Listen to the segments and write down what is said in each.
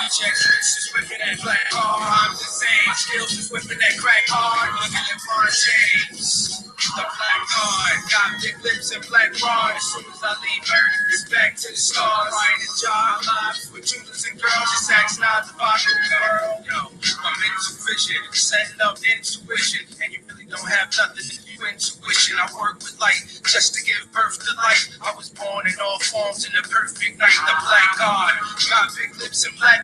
projects, is whipping that black hard. I'm the same. My skills is whipping that crack hard. Look at LeBron James. The black card, got big lips and black bras. As soon as I leave Earth, it's back to the stars. Writing job lives with jewelers and girls. It's X not the bottom of the world. Yo, I'm into vision, setting up intuition, and you really don't have nothing to do intuition. I work with light just to give birth to life. I was born in all forms in the perfect night. The black card, got big lips and black.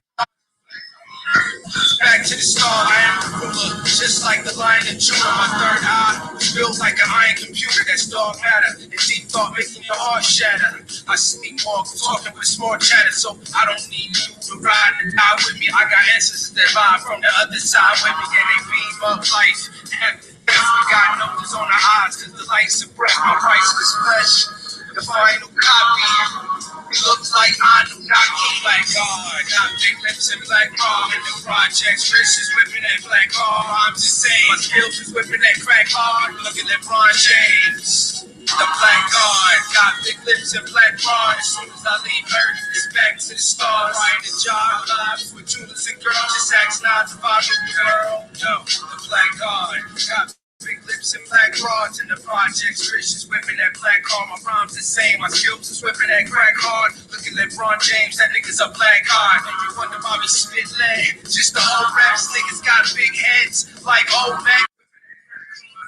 Back to the start, I am the ruler, just like the lion of Judah. My third eye built like an iron computer that's dark matter and deep thought making your heart shatter. I sleep walk, talking with smart chatter, so I don't need you to ride and die with me. I got ancestors that vibe from the other side with me, and they beam up life. We got noses on our eyes, cause the light suppress my priceless flesh. The final copy. It looks like I do not keep black guard. Got big lips and black arm in the projects. Rich is whipping that black arm. I'm just saying. My skills is whipping that crack hard. Look at LeBron James. The black guard. Got big lips and black bras. As soon as I leave Earth, it's back to the stars. Writing job lives with jewelers and girls. Just ask not to bother the world. Yo, the black guard. Got big lips and black rods in the projects. Rich is whipping that black hard. My rhymes the same. My skills is whipping that crack hard. Look at LeBron James. That nigga's a black card. And you wonder why we spit lead. Just the whole raps. Niggas got big heads like old man.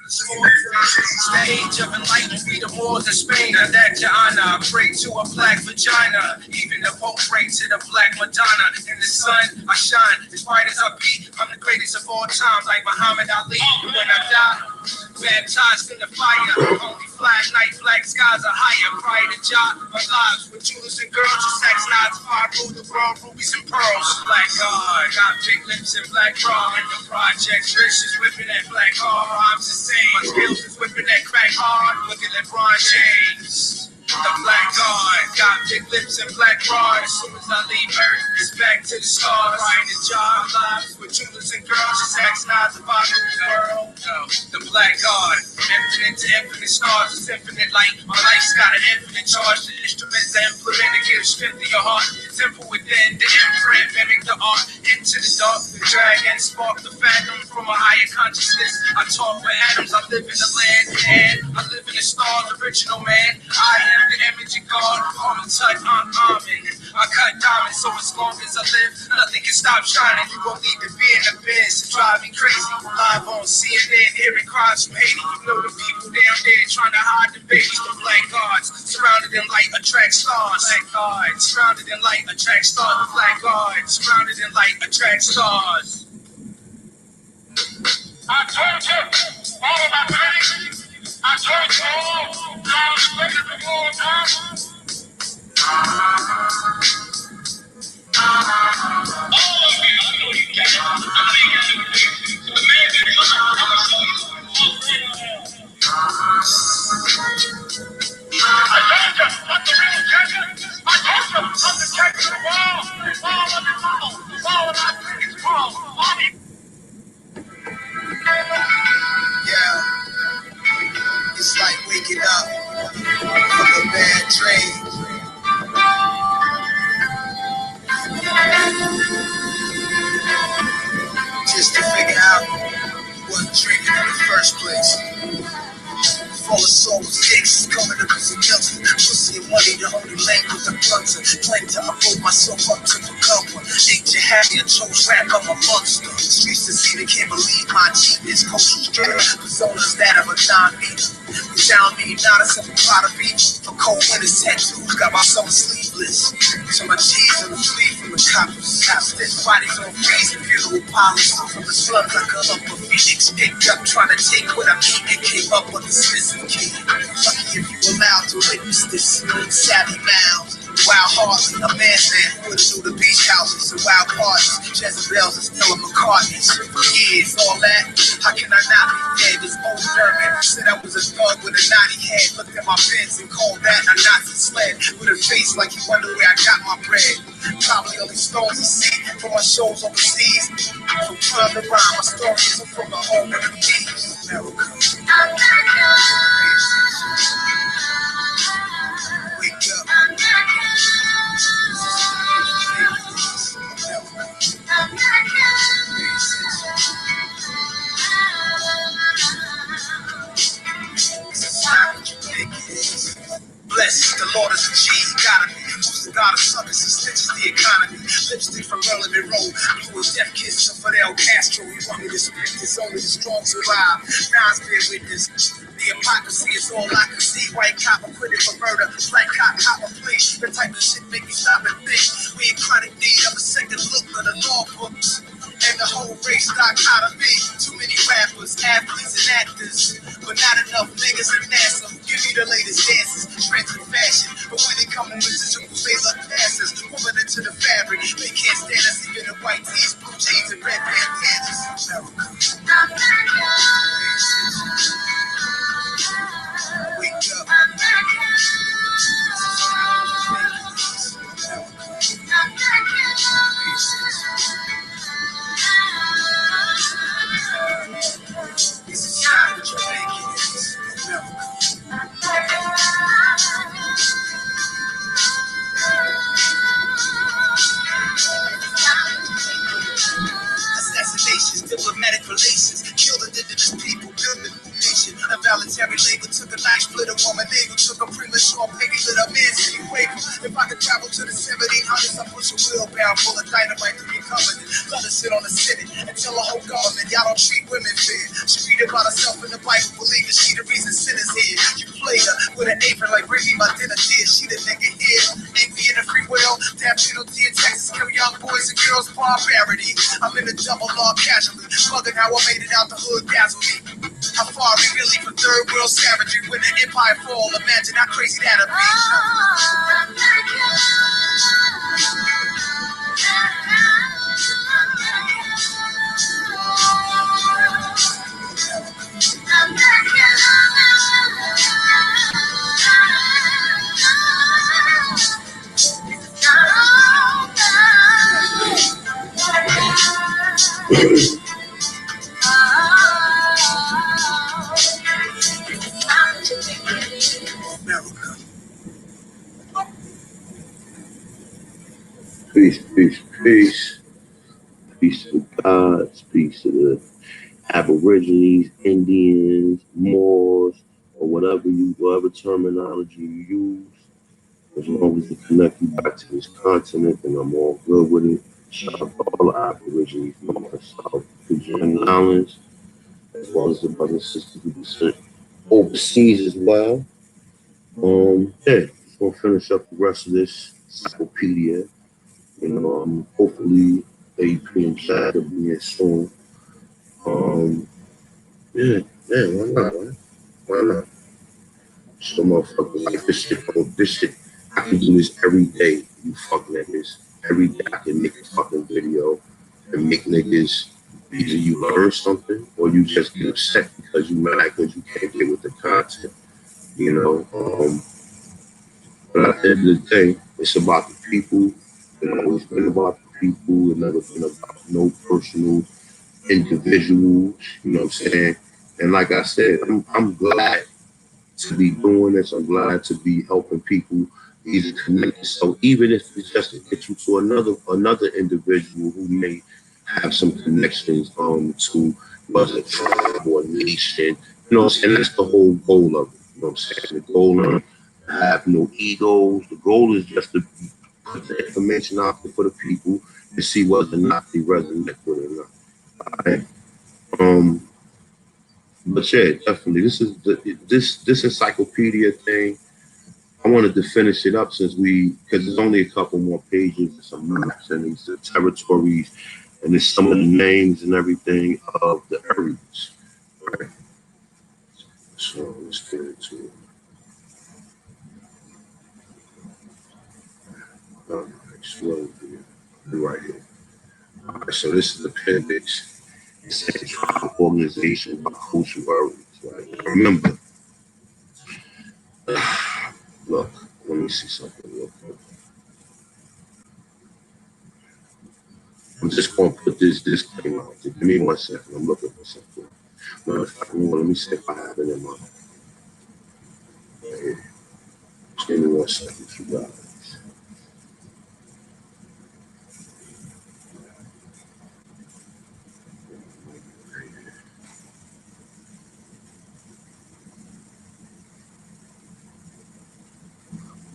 Stage of enlightenment, we the Moors of Spain. Now that your honor, I pray to a black vagina. Even the Pope pray to the black Madonna. In the sun, I shine as bright as I be. I'm the greatest of all time, like Muhammad Ali. And when I die, baptized in the fire. Only flag night, black skies are higher. Prior to job, my lives with jewelers and girls. Just sex knives, fire rule the world, rubies and pearls. Black guard, got big lips and black bra. In the projects, Rich is whipping that black hard. I'm the same. My skills is whipping that crack hard. Look at LeBron James. The black guard, got big lips and black bras. As soon as I leave Earth, it's back to the stars. Writing job lives with jewelers and girls. Just ask not to bother the world. Yo, the black guard, infinite to infinite stars. It's infinite light. My life's got an infinite charge. The instruments I implement to give strength to your heart. The temple within, the imprint, mimic the art. Into the dark, the dragon spark the phantom from a higher consciousness. I talk with atoms. I live in the land, and I live in the stars. Original man, I am the image of God, on the touch, I'm arming. I cut diamonds, so as long as I live, nothing can stop shining. You won't need to be in the biz to drive me crazy. Live on CNN, hearing cries from Haiti. You know the people down there trying to hide the babies. The black guards, surrounded in light, attract stars. Black guards, surrounded in light, attract stars. The black guards, surrounded in light, attract stars. I told you, all of my babies. I told you all, y'all looking for more time. All of you, I know you get it. I know you get it. The man that comes from the soul. I told you, I'm the real judge. I told you, I'm the judge of the world. All of it wrong. All of my things wrong. Yeah. It's like waking up from a bad dream. Just to figure out what drinking in the first place. Full of souls, dicks, coming up as a guilty. Pussy and money, the only language I plunder. Claim to uphold myself up to the cover. Ain't you happy? I chose rap, I'm a monster. Streets to see, they can't believe my genius. Cultural strength, personas that of a non-beat. Down me, not a simple pot of beach. For cold winter's tattoos, got my summer sleeveless. So my G's on the flee from the coppers. Dead bodies on freeze, funeral polish. From the slums, I come up a phoenix. Picked up, trying to take what I mean. It came up with the Smith and King. Lucky if you allowed to witness this. Savvy mouths. Wild hearts, a madman who would've knew the beach houses and wild parties, Jezebels and Stella McCartney's. For years, all that, how can I not be dead? This old German said I was a thug with a naughty head. Looked at my pins and called that a Nazi sled. With a face like he wondered where I got my bread. Probably only stones he see from my shows overseas. From crime to rhyme, my stories are from the home of the thieves. America. Wake up. Gandhi. Lipstick from Marilyn Monroe. Blew a death kiss to Fidel Castro. He want me to spit this, only the strong survive. Nas bear witness. The hypocrisy is all I can see. White cop acquitted for murder. Black cop a plea. The type of shit make me stop and think. We in chronic need of a second look at the law books. And the whole race dichotomy. Too many rappers, athletes, and actors, but not enough niggas in NASA. Give me the latest dances, trends and fashion. But when it comes to residuals, they look passes. Woman into the fabric, they can't stand us even in white tees, blue jeans, and red bandanas. Wake up. This is time to make assassinations, diplomatic relations, killed indigenous people, built a new nation. Involuntary labor took a knife, split a woman neighbor, took a premature baby, lit a man, city waver. If I could travel to the 1700s, I push a wheelbarrow full of dynamite to get covered. Let her sit on the Senate and tell the whole government, y'all don't treat women fair. She read about herself in the Bible, believe that she the reason sin is here. You played her with an apron like bring me my dinner, dear. She the nigga here. Ain't we in a free will? Death penalty in Texas, kill young boys and girls, barbarity. I'm in a double law casualty, bugging how I made it out the hood, dazzle me. How far we really from third world savagery? When the empire fall, imagine how crazy that'd be. Peace, peace, peace. Peace to the gods, peace to the Aborigines, Indians, Moors, or whatever terminology you use. As long as it connect you back to this continent, then I'm all good with it. Shout out to all the Aborigines, North and South, Virginia Islands, as well as the brothers and sisters who descend overseas as well. Yeah, just gonna finish up the rest of this encyclopedia. Hopefully AP and Chad will be here soon. Um, yeah, why not, man? Why not? So motherfucker, like this shit, I can do this every day, you fuck niggas. Every day I can make a fucking video and make niggas, either you learn something or you just get upset because you mad because you can't get with the content, you know? But at the end of the day, it's about the people. It's always been about the people. It's never been about no personal individuals. You know what I'm saying? And like I said, I'm glad to be doing this. I'm glad to be helping people easily connected. So even if it's just to get you to another individual who may have some connections to whether a tribe or a nation, you know what I'm saying? That's the whole goal of it. You know what I'm saying? The goal of have no egos. The goal is just to put the information out there for the people and see whether or not they resonate with it or not. All right? But yeah, definitely. This encyclopedia thing. I wanted to finish it up because there's only a couple more pages and some maps and these territories and there's some of the names and everything of the areas. Right. So let's get into it. Slow here. Right here. All right, so this is appendix. It says tribal organization by cultural areas. Right. Remember, look, let me see something real quick. I'm just going to put this disclaimer out there. Give me 1 second. I'm looking for something. Let me see if I have it in my head. Just give me 1 second, you guys.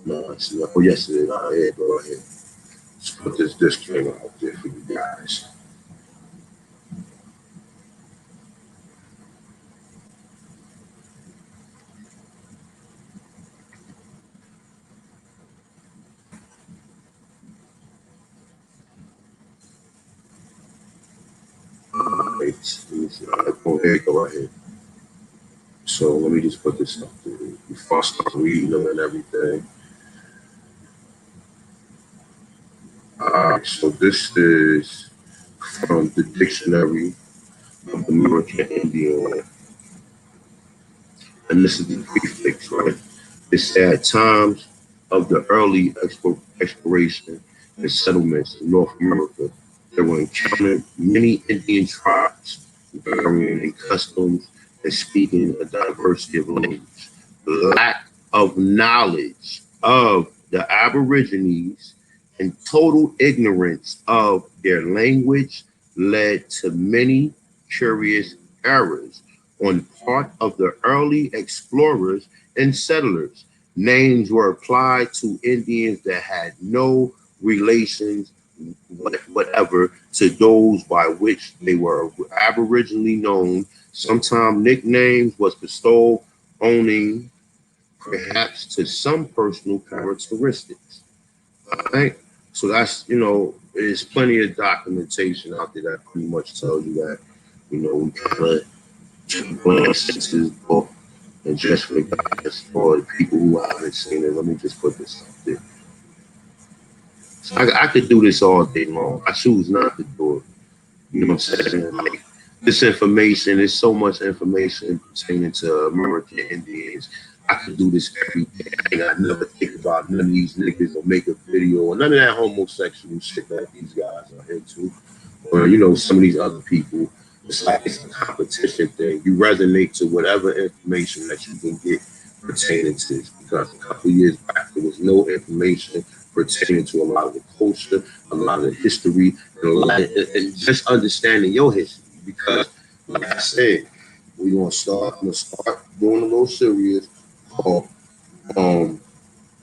No, it's not. Oh, yes, it is. Go ahead. Let's put put this disclaimer out there for you guys. Right. Go ahead, go ahead. So let me just put this up there before I start reading them and everything. So this is from the dictionary of the American Indian, and this is the prefix, right? It said at times of the early exploration and settlements in North America, there were encountered many Indian tribes, varying in customs and speaking a diversity of language. The lack of knowledge of the Aborigines and total ignorance of their language led to many curious errors on part of the early explorers and settlers. Names were applied to Indians that had no relations whatever to those by which they were aboriginally known. Sometimes nicknames was bestowed owning perhaps to some personal characteristics. All right. So that's, there's plenty of documentation out there that pretty much tells you that, we kind of glance into this book. And just for the guys, for the people who haven't seen it, let me just put this up there. So I could do this all day long. I choose not to do it. You know what I'm saying? Like, this information, there's so much information pertaining to American Indians. I could do this every day. I never think about none of these niggas or make a video or none of that homosexual shit that these guys are into. Or, some of these other people. It's like it's a competition thing. You resonate to whatever information that you can get pertaining to this. Because a couple years back, there was no information pertaining to a lot of the culture, a lot of the history, and just understanding your history. Because, like I said, I'm gonna start doing a little series called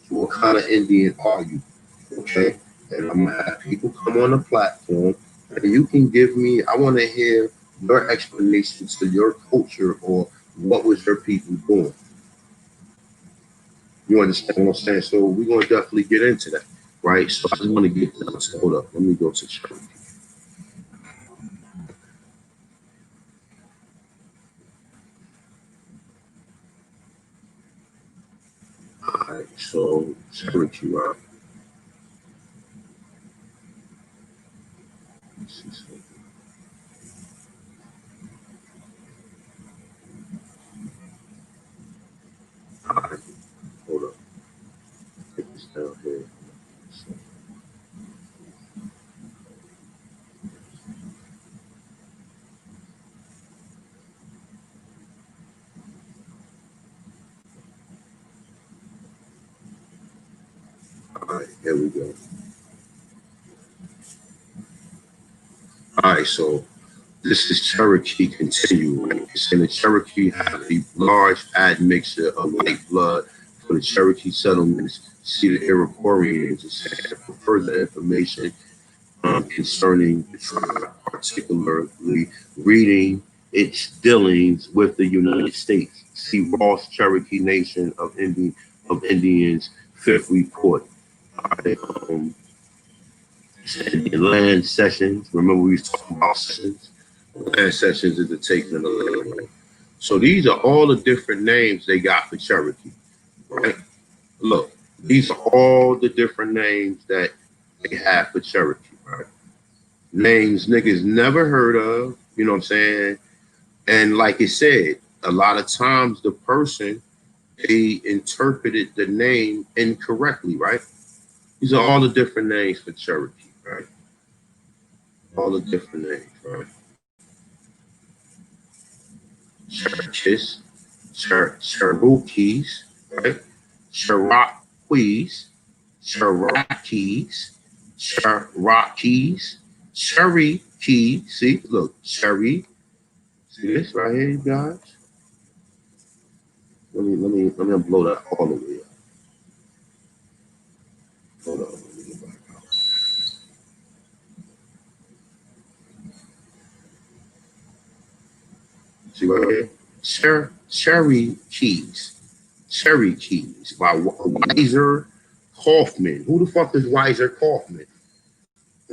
What Kind of Indian Are You? Okay? And I'm gonna have people come on the platform and you can give me, I want to hear your explanation to your culture or what was your people doing. You understand what I'm saying? So we're going to definitely get into that, right? So I just want to get down to, hold up, let me go to Cherokee. All right, so Cherokee, right? Let's see something. All right, hold up. Take this down here. All right, here we go. All right, so this is Cherokee continuing. It's in the Cherokee have a large admixture of white blood for the Cherokee settlements. See the Iroquoians for further information concerning the tribe, particularly reading its dealings with the United States. See Ross Cherokee Nation of Indians Fifth Report. Right, land sessions. Remember we was talking about sessions. Land sessions is the taking of the land. So these are all the different names they got for Cherokee. Right? Look, these are all the different names that they have for Cherokee. Right? Names niggas never heard of, you know what I'm saying? And like it said, a lot of times the person, they interpreted the name incorrectly, right? These are all the different names for Cherokee, right? All the different names, right? Churches, Cherokees, right? Cherokees, Cherokees, Cherokees, Cherokee. See, look, Cherry. See this right here, you guys? Let me blow that all the way up. Hold on, let me get back out. See right here? Cherry Keys by Wiser Kaufman. Who the fuck is Wiser Kaufman?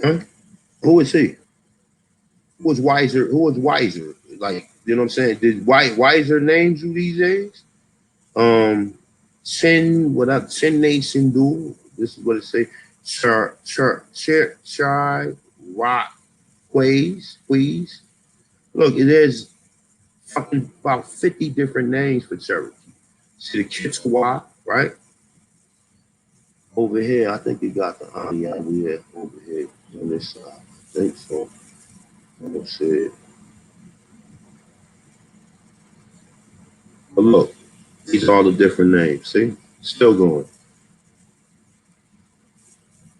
Huh? Who is he? Who is Wiser? Who is Wiser? Like, you know what I'm saying? Did Wiser names you these days? Chin Nation Duel. This is what it say. Rock Queeze. Look, there's fucking about 50 different names for Cherokee. See the Kitswa, right? Over here, I think you got the AIE over here on this side. I think so. Let's see. But look, these are all the different names. See? Still going.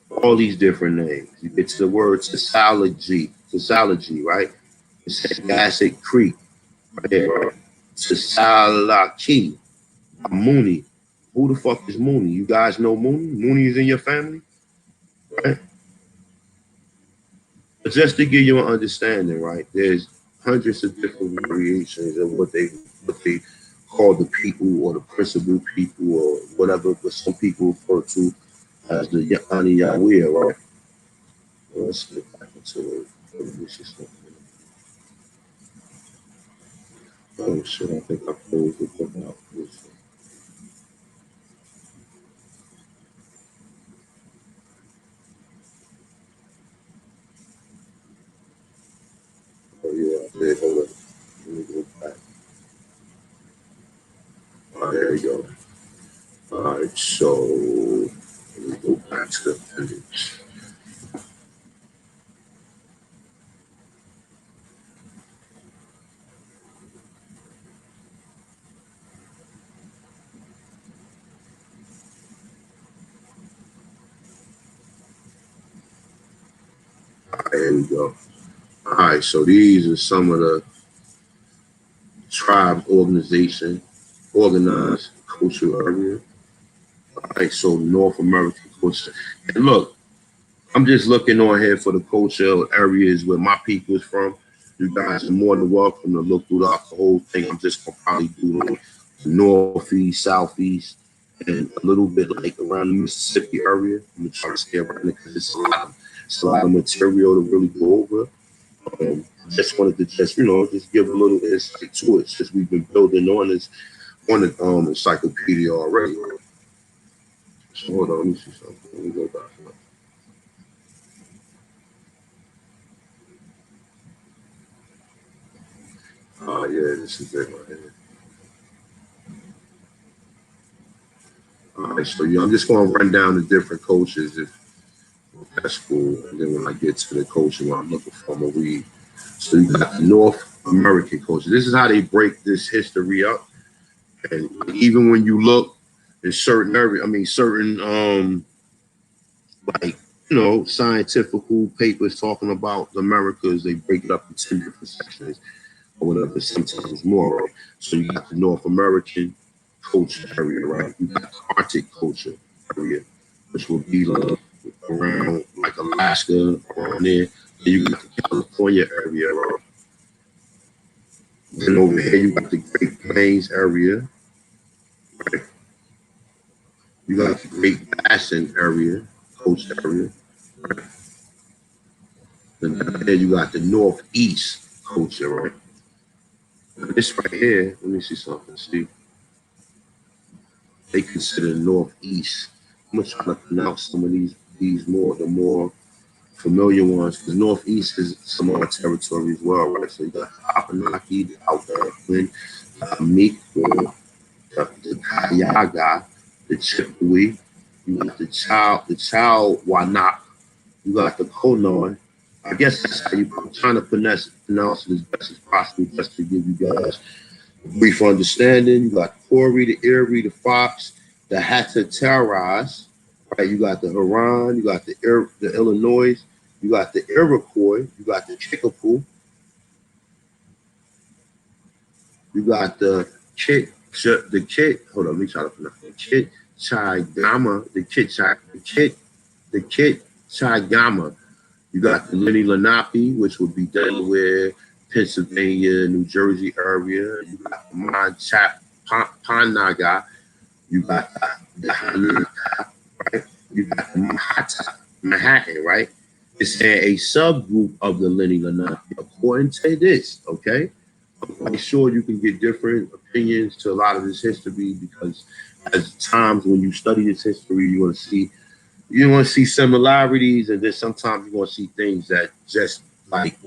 All these different names. You get to the word sociology, right? It's Acid Creek, right there, right? Sociology. Mooney. Who the fuck is Mooney? You guys know Mooney? Mooney is in your family? Right? But just to give you an understanding, right? There's hundreds of different variations of what they call the people or the principal people or whatever, but some people refer to as the Ani Yahweh, right? Well, let's get back into it. Oh shit, I think I closed the book out. Oh yeah, I did. Hold on. Let me go back. Oh, there you go. All right, so let me go back to the appendix. There we go. All right, so these are some of the tribe organized cultural area. All right, so North American culture. And look, I'm just looking on here for the cultural areas where my people is from. You guys are more than welcome to look throughout the whole thing. I'm just gonna probably do like the northeast, southeast, and a little bit like around the Mississippi area. I'm gonna try to stay around it because it's a lot of material to really go over. I just wanted to just give a little insight to it since we've been building on this encyclopedia already. Right? So hold on, let me see something. Let me go back. Oh yeah, this is it right here. All right, so yeah, I'm just gonna run down the different cultures if that's cool, and then when I get to the culture what I'm looking for, I'm gonna read. So you got the North American culture. This is how they break this history up, and even when you look in certain like scientific papers talking about the Americas, they break it up into 10 different sections or whatever, sometimes more. Right? So you got the North American culture area, right? You got the Arctic culture area, which will be like around like Alaska, around there. Then you got the California area, right? Then over here you got the Great Plains area, right? You got the Great Basin area, coast area, right? Then down there you got the Northeast culture, right? This right here, let me see something. See, they consider the Northeast. I'm gonna try to pronounce some of these the more familiar ones, because Northeast is some of our territory as well, right? So you got the Abenaki, the Algonquin, the Amica, the Kayaga, the Chippewa, you got the Chow Wanak, you got the Konon. I guess that's how I'm trying to pronounce it as best as possible, just to give you guys brief understanding. You got the Corey, the Erie, the Fox, the Hatteras, right? You got the Huron, you got the Illinois, you got the Iroquois, you got the Chickasaw, you got the hold on, let me try to pronounce it. Chagama, the Kit Chagama. You got the Lenni Lenape, which would be Delaware, Pennsylvania, New Jersey area. You got the Panaga. You got the Hanaka, right? You got the Manhattan, right? It's a subgroup of the linear Lenape, according to this, okay? I'm quite sure you can get different opinions to a lot of this history because as times when you study this history, you're gonna see similarities, and then sometimes you're gonna see things that just like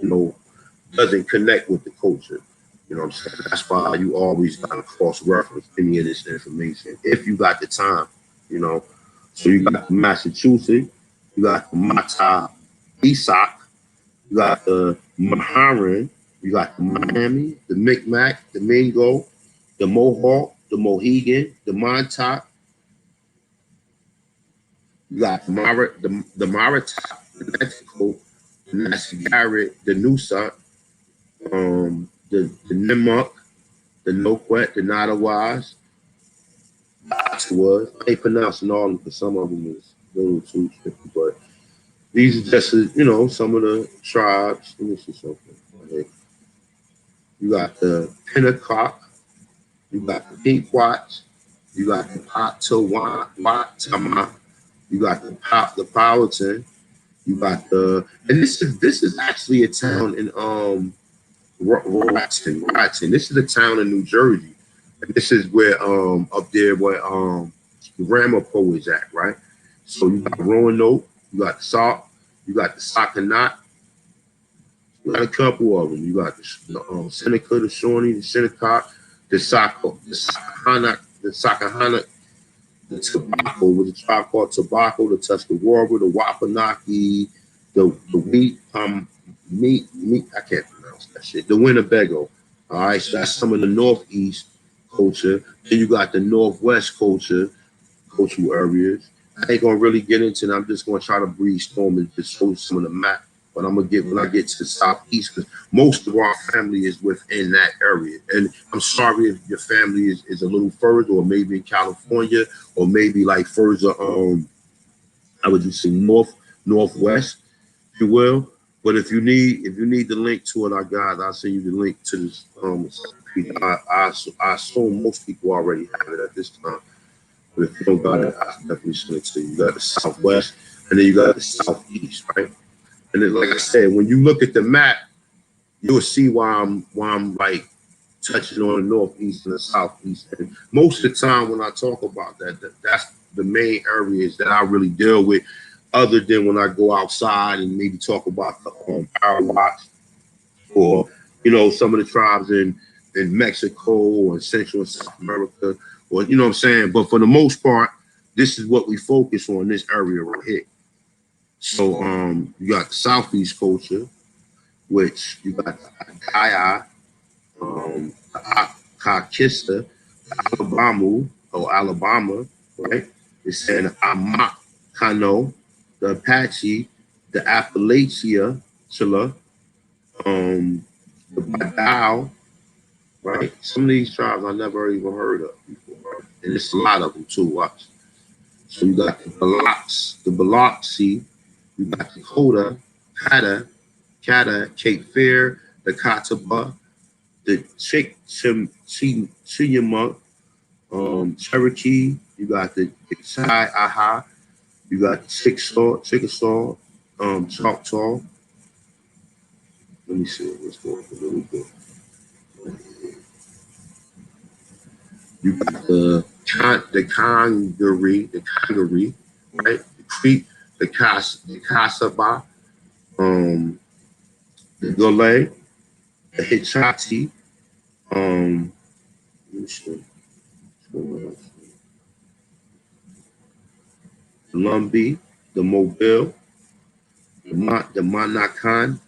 doesn't connect with the culture. You know what I'm saying? That's why you always gotta cross-reference any of this information if you got the time. You know, so you got the Massachusetts, you got the Mata Isak, you got the Maharan, you got the Miami, the Micmac, the Mingo, the Mohawk, the Mohegan, the Montauk, you got the Maritime, the Mexico, the Nasigaret, the Nusa, the Nimook, the Noquet, the Nottawas, the Ottawas. I ain't pronouncing all of them because some of them is a little too tricky, but these are just some of the tribes. Let me see something. Okay. You got the Pinnacock, you got the Pequots, you got the Potawatomi, you got the Powhatan, you got and this is actually a town in Rockton. This is a town in New Jersey. And this is where up there where Ramapo is at, right? So you got Roanoke, you got the Sauk, you got the Sacanot, you got a couple of them. You got the Seneca, the Shawnee, the Shinnecock, the Sakahana, the Tobacco, with the tribe called Tobacco, the Tuscarora, the Wapanaki, the Wheat, I can't pronounce that shit. The Winnebago. All right, so that's some of the Northeast culture. Then you got the Northwest cultural areas. I ain't gonna really get into it. I'm just gonna try to brainstorm and just show some of the map. But I'm gonna get when I get to the Southeast, because most of our family is within that area. And I'm sorry if your family is a little further, or maybe in California, or maybe like further I would just say northwest, if you will. But if you need the link to it, I'll send you the link to this. I assume most people already have it at this time. But if you don't got it, I definitely send it to you. You got the Southwest, and then you got the Southeast, right? And then, like I said, when you look at the map, you'll see why I'm like touching on the Northeast and the Southeast. And most of the time when I talk about that's the main areas that I really deal with, other than when I go outside and maybe talk about the Power Watch, or some of the tribes in Mexico or Central and South America, or what I'm saying. But for the most part, this is what we focus on, this area right here. So you got the Southeast culture, which you got the Akaya, the Akakista, the Alabama, right? It's saying the Amakano, the Apache, the Appalachia, the Badao, right? Some of these tribes I never even heard of before, right? And it's a lot of them too. Watch. So you got the Biloxi, you got the Dakota, Cata, Cape Fear, the Catawba, the Chiyama, Cherokee, you got the Chi-Aha, you got the Chickasaw, Choctaw. Let me see what's going on a little bit. You got the Congaree, right? The Creek, the Casaba, the Gulay, the Hitchati, let me see. The Lumbee, the Mobile, the Manakan.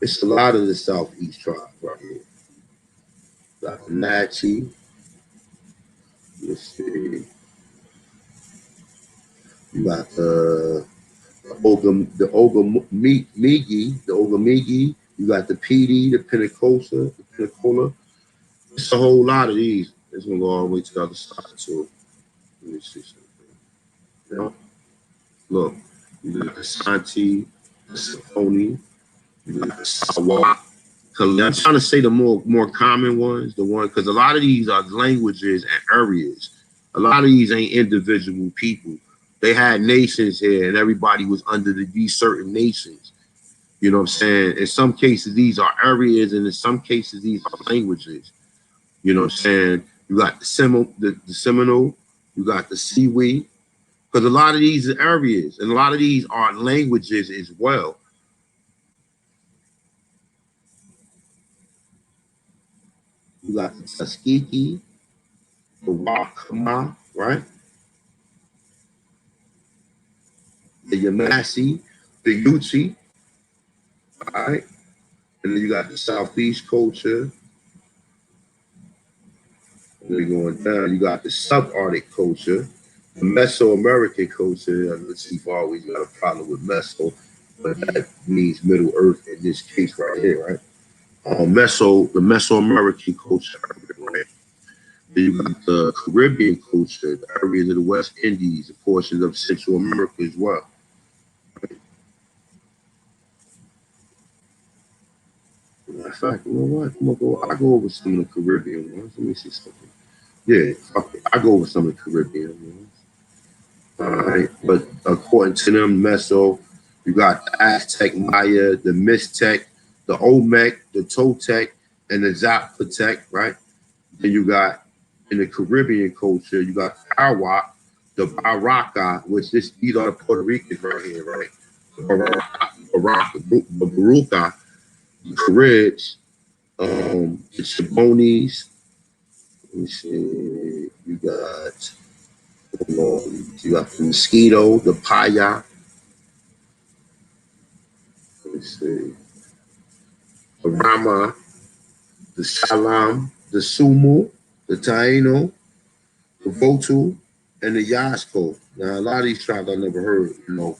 It's a lot of the Southeast tribes right here. Got the Nachi. Let's see. You got the Ogamigi. You got the PD, the Pinnacola. It's a whole lot of these. It's gonna go all the way to the other side too. Let me see something. You know? Look, you got the Santi, the Saponi, you got the Sawa, Cause I'm trying to say the more common ones, the one because a lot of these are languages and areas. A lot of these ain't individual people. They had nations here, and everybody was under these certain nations. You know what I'm saying? In some cases, these are areas, and in some cases, these are languages. You know what I'm saying? You got the Seminole, you got the Siwi, because a lot of these are areas, and a lot of these are languages as well. You got the Tuskegee, the Wakama, right? The Yamasee, the Yuchi, all right? And then you got the Southeast culture. And then going down, you got the Subarctic culture, the Mesoamerican culture. Let's see if I always got a problem with Meso, but that means Middle Earth in this case right here, right? The Mesoamerican culture, right? Then you got the Caribbean culture, the areas of the West Indies, the portions of Central America as well. In fact, you know what? I go over some of the Caribbean ones. Let me see something. Yeah, I go over some of the Caribbean ones. All right, but according to them, Meso, you got the Aztec, Maya, the Mixtec, the Olmec, the Toltec, and the Zapotec, right? Then you got in the Caribbean culture, you got the Arawak, the Baraka, which these are the Puerto Ricans right here, right? The Baraka, the Baruca, the Caribs, the Chabonis. Let me see. You got the Mosquito, the Paya. Let me see. The Rama, the Salam, the Sumu, the Taino, the Votu, and the Yasko. Now a lot of these tribes I never heard,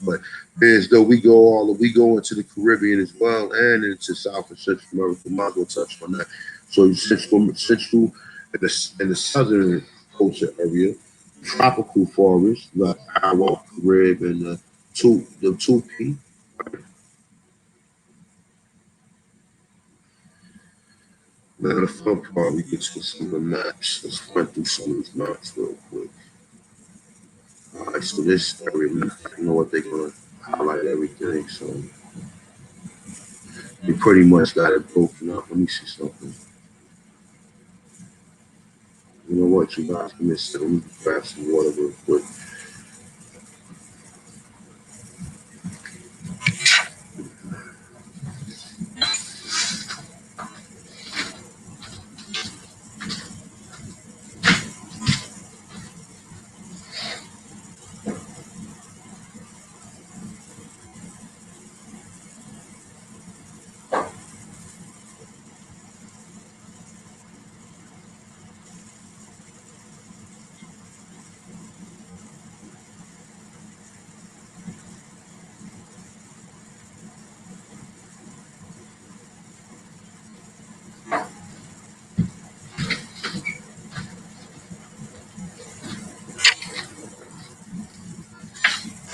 but as though we go into the Caribbean as well and into South and Central America. Might as well touch on that. So central and the southern culture area, tropical forest, like Iowa, Carib, and the Tupi. Now the fun part, we get to some of the maps. Let's run through some of these maps real quick. All right, so this area, you know what they're going to highlight everything. So we pretty much got it broken up. Let me see something. You know what, you guys can miss it. Let me grab some water real quick.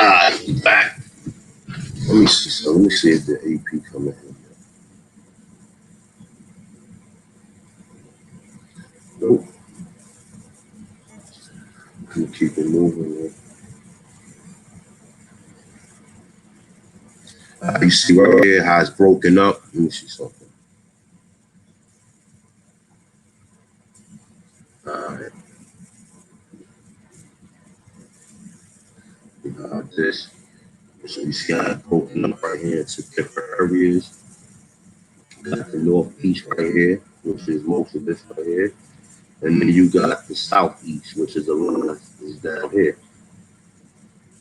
All right, we back. Let me see. So let me see if the AP coming in. Nope. I'm gonna keep it moving. You see right here how it's broken up. Let me see something. All right. You got this. So you see how it's broken up right here into different areas. You got the northeast right here, which is most of this right here. And then you got the southeast, which is a line is down here.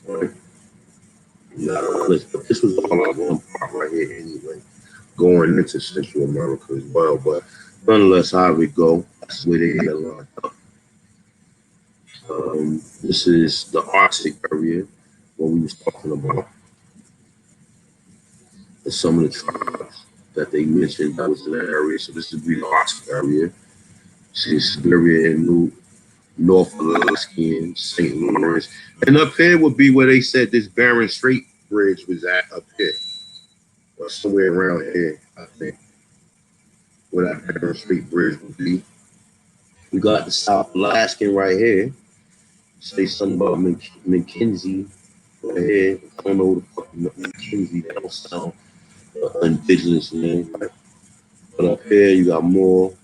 All right. You got all this, but this was all on one part right here anyway, going into Central America as well. But nonetheless, how we go, that's where they get lined up. This is the Arctic area, what we was talking about. And some of the tribes that they mentioned that was in that area. So this would be the Arctic area. See Siberia and North Alaska, St. Lawrence. And up here would be where they said this Bering Strait Bridge was at up here. Or somewhere around here, I think. where that Bering Strait Bridge would be. We got the South Alaskan right here. Say something about McKinsey right here. I don't know what the fuck McKinsey. That don't sound indigenous name. Right? But up here you got more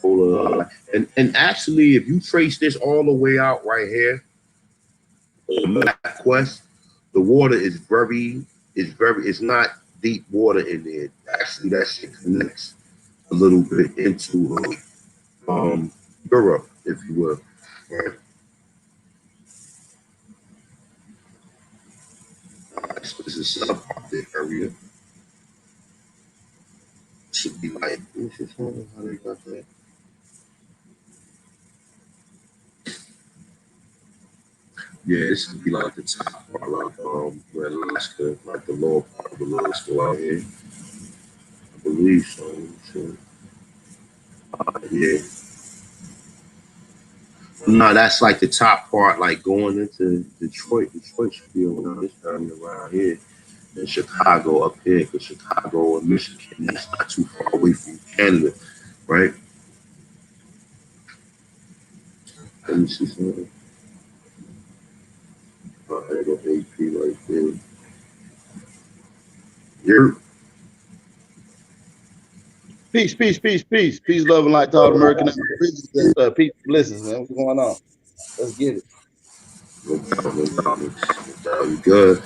polar. And actually, if you trace this all the way out right here, MapQuest, the water it's not deep water in there. Actually, that shit connects a little bit into um Europe, if you will. Right? So this is South Arctic area. Should be like, how they got that? Yeah, this would be like the top part, like where Alaska, like the lower part of Alaska out here. I believe so. So yeah. No, that's like the top part, like going into Detroit. Detroit should be around this area around here. And Chicago up here, because Chicago and Michigan, that's not too far away from Canada, right? Let me see something. There go AP right there. You're Peace, peace, peace, peace. Peace, love, and light to all American Aborigines and peace, blessings, man. What's going on? Let's get it. no problem, no problem. You good.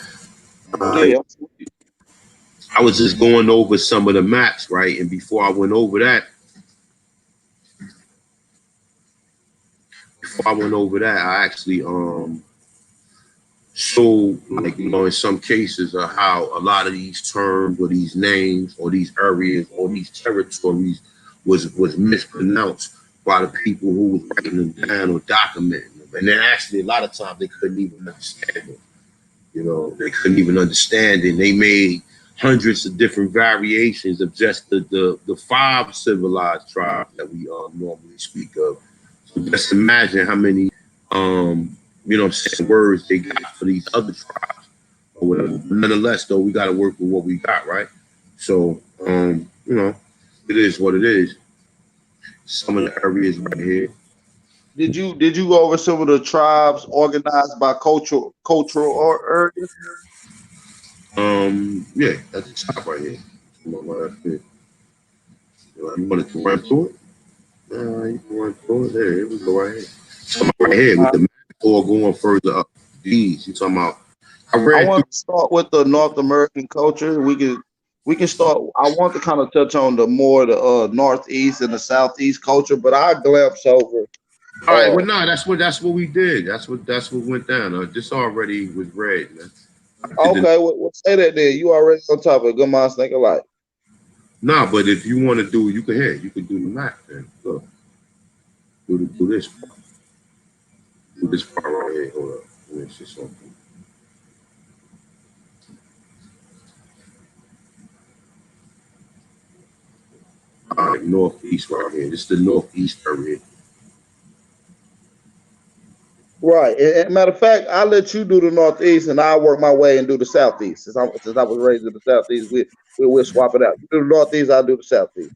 Yeah. I was just going over some of the maps, right? And before I went over that, I actually showed, like, in some cases of how a lot of these terms or these names or these areas or these territories was mispronounced by the people who was writing them down or documenting them. And then actually a lot of times they couldn't even understand them. They couldn't even understand it. They made hundreds of different variations of just the 5 civilized tribes that we normally speak of. So just imagine how many words they got for these other tribes or whatever. Nonetheless, though, we got to work with what we got, right? So it is what it is. Some of the areas right here. Did you go over some of the tribes organized by cultural areas? Yeah, that's the top right here. You wanted to run through it? You can run through it. There, here we go right here. So right here with the map or going further up. These you talking about? I want to start with the North American culture. We can start. I want to kind of touch on the Northeast and the Southeast culture, but I glimpse over. All right, well, no, that's what we did. That's what went down. This already was read, man. Okay, well, say that then. You already on top of it. Good minds think alike. Nah, but if you want to do, you can do the math then. Look, do this part. Do this part right here. Hold up. Let me see something. All right, Northeast right here. This is the Northeast area. Right. And matter of fact, I'll let you do the Northeast and I'll work my way and do the Southeast. Since I was raised in the Southeast, we'll swap it out. You do the Northeast, I'll do the Southeast.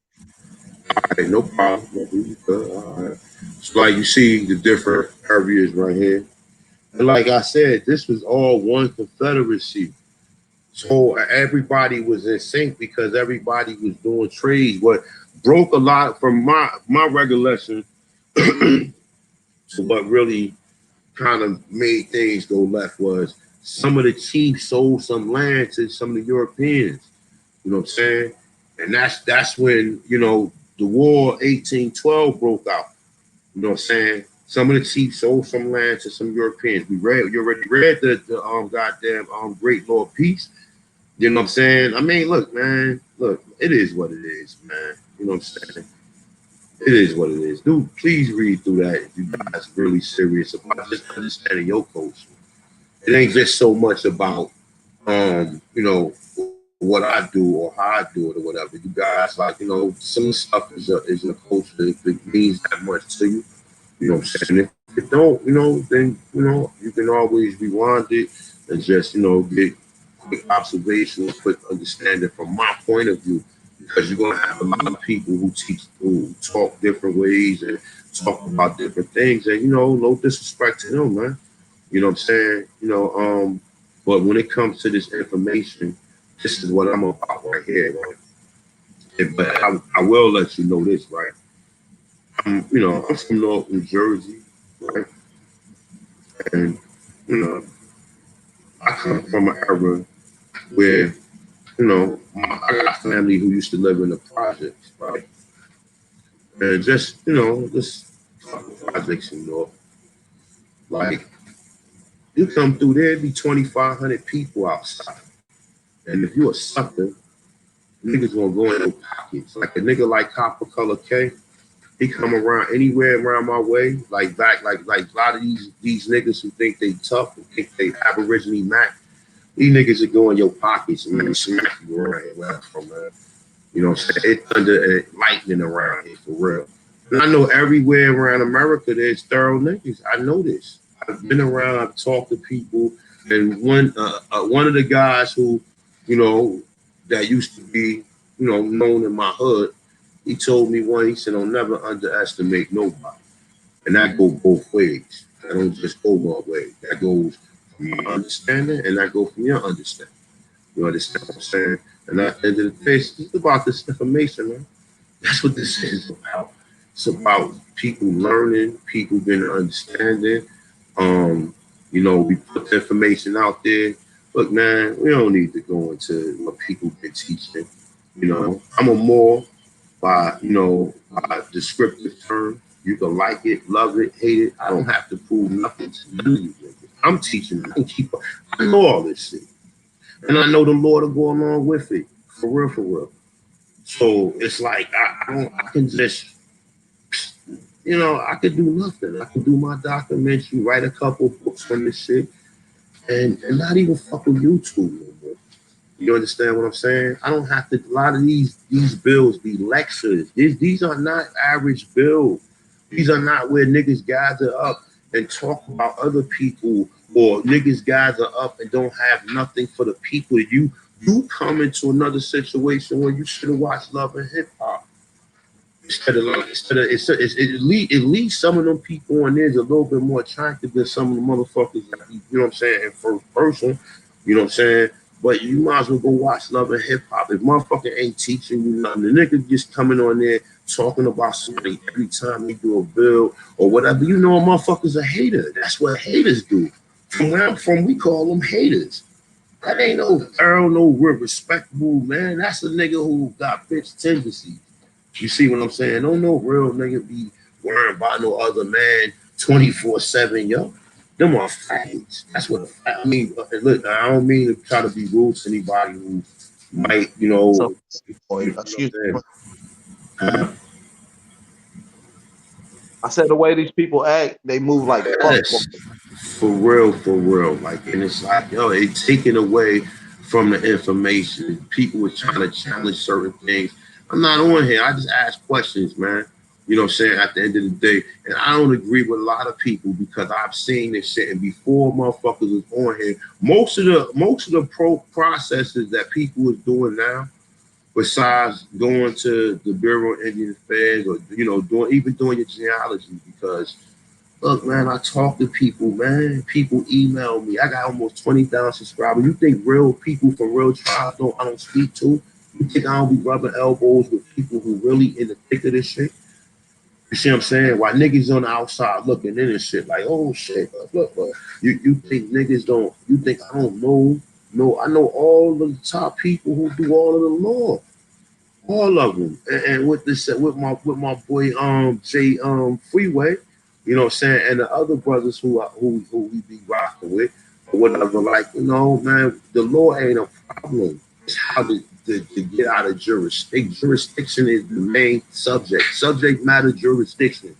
All right, no problem. All right. So like you see the different areas right here. And like I said, this was all one confederacy. So everybody was in sync because everybody was doing trades. What broke a lot from my recollection to what really kind of made things go left was some of the chiefs sold some land to some of the Europeans. You know what I'm saying? And that's when, the war 1812 broke out. You know what I'm saying? Some of the chiefs sold some land to some Europeans. You already read the goddamn Great Law of Peace. You know what I'm saying? I mean, look, man, it is what it is, man. You know what I'm saying? It is what it is. Dude, please read through that if you guys are really serious about just understanding your culture. It ain't just so much about what I do or how I do it or whatever. You guys some stuff is a culture if it means that much to you. You know what I'm saying? If it don't, then you can always rewind it and just, get quick observation, quick understanding from my point of view. because you're gonna have a lot of people who talk different ways and talk about different things, and no disrespect to them, man. You know what I'm saying? But when it comes to this information, this is what I'm about right here, right? But I will let you know this, right? I'm from North New Jersey, right? And I come from an era where I got family who used to live in the projects, right? And just this projects in North, like you come through there, be 2,500 people outside, and if you a sucker, niggas gonna go in your pockets. Like a nigga like Copper Color K, he come around anywhere around my way, like a lot of these niggas who think they tough and think they Aborigine Mac. These niggas are going in your pockets and smack you around here where I'm from, man. You know what I'm saying? It's thunder and lightning around here for real. And I know everywhere around America there's thorough niggas. I know this. I've been around, I've talked to people, and one of the guys who, that used to be, known in my hood, he told me he said, don't never underestimate nobody. And that goes both ways. That don't just go one way. That goes from my understanding and that goes from your understanding. You understand what I'm saying? And at the end of the day, it's about this information, man. That's what this is about. It's about people learning, people getting understanding. We put the information out there. Look, man, we don't need to go into what people been teaching. I'm a more by descriptive term. You can like it, love it, hate it. I don't have to prove nothing to none of you niggas. I'm teaching. I know all this shit. And I know the Lord will go along with it. For real, for real. So it's like I can just I could do nothing. I could do my documentary, write a couple books on this shit, and not even fuck with YouTube no more. You understand what I'm saying? I don't have to. A lot of these bills be lectures. These are not average bills. These are not where niggas gather up and talk about other people, or niggas gather up and don't have nothing for the people. You come into another situation where you should have watched Love and Hip Hop. At least some of them people on there is a little bit more attractive than some of the motherfuckers that you know what I'm saying, in first person. You know what I'm saying? But you might as well go watch Love and Hip Hop. If motherfucker ain't teaching you nothing, the nigga just coming on there talking about something every time they do a bill or whatever, a motherfucker's a hater. That's what haters do. From where I'm from, we call them haters. That ain't no thorough, no real respectable, man. That's a nigga who got bitch tendencies. You see what I'm saying? Don't no real nigga be worrying about no other man 24/7, yo. Them are faggots. That's what I mean. Look, I don't mean to try to be rude to anybody who might, So, excuse me. I said the way these people act, they move like fuck. For real. Like, and it's like, it's taken away from the information. People were trying to challenge certain things. I'm not on here. I just ask questions, man. You know what I'm saying? At the end of the day. And I don't agree with a lot of people because I've seen this shit. And before motherfuckers was on here, most of the processes that people was doing now, besides going to the Bureau of Indian Affairs or, doing your genealogy, because look, man, I talk to people, man. People email me. I got almost 20,000 subscribers. You think real people from real tribes I don't speak to? You think I don't be rubbing elbows with people who really in the thick of this shit? You see what I'm saying? Why niggas on the outside looking in and shit like, oh shit, look. You think niggas don't? You think I don't know? No, I know all of the top people who do all of the law, all of them. And with my boy Jay Freeway. You know what I'm saying? And the other brothers who we be rocking with, or whatever, like, man, the law ain't a problem. It's how to get out of jurisdiction. Jurisdiction is the main subject. Subject matter jurisdiction.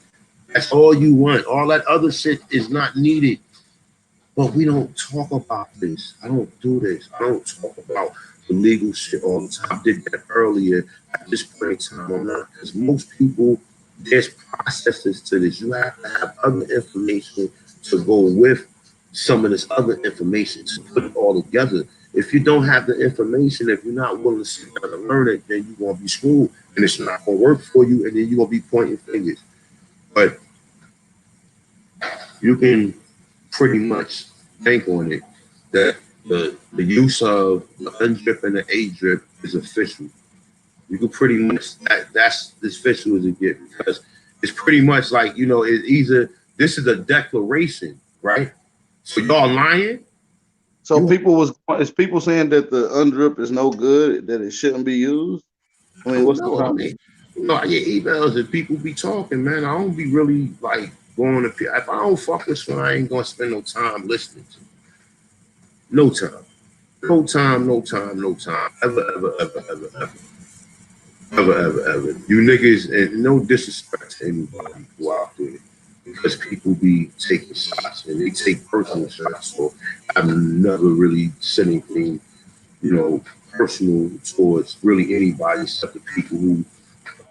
That's all you want. All that other shit is not needed. But we don't talk about this. I don't do this. I don't talk about the legal shit all the time. I did that earlier. At this point in time, I'm not. Because most people, there's processes to this. You have to have other information to go with some of this other information to put it all together. If you don't have the information, if you're not willing to sit down and learn it, then you're gonna be screwed, and it's not gonna work for you, and then you're gonna be pointing fingers. But you can pretty much bank on it that the use of the undrip and the A drip is official. You can pretty much that's as official as it gets, because it's pretty much like, you know, it's either this is a declaration, right? So y'all lying. So You is people saying that the undrip is no good, that it shouldn't be used? I mean, what's the know. I problem? mean, you know, I get emails and people be talking, man. I don't be really like going to. If I don't fuck with you, I ain't gonna spend no time listening to you. No time. No time. No time. No time. Ever. Ever. Ever. Ever. Ever. Ever. Ever. Ever. You niggas, and no disrespect to anybody who out there, because people be taking shots and they take personal shots. So I've never really said anything, you know, personal towards really anybody except the people who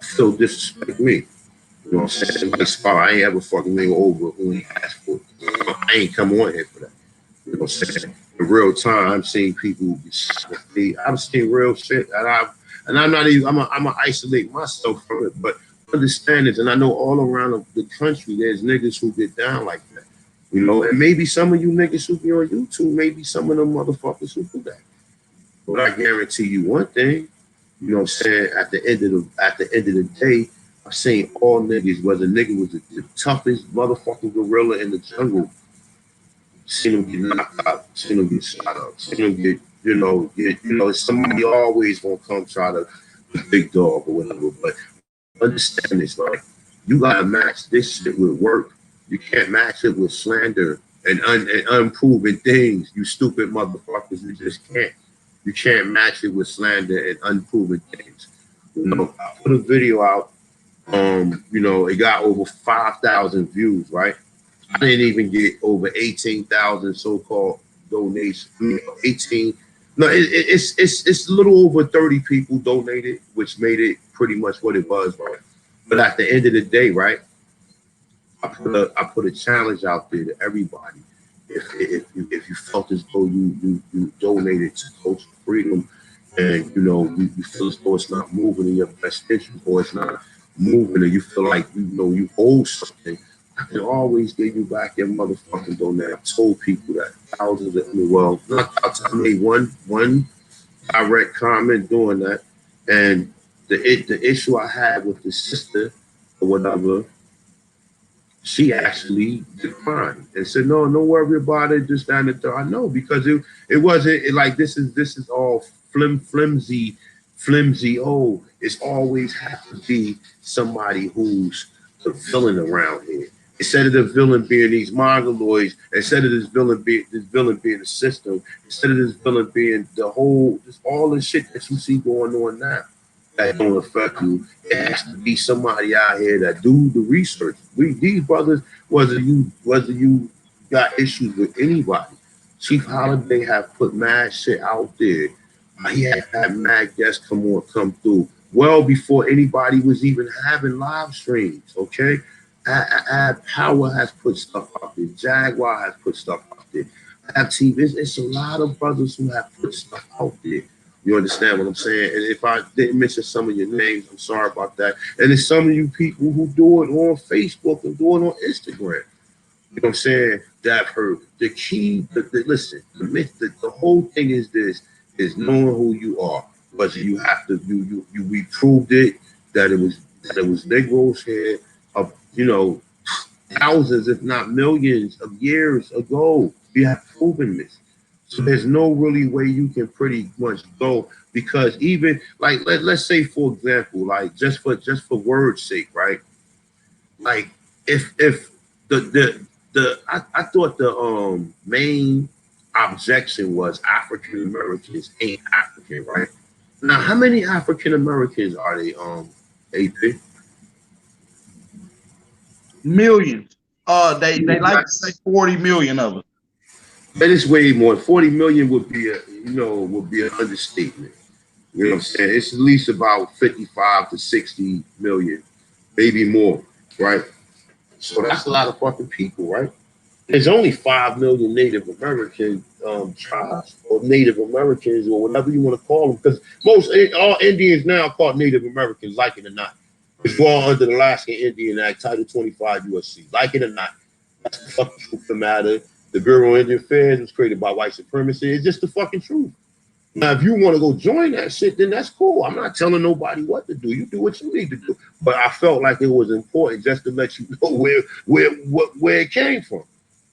still disrespect me. You know what I'm saying? Like Spar, I ain't ever fucking nigga over who ain't asked for it. I ain't come on here for that. You know what I'm saying? In real time, I'm seeing people I've seen real shit, and I'm not even I'm gonna isolate myself from it, but understand this, and I know all around the country there's niggas who get down like that. You know, and maybe some of you niggas who be on YouTube, maybe some of them motherfuckers who do that. But I guarantee you one thing, you know what I'm saying? At the end of the day, I've seen all niggas, whether nigga was the toughest motherfucking gorilla in the jungle, seen him get knocked out, seen him get shot up, seen him get, somebody always gonna come try to the big dog or whatever. But understand this, right? You gotta match this shit with work. You can't match it with slander and unproven things. You stupid motherfuckers, you just can't. You can't match it with slander and unproven things. You know, I put a video out. You know, it got over 5,000 views, right? I didn't even get over 18,000 so-called donations. I mean, 18. No, it's a little over 30 people donated, which made it pretty much what it was, right? But at the end of the day, right, I put a challenge out there to everybody. If you felt as though you donated to Coach Freedom, and you know you feel as though it's not moving in your best interest, or it's not moving, and you feel like you know you owe something, I can always give you back your motherfucking donate. I've told people that thousands of, well, not thousands, I made one direct comment doing that, and the issue I had with the sister or whatever, she actually declined and said, "No, don't worry about it. Just down the door." I know, because it wasn't like this is all flimsy. Oh, it's always have to be somebody who's the villain around here. Instead of the villain being these mongoloids, instead of this villain being the system, instead of this villain being the whole, just all the shit that you see going on now that don't affect you. It has to be somebody out here that do the research. These brothers, whether you got issues with anybody, Chief Holiday have put mad shit out there. He had mad guests come through well before anybody was even having live streams. Okay, Power has put stuff out there. Jaguar has put stuff out there. Have TV. It's a lot of brothers who have put stuff out there. You understand what I'm saying? And if I didn't mention some of your names, I'm sorry about that. And it's some of you people who do it on Facebook and do it on Instagram. You know what I'm saying? That hurt. The key, listen, the whole thing is this: is knowing who you are. But you have to, we proved it that it was Negroes here, of thousands, if not millions, of years ago. We have proven this. So there's no really way you can pretty much go, because even like let's say, for example, like just for word's sake, right? Like if I thought the main objection was African Americans ain't African, right? Now how many African Americans are they, AP? Millions. They like to say 40 million of us. But it's way more. 40 million would be an understatement. You know what I'm saying? It's at least about 55 to 60 million, maybe more, right? So that's a lot of fucking people, right? There's only 5 million Native American tribes or Native Americans or whatever you want to call them, because all Indians now are called Native Americans, like it or not. It's all under the Alaskan Indian Act, Title 25 USC, like it or not. That's the fucking truth of the matter. The Bureau of Indian Affairs was created by white supremacy. It's just the fucking truth. Now, if you want to go join that shit, then that's cool. I'm not telling nobody what to do. You do what you need to do. But I felt like it was important just to let you know where it came from.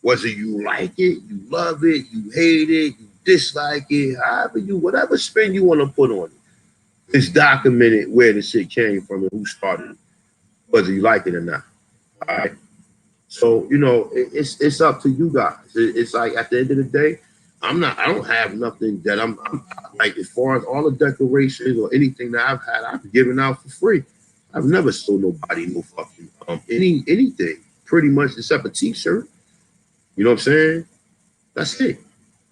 Whether you like it, you love it, you hate it, you dislike it, however whatever spin you want to put on it. It's documented where the shit came from and who started it, whether you like it or not. All right. So, it's up to you guys. It's like at the end of the day, I don't have nothing that I'm like, as far as all the decorations or anything that I've had, I've given out for free. I've never sold nobody no fucking anything, pretty much, except a t-shirt. You know what I'm saying? That's it.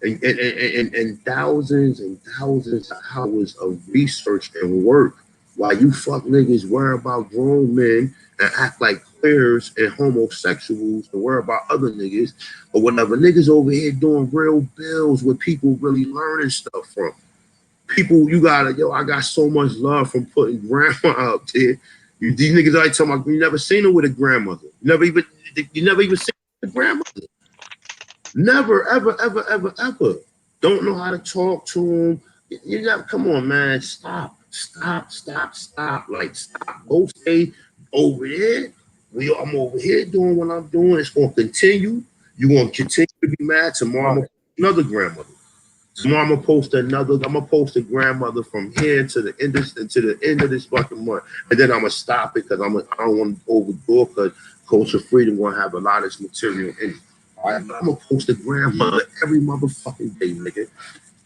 And thousands and thousands of hours of research and work while you fuck niggas worry about grown men and act like queers and homosexuals and worry about other niggas or whatever. Niggas over here doing real bills where people really learning stuff from. People, I got so much love from putting grandma up there. These niggas already talking about you never seen her with a grandmother. You never even seen a grandmother. Never, ever, ever, ever, ever. Don't know how to talk to them. You got, come on, man. Stop. Like, stop. Go stay over here. I'm over here doing what I'm doing. It's going to continue. You're going to continue to be mad. Tomorrow, I'm going to post another grandmother. Tomorrow, I'm going to post a grandmother from here to the end of this fucking month. And then I'm going to stop it because I don't want to overdo it because Culture Freedom going to have a lot of this material in it. I'm gonna post a grandmother every motherfucking day, nigga.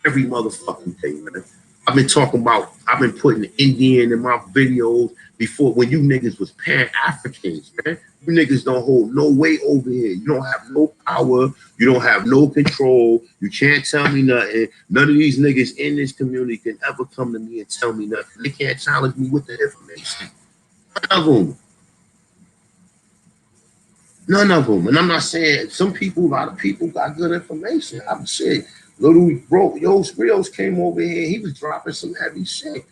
Every motherfucking day, man. I've been putting Indian in my videos before when you niggas was Pan-Africans, man. You niggas don't hold no weight over here. You don't have no power. You don't have no control. You can't tell me nothing. None of these niggas in this community can ever come to me and tell me nothing. They can't challenge me with the information. None of them. None of them. And I'm not saying a lot of people got good information. I'm saying little bro, Yos Rios came over here. He was dropping some heavy shit.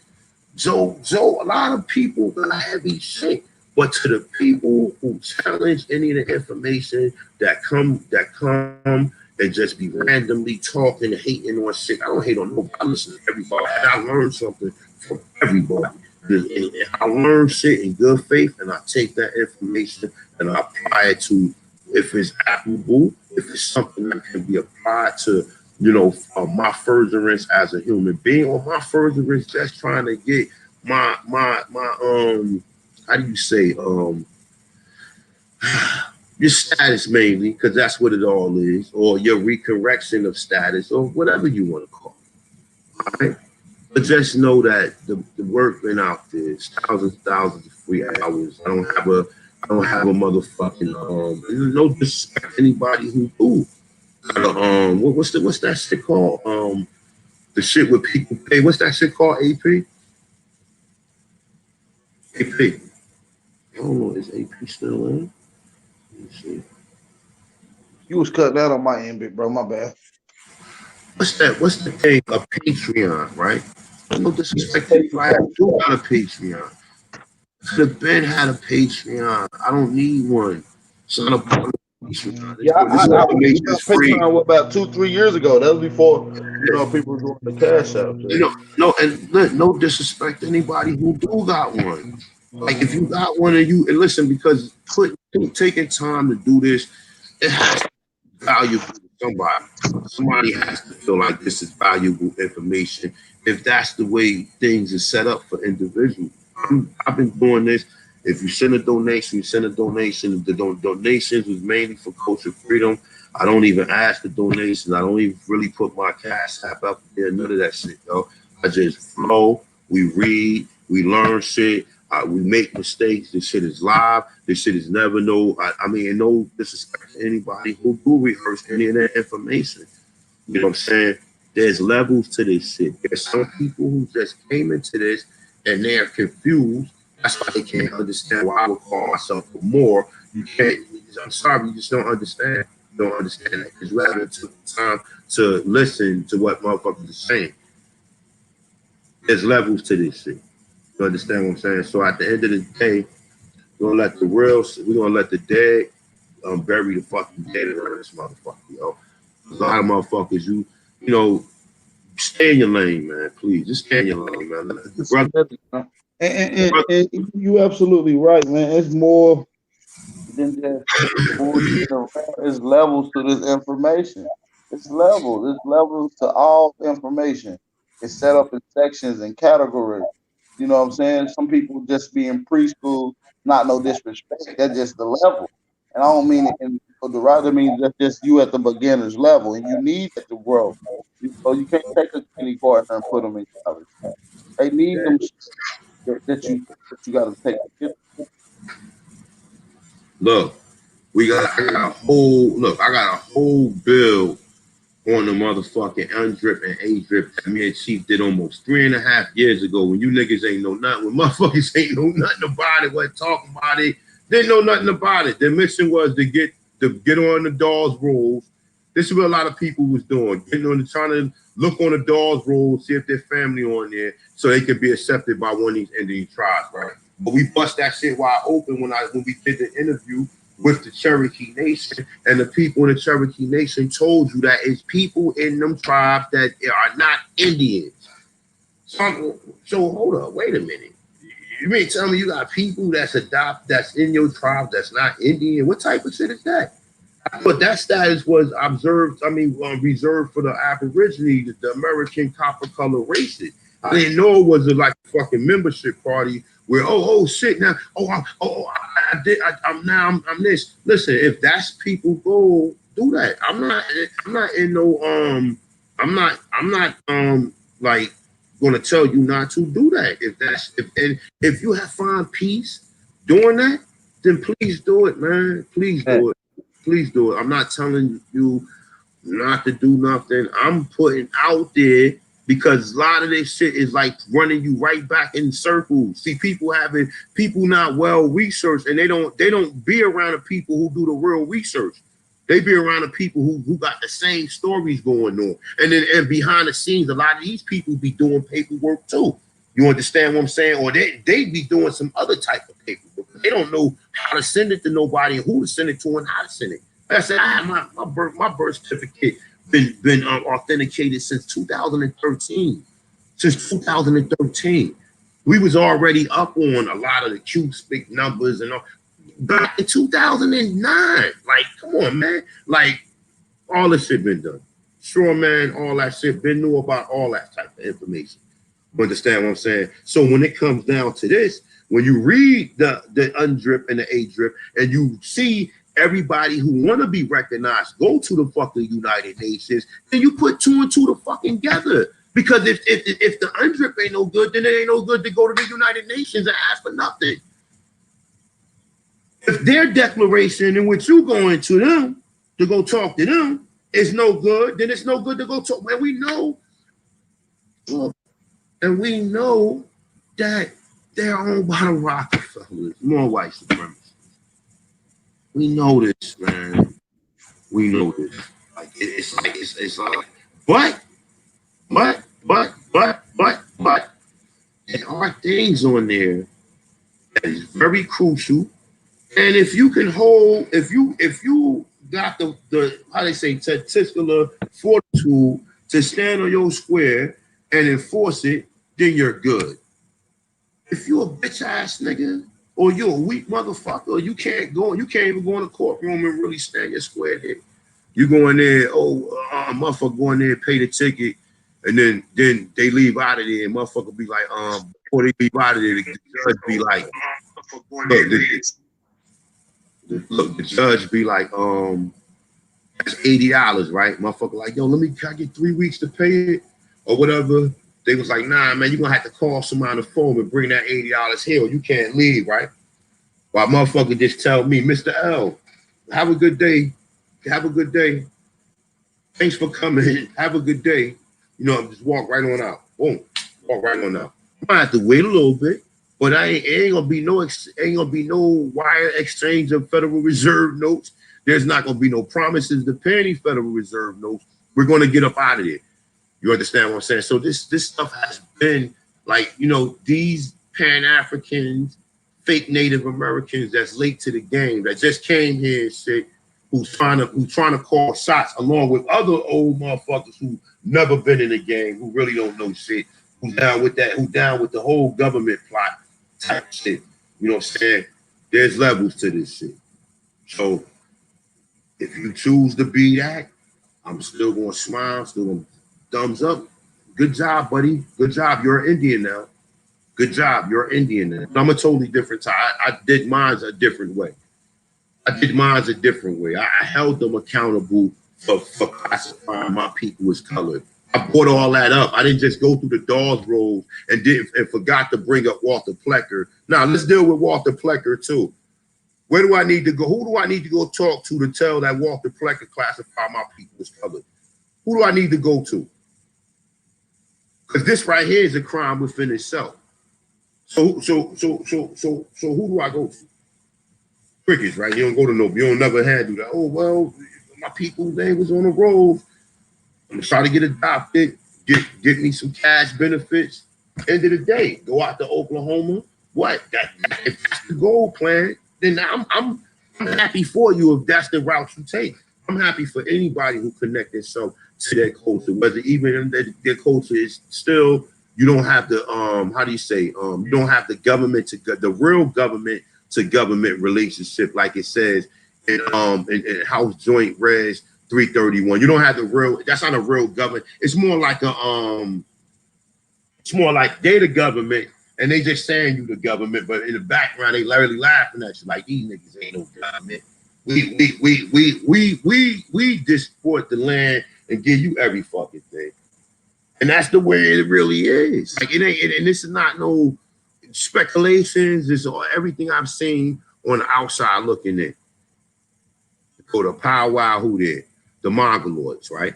Joe, a lot of people got heavy shit. But to the people who challenge any of the information that come and just be randomly talking and hating on shit, I don't hate on nobody. I listen to everybody. I learned something from everybody. And I learn shit in good faith, and I take that information and I apply it to, if it's applicable, if it's something that can be applied to, my furtherance as a human being, or my furtherance just trying to get my how do you say, your status mainly, because that's what it all is, or your recorrection of status, or whatever you want to call it. All right? But just know that the work been out there. It's thousands of free hours. I don't have a motherfucking no disrespect to anybody who do. What's that shit called? The shit where people pay. What's that shit called? AP. I don't know. Is AP still in? Let me see. You was cutting out on my end, big bro. My bad. What's the thing? A Patreon, right? No disrespect to anybody who do got a Patreon. Could have been had a Patreon. I don't need one. So I'm a Patreon. Yeah, I Patreon about 2-3 years ago. That was before people were doing the cash out. No disrespect to anybody who do got one. Like if you got one and listen, because taking time to do this, it has to be valuable to somebody. Somebody has to feel like this is valuable information. If that's the way things are set up for individuals. I've been doing this. If you send a donation, you send a donation. The donations was mainly for Culture Freedom. I don't even ask for donations. I don't even really put my cash app up there. None of that shit, yo. I just flow. We read. We learn shit. We make mistakes. This shit is live. This shit is never no. I mean, no disrespect to anybody who do rehearse any of that information. You know what I'm saying? There's levels to this shit. There's some people who just came into this and they're confused. That's why they can't understand why I would call myself for more. You can't. I'm sorry, you just don't understand. You don't understand that because you haven't took the time to listen to what motherfuckers are saying. There's levels to this shit. You understand what I'm saying? So at the end of the day, we're gonna let the real, we're gonna let the dead bury the fucking dead in this motherfucker, yo. A lot of motherfuckers, you know, stay in your lane, man. Please, just stay in your lane, man. Brother, And you absolutely right, man. It's more than just bullshit around. It's levels to this information. It's levels. It's levels to all information. It's set up in sections and categories. You know what I'm saying? Some people just be in preschool, not no disrespect. That's just the level. And I don't mean it in the right. I mean that's just you at the beginner's level, and you need that to grow. So you can't take a skinny partner and put them in college. They need them that you got to take. look, I got a whole bill on the motherfucking undrip and A-drip that me and Chief did almost 3.5 years ago when you niggas ain't know nothing, when motherfuckers ain't know nothing about it, wasn't talking about it, didn't know nothing about it. Their mission was to get on the doll's rolls. This is what a lot of people was doing, trying to look on the doll's rolls, see if their family on there, so they could be accepted by one of these Indian tribes, right? But we bust that shit wide open when we did the interview with the Cherokee Nation, and the people in the Cherokee Nation told you that it's people in them tribes that are not Indians. So hold up, wait a minute. You mean tell me you got people that's in your tribe that's not Indian? What type of shit is that? But that status was reserved for the Aborigines, the American copper color races. I didn't know it was like a fucking membership party where shit now I'm this. Listen, if that's people go do that. I'm not in no I'm not like gonna tell you not to do that. If you have find peace doing that, then please do it, man. Please do it. Please do it. I'm not telling you not to do nothing. I'm putting out there because a lot of this shit is like running you right back in circles. See, people not well researched, and they don't be around the people who do the real research. They be around the people who got the same stories going on. And behind the scenes, a lot of these people be doing paperwork too. You understand what I'm saying? Or they be doing some other type of paperwork. They don't know how to send it to nobody and who to send it to and how to send it. Like I said, my birth certificate been authenticated since 2013. Since 2013. We was already up on a lot of the Q-Speak numbers and all. Back in 2009. Like, come on, man. Like, all this shit been done. Sure, man, all that shit been knew about all that type of information. You understand what I'm saying? So when it comes down to this, when you read the undrip and the A-drip and you see everybody who want to be recognized go to the fucking United Nations, then you put two and two to fucking together. Because if the undrip ain't no good, then it ain't no good to go to the United Nations and ask for nothing. If their declaration in which you going to them to go talk to them is no good, then it's no good to go talk. And we know, that they're owned by the Rockefellers, more white supremacists. We know this, man. We know this. Like it's like, but there are things on there that is very crucial. And if you can hold, if you got the how they say testicular fortitude to stand on your square and enforce it, then you're good. If you a bitch ass nigga or you a weak motherfucker, you can't even go in the courtroom and really stand your square there. You go in there, motherfucker go in there and pay the ticket, and then they leave out of there, and motherfucker be like, before they leave out of there, the judge be like, the judge be like, that's $80, right? Motherfucker like, yo, can I get 3 weeks to pay it or whatever? They was like, nah, man, you're gonna have to call somebody on the phone and bring that $80 here, or you can't leave, right? While motherfucker just tell me, Mr. L, have a good day. Have a good day. Thanks for coming. Have a good day. Just walk right on out. Boom. Walk right on out. I might have to wait a little bit, but ain't gonna be no wire exchange of Federal Reserve notes. There's not going to be no promises to pay any Federal Reserve notes. We're going to get up out of there. You understand what I'm saying? So this stuff has been like, you know, these Pan-Africans, fake Native Americans that's late to the game, that just came here and shit, who's trying to call shots along with other old motherfuckers who never been in the game, who really don't know shit, who's down with the whole government plot type shit. You know what I'm saying? There's levels to this shit. So if you choose to be that, I'm still gonna smile, still gonna thumbs up. Good job, buddy. Good job. You're an Indian now. Good job. You're an Indian now. I'm a totally different type. I did mine a different way. I held them accountable for classifying my people as colored. I brought all that up. I didn't just go through the Dawes road and forgot to bring up Walter Plecker. Now let's deal with Walter Plecker too. Where do I need to go? Who do I need to go talk to tell that Walter Plecker classified my people as colored? Who do I need to go to? Because this right here is a crime within itself. So who do I go to? Crickets, right? You don't go to no, you don't never handle that. Oh, well, my people's name was on the road. I'm gonna try to get adopted, get me some cash benefits. End of the day, go out to Oklahoma. What? If that's the goal plan, then I'm happy for you if that's the route you take. I'm happy for anybody who connect themselves to their culture, whether even their culture is still, you don't have the how do you say, you don't have the government the real government to government relationship, like it says in House Joint Res 331. You don't have the real, that's not a real government. It's more like they're the government and they just saying you the government, but in the background they literally laughing at you like these niggas ain't no government. We just support the land and give you every fucking thing. And that's the way it really is. Like it ain't, and this is not no speculations. This is everything I've seen on the outside looking in. Go to powwow, who there? The Mongoloids, right?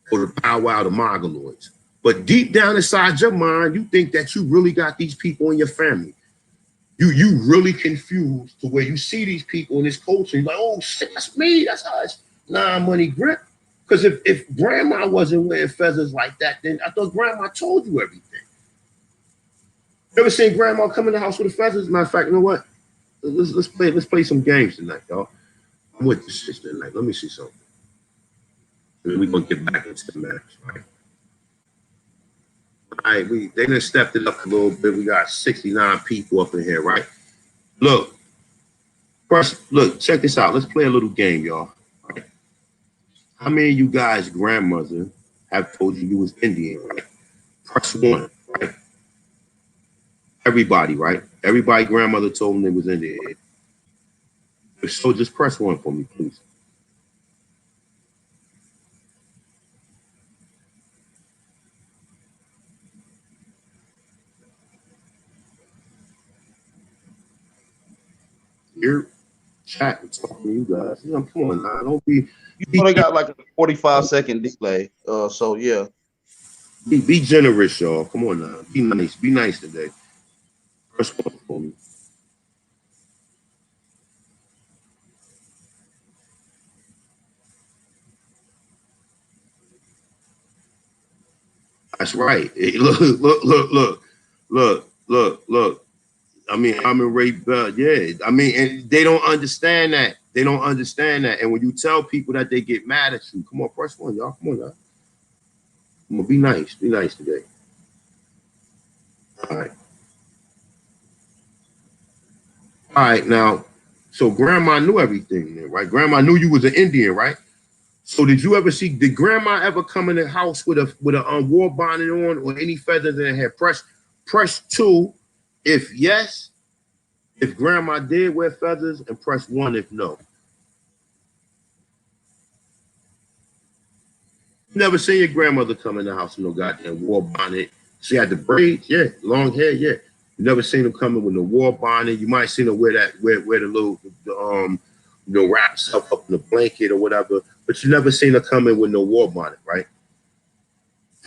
Go to powwow, the Mongoloids. But deep down inside your mind, you think that you really got these people in your family. You really confused to where you see these people in this culture, you're like, oh shit, that's me, that's us. Nah, money grip. Because if grandma wasn't wearing feathers like that, then I thought grandma told you everything. You ever seen grandma come in the house with the feathers? Matter of fact, you know what? Let's play some games tonight, y'all. I'm with this shit tonight. Let me see something. And we're gonna get back into the match, right? All right, they done stepped it up a little bit. We got 69 people up in here, right? Look, first, look, check this out. Let's play a little game, y'all. Right? How many of you guys' grandmother have told you was Indian, right? Press 1, right? Everybody, right? Everybody grandmother told them they was Indian. So just press 1 for me, please. Here, chat and talking to you guys. You know, come on now, don't be. You know they got like a 45-second delay. So yeah. Be generous, y'all. Come on now. Be nice. Be nice today. Press 1 for me. That's right. Hey, look. I mean, I'm in rape, yeah. I mean, and they don't understand that. They don't understand that. And when you tell people that, they get mad at you. Come on, press 1, y'all. Come on now. Come on, be nice. Be nice today. All right. All right, now, so grandma knew everything, right? Grandma knew you was an Indian, right? So did grandma ever come in the house with a war bonnet on or any feathers in her hair? Press 2 if yes. If grandma did wear feathers, and press 1 if no. Never seen your grandmother come in the house with no goddamn war bonnet. She had the braids, yeah, long hair, yeah. You never seen her coming with no war bonnet. You might seen her wear the little wrap herself up in a blanket or whatever, but you never seen her come in with no war bonnet, right?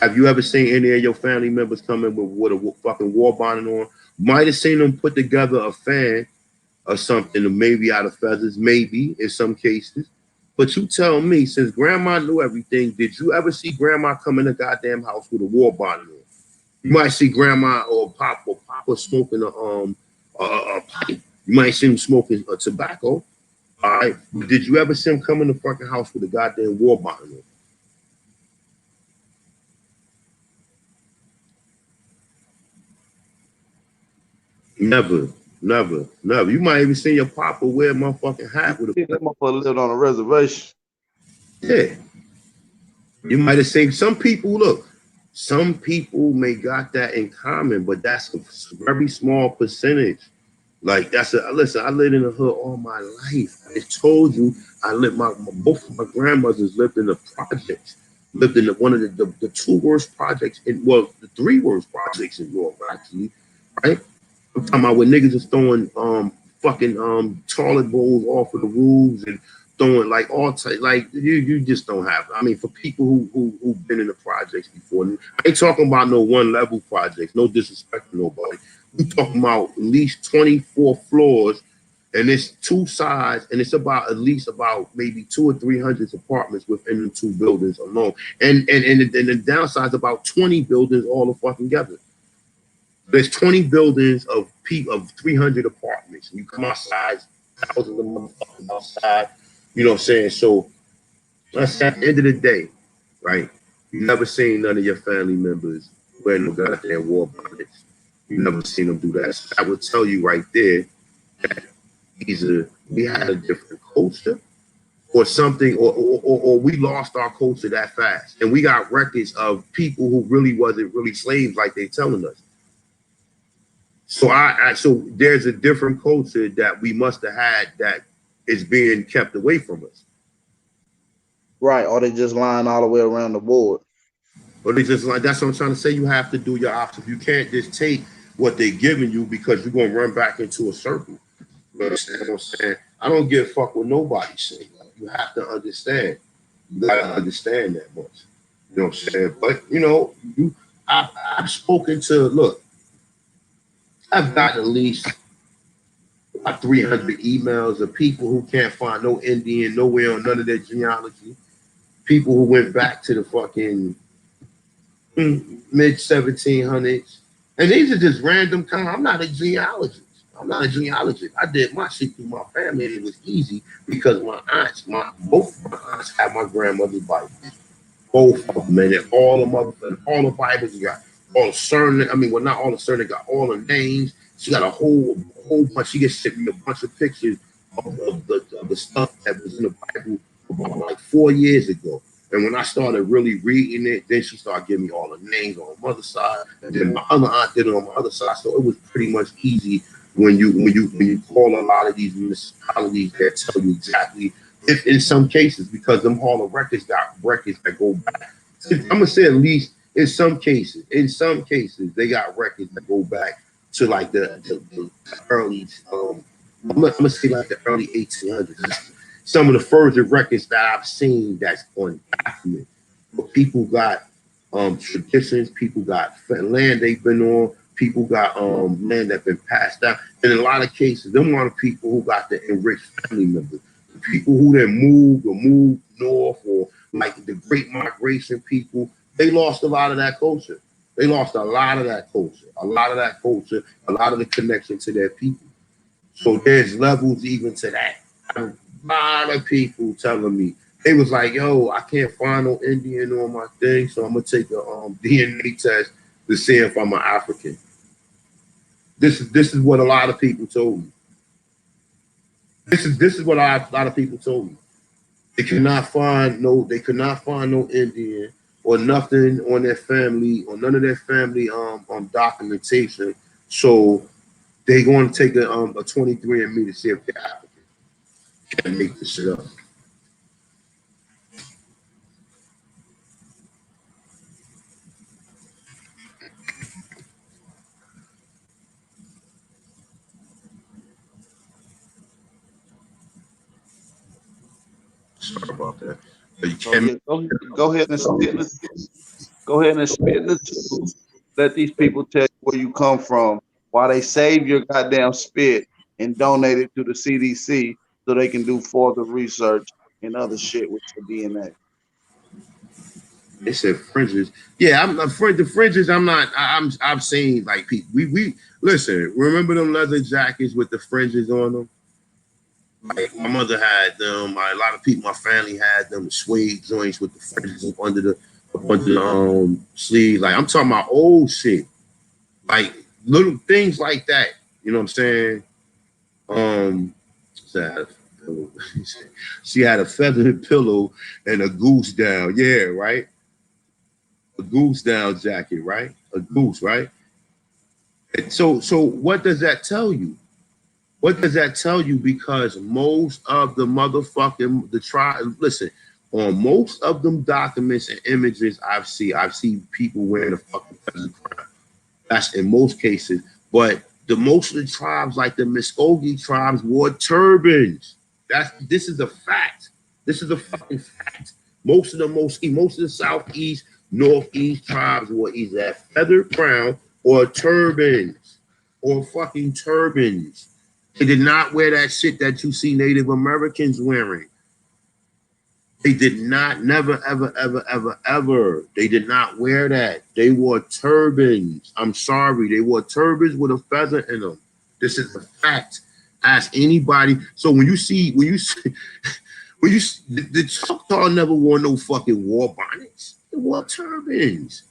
Have you ever seen any of your family members come in with a fucking war bonnet on? Might have seen them put together a fan or something, or maybe out of feathers, maybe in some cases. But you tell me, since grandma knew everything, did you ever see grandma come in the goddamn house with a war bonnet on? You might see grandma or papa smoking a pipe. You might see him smoking a tobacco. All right. But did you ever see him come in the fucking house with a goddamn war bonnet on? Never, never, never. You might even see your papa wear a motherfucking hat with That a. motherfucker lived on a reservation. Yeah. You might have seen some people, look, some people may got that in common, but that's a very small percentage. Like listen, I lived in the hood all my life. I told you I lived both of my grandmothers lived in the projects. Lived in one of the two worst projects the three worst projects in New York, actually, right? I'm talking about when niggas is throwing fucking toilet bowls off of the roofs and throwing like like you just don't have. I mean, for people who've been in the projects before, I ain't talking about no one level projects. No disrespect to nobody. We talking about at least 24 floors, and it's two sides, and it's about at least about maybe 200 or 300 apartments within the two buildings alone. And the downside's about 20 buildings all fucking together. There's 20 buildings of 300 apartments. And you come outside, thousands of motherfuckers outside. You know what I'm saying? So that's at the end of the day, right? You never seen none of your family members wearing no goddamn war bonnets. You never seen them do that. So I would tell you right there that either we had a different culture or something, or we lost our culture that fast. And we got records of people who really wasn't really slaves like they telling us. So so there's a different culture that we must have had that is being kept away from us. Right, or they just lying all the way around the board. Or they just like that's what I'm trying to say. You have to do your options. You can't just take what they're giving you because you're gonna run back into a circle. You understand what I'm saying? I don't give a fuck what nobody say. Like, you have to understand. You gotta understand that much. You know what I'm saying? But you know, I've spoken to I've gotten at least 300 emails of people who can't find no Indian nowhere on none of their genealogy. People who went back to the fucking mid 1700s. And these are just random I'm not a genealogist. I'm not a genealogist. I did my shit through my family and it was easy because both of my aunts had my grandmother's Bible. Both of them, and all the Bibles got all the surname. I mean, well, not all the surname, got all the names. She got a whole bunch. She just sent me a bunch of pictures of the stuff that was in the Bible about like 4 years ago. And when I started really reading it, then she started giving me all the names on my mother's side, and then my other aunt did it on my other side. So it was pretty much easy when you call a lot of these municipalities that tell you exactly. If in some cases, because them Hall of Records got records that go back. I'm gonna say at least in some cases, they got records that go back to like the early. I'm gonna say like the early 1800s. Some of the further records that I've seen that's on document. But people got traditions, people got land they've been on, people got land that's been passed down. And in a lot of cases, them are the people who got the enriched family members. The people who then moved north, or like the Great Migration people, they lost a lot of that culture. They lost a lot of that culture, a lot of the connection to their people. So there's levels even to that. A lot of people telling me they was like, "Yo, I can't find no Indian on my thing, so I'm gonna take a DNA test to see if I'm an African." This is what a lot of people told me. This is what a lot of people told me. They could not find no Indian or nothing on their family or none of their family documentation. So they going to take a 23andMe to see if they're African. Can't make this shit up. Sorry about that. But you can't. Go ahead and spit the Go ahead and spit the truth. Let these people tell you where you come from. While they save your goddamn spit, and donate it to the CDC so they can do further research and other shit with your DNA. They said fringes. Yeah, I'm afraid the fringes. I'm not. I've seen like people. We listen. Remember them leather jackets with the fringes on them? Like my mother had them. A lot of people, my family had them. The suede joints with the fringes up under the sleeve. Like I'm talking about old shit. Like little things like that. You know what I'm saying? So she had a feathered pillow and a goose down. Yeah, right. A goose down jacket, right? A goose, right? And so what does that tell you? What does that tell you? Because most of the motherfucking the tribe, listen, on most of them documents and images I've seen people wearing a fucking feather crown. That's in most cases, but the most of the tribes, like the Muskogee tribes, wore turbans. This is a fact. This is a fucking fact. Most of the southeast, northeast tribes wore either a feather crown or turbans or fucking turbans. They did not wear that shit that you see Native Americans wearing. They did not, never, ever, ever, ever, ever. They did not wear that. They wore turbans. I'm sorry. They wore turbans with a feather in them. This is a fact. Ask anybody. So when you see, the Choctaw never wore no fucking war bonnets. They wore turbans.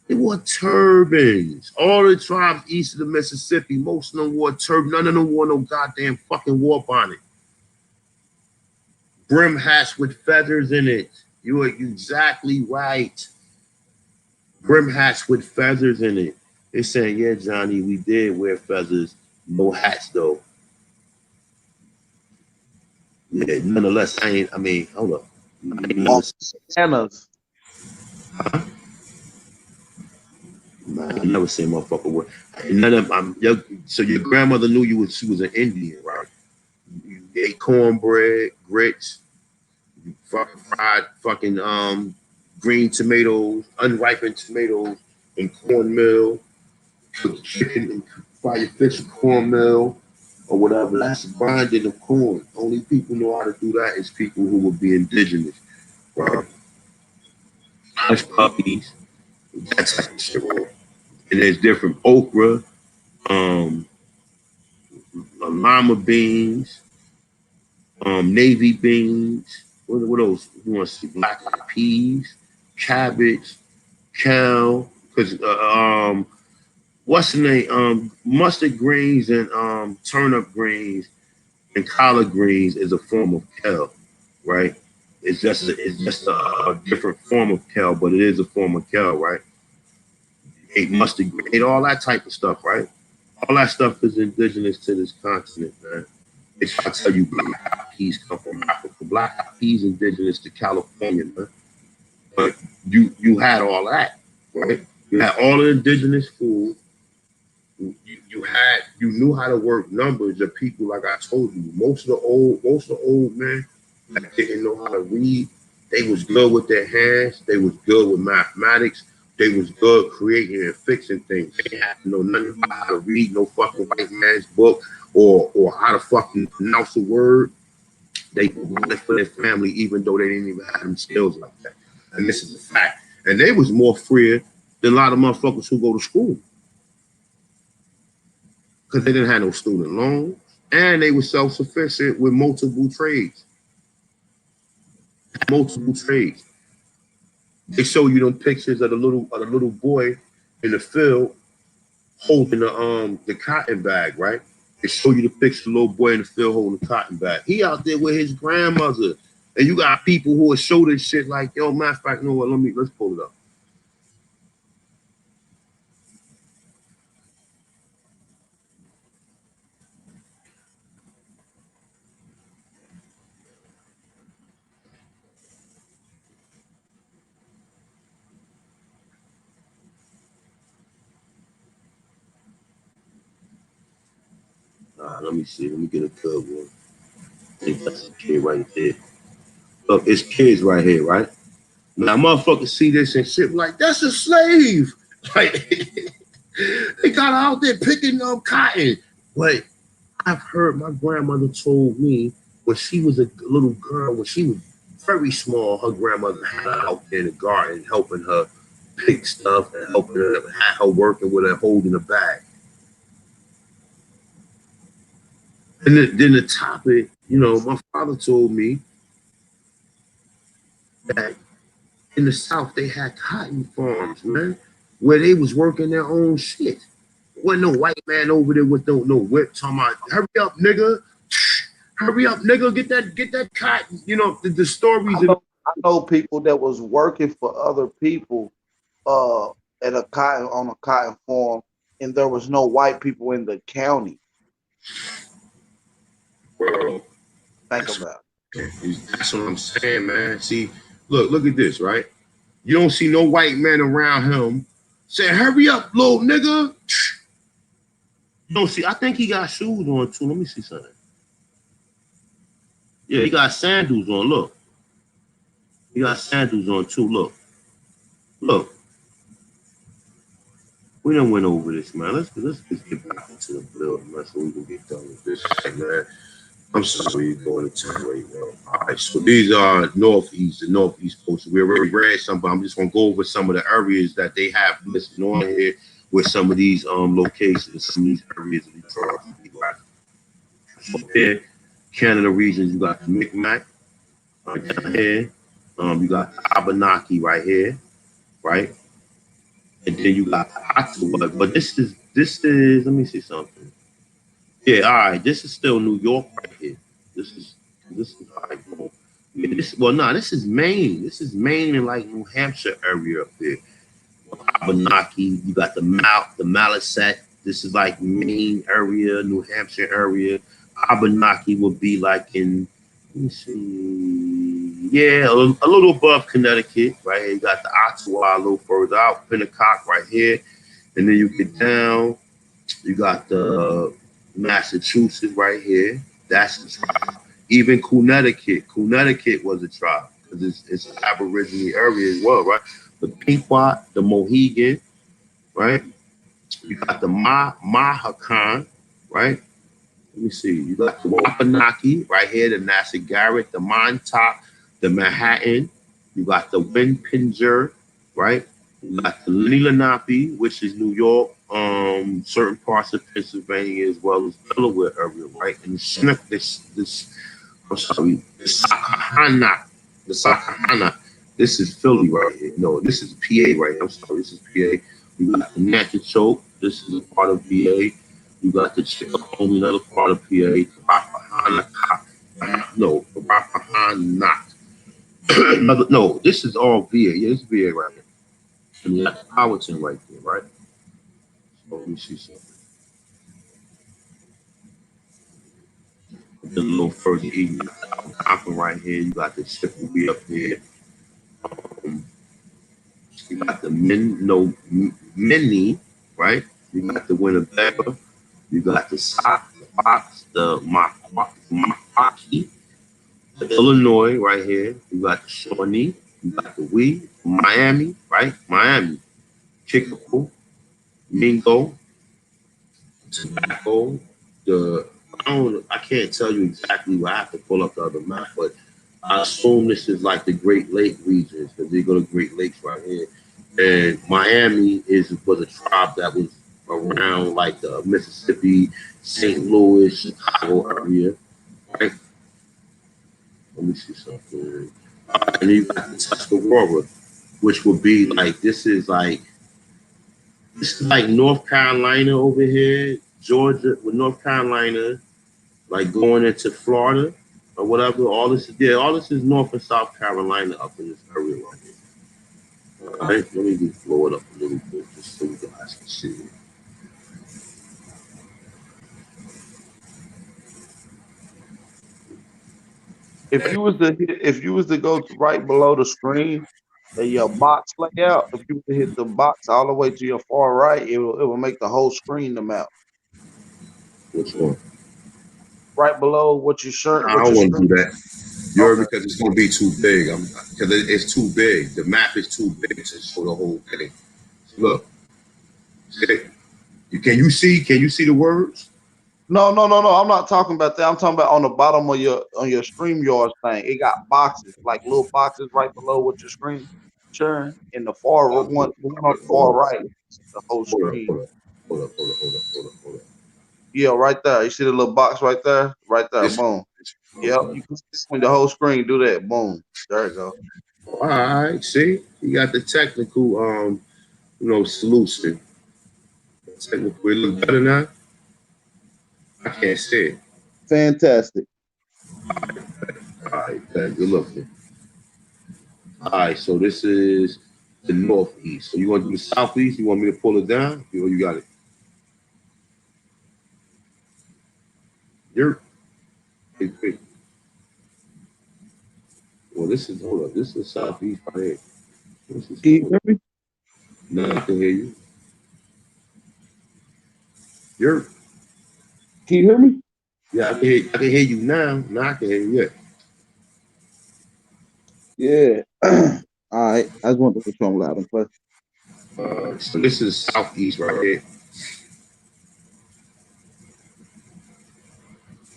They wore turbans. All the tribes east of the Mississippi, most of them wore turbans. None of them wore no goddamn fucking war bonnet. Brim hats with feathers in it. You are exactly right. Brim hats with feathers in it. They're saying, yeah, Johnny, we did wear feathers. No hats, though. Yeah, nonetheless, hold up. Annas. Huh? Nah, I never seen motherfucker wear. None of so your grandmother knew she was an Indian, right? You ate cornbread, grits, fried fucking green tomatoes, unripened tomatoes, and cornmeal, cook chicken and fry your fish with cornmeal or whatever. That's grinding of corn. Only people know how to do that is people who would be indigenous, right? Hush puppies, that type of shit. Right? And there's different okra, lima beans, navy beans. What else? You want to see black eyed peas, cabbage, kale, because what's the name? Mustard greens and turnip greens and collard greens is a form of kale, right? It's just a different form of kale, but it is a form of kale, right? Ate mustard, ate all that type of stuff, right? All that stuff is indigenous to this continent, man. They try to tell you black eyed peas come from Africa. Black eyed peas indigenous to California, man. But you had all that, right? You had all the indigenous food. You knew how to work numbers of people, like I told you. Most of the old men that didn't know how to read, they was good with their hands, they was good with mathematics, they was good creating and fixing things. They didn't have to know nothing about how to read no fucking white man's book or how to fucking pronounce a word. They provided for their family even though they didn't even have them skills like that. And this is a fact. And they was more freer than a lot of motherfuckers who go to school. Because they didn't have no student loans, and they were self-sufficient with multiple trades. Multiple trades. They show you them pictures of the little boy in the field holding the cotton bag, right? They show you the picture of the little boy in the field holding the cotton bag. He out there with his grandmother, and you got people who will show this shit like, yo, matter of fact, you know what? Let's pull it up. Let me see. Let me get a good one. I think that's a kid right there. Look, it's kids right here, right? Now, motherfuckers see this and shit like, that's a slave. Like, they got out there picking up cotton. But I've heard my grandmother told me when she was a little girl, when she was very small, her grandmother had her out in the garden helping her pick stuff and helping her, had her working with her holding a bag. And then the topic, you know, my father told me that in the South they had cotton farms, man, where they was working their own shit. Wasn't no white man over there with no whip talking about, hurry up, nigga. Hurry up, nigga, get that cotton. You know, the stories of I know people that was working for other people at a cotton on a cotton farm, and there was no white people in the county. world. Think That's, about that's what I'm saying, man. See, look at this, right? You don't see no white man around him saying, hurry up, little nigga. You don't see, I think he got shoes on too. Let me see something. Yeah, he got sandals on. Look. He got sandals on too. Look. We done went over this, man. Let's just get back into the building, man, so we can get done with this shit, man. I'm sorry you're going to right now. All right, so these are the northeast coast. We already read some, but I'm just gonna go over some of the areas that they have listed on here with some of these locations, some of these areas of Detroit. So here, Canada regions, you got the Micmac right down here. You got the Abenaki right here, right? And then you got the Ottawa, but this is let me see something. Yeah, all right. This is still New York right here. This is all right. Cool. Yeah, this is Maine. This is Maine and like New Hampshire area up there. Abenaki, you got the Maliset. This is like Maine area, New Hampshire area. Abenaki would be like in, let me see, yeah, a little above Connecticut, right here. You got the Ottawa a little further out, Pennacock right here, and then you get down. You got the Massachusetts right here. That's the tribe. Even Connecticut was a tribe because it's an Aboriginal area as well, right? The Pequot, the Mohegan, right? You got the Mahakan, right? Let me see. You got the Wapanaki right here, the Nassagarret, the Montauk, the Manhattan. You got the Windpinger, right? You got the Lenape, which is New York, certain parts of Pennsylvania as well as Delaware area, right? And I'm sorry, the Sakahana, this is Philly right here. No, this is PA right here. I'm sorry, this is PA. You got the Natchitoches, this is a part of PA. You got the Chickahomie, another part of PA. Rappahannock. No, this is all VA. Yeah, this is VA right here. And you got the Powhatan right there, right? So let me see something. A little further east, you got the Algonquin right here. You got the Chippewa up here. You got the Mini, right? You got the Winnebago. You got the Sock, the Fox, the Makaki, the Illinois right here. You got the Shawnee. You got the Wee, Miami, right? Miami, Chicago, Mingo, Tobacco. I can't tell you exactly where I have to pull up the other map, but I assume this is like the Great Lake regions because they go to Great Lakes right here. And Miami was a tribe that was around like the Mississippi, St. Louis, Chicago area, right? Let me see something. And then you got the Tuscarora, which would be like this is like North Carolina over here, Georgia with North Carolina, like going into Florida or whatever. All this is North and South Carolina up in this area right here. All right, let me just blow it up a little bit just so you guys can see it. if you was to go to right below the screen, your box layout. If you were to hit the box all the way to your far right, it will make the whole screen the map. Which one? Right below what your shirt, I what don't your want to screen. do that. You're Okay. because it's going to be too big. Because it's too big. The map is too big to show the whole thing. Look, can you see? Can you see the words? No, no, no, no. I'm not talking about that. I'm talking about on the bottom of your StreamYard thing. It got boxes, like little boxes right below what your screen sharing. In the the one on the far Hold right, the whole up, screen. hold up, hold up, hold up, hold up, hold up, hold up. Yeah, right there. You see the little box right there? Right there. This, Boom. Yep. okay. You click on the whole screen. Do that. Boom. There you go. All right, see, you got the technical, solution. Technical, it look better now. I can't say it. Fantastic. All right, good looking. All right, so this is the northeast. So you want to do the southeast? You want me to pull it down? You got it. You're big, big. Well, this is hold up. This is southeast right here. This is Can you hear me? no, I can hear you. You're Can you hear me? yeah, I can hear you now. Now I can hear you. Yeah. All right. I just want to make sure I'm loud and clear. So this is southeast right here.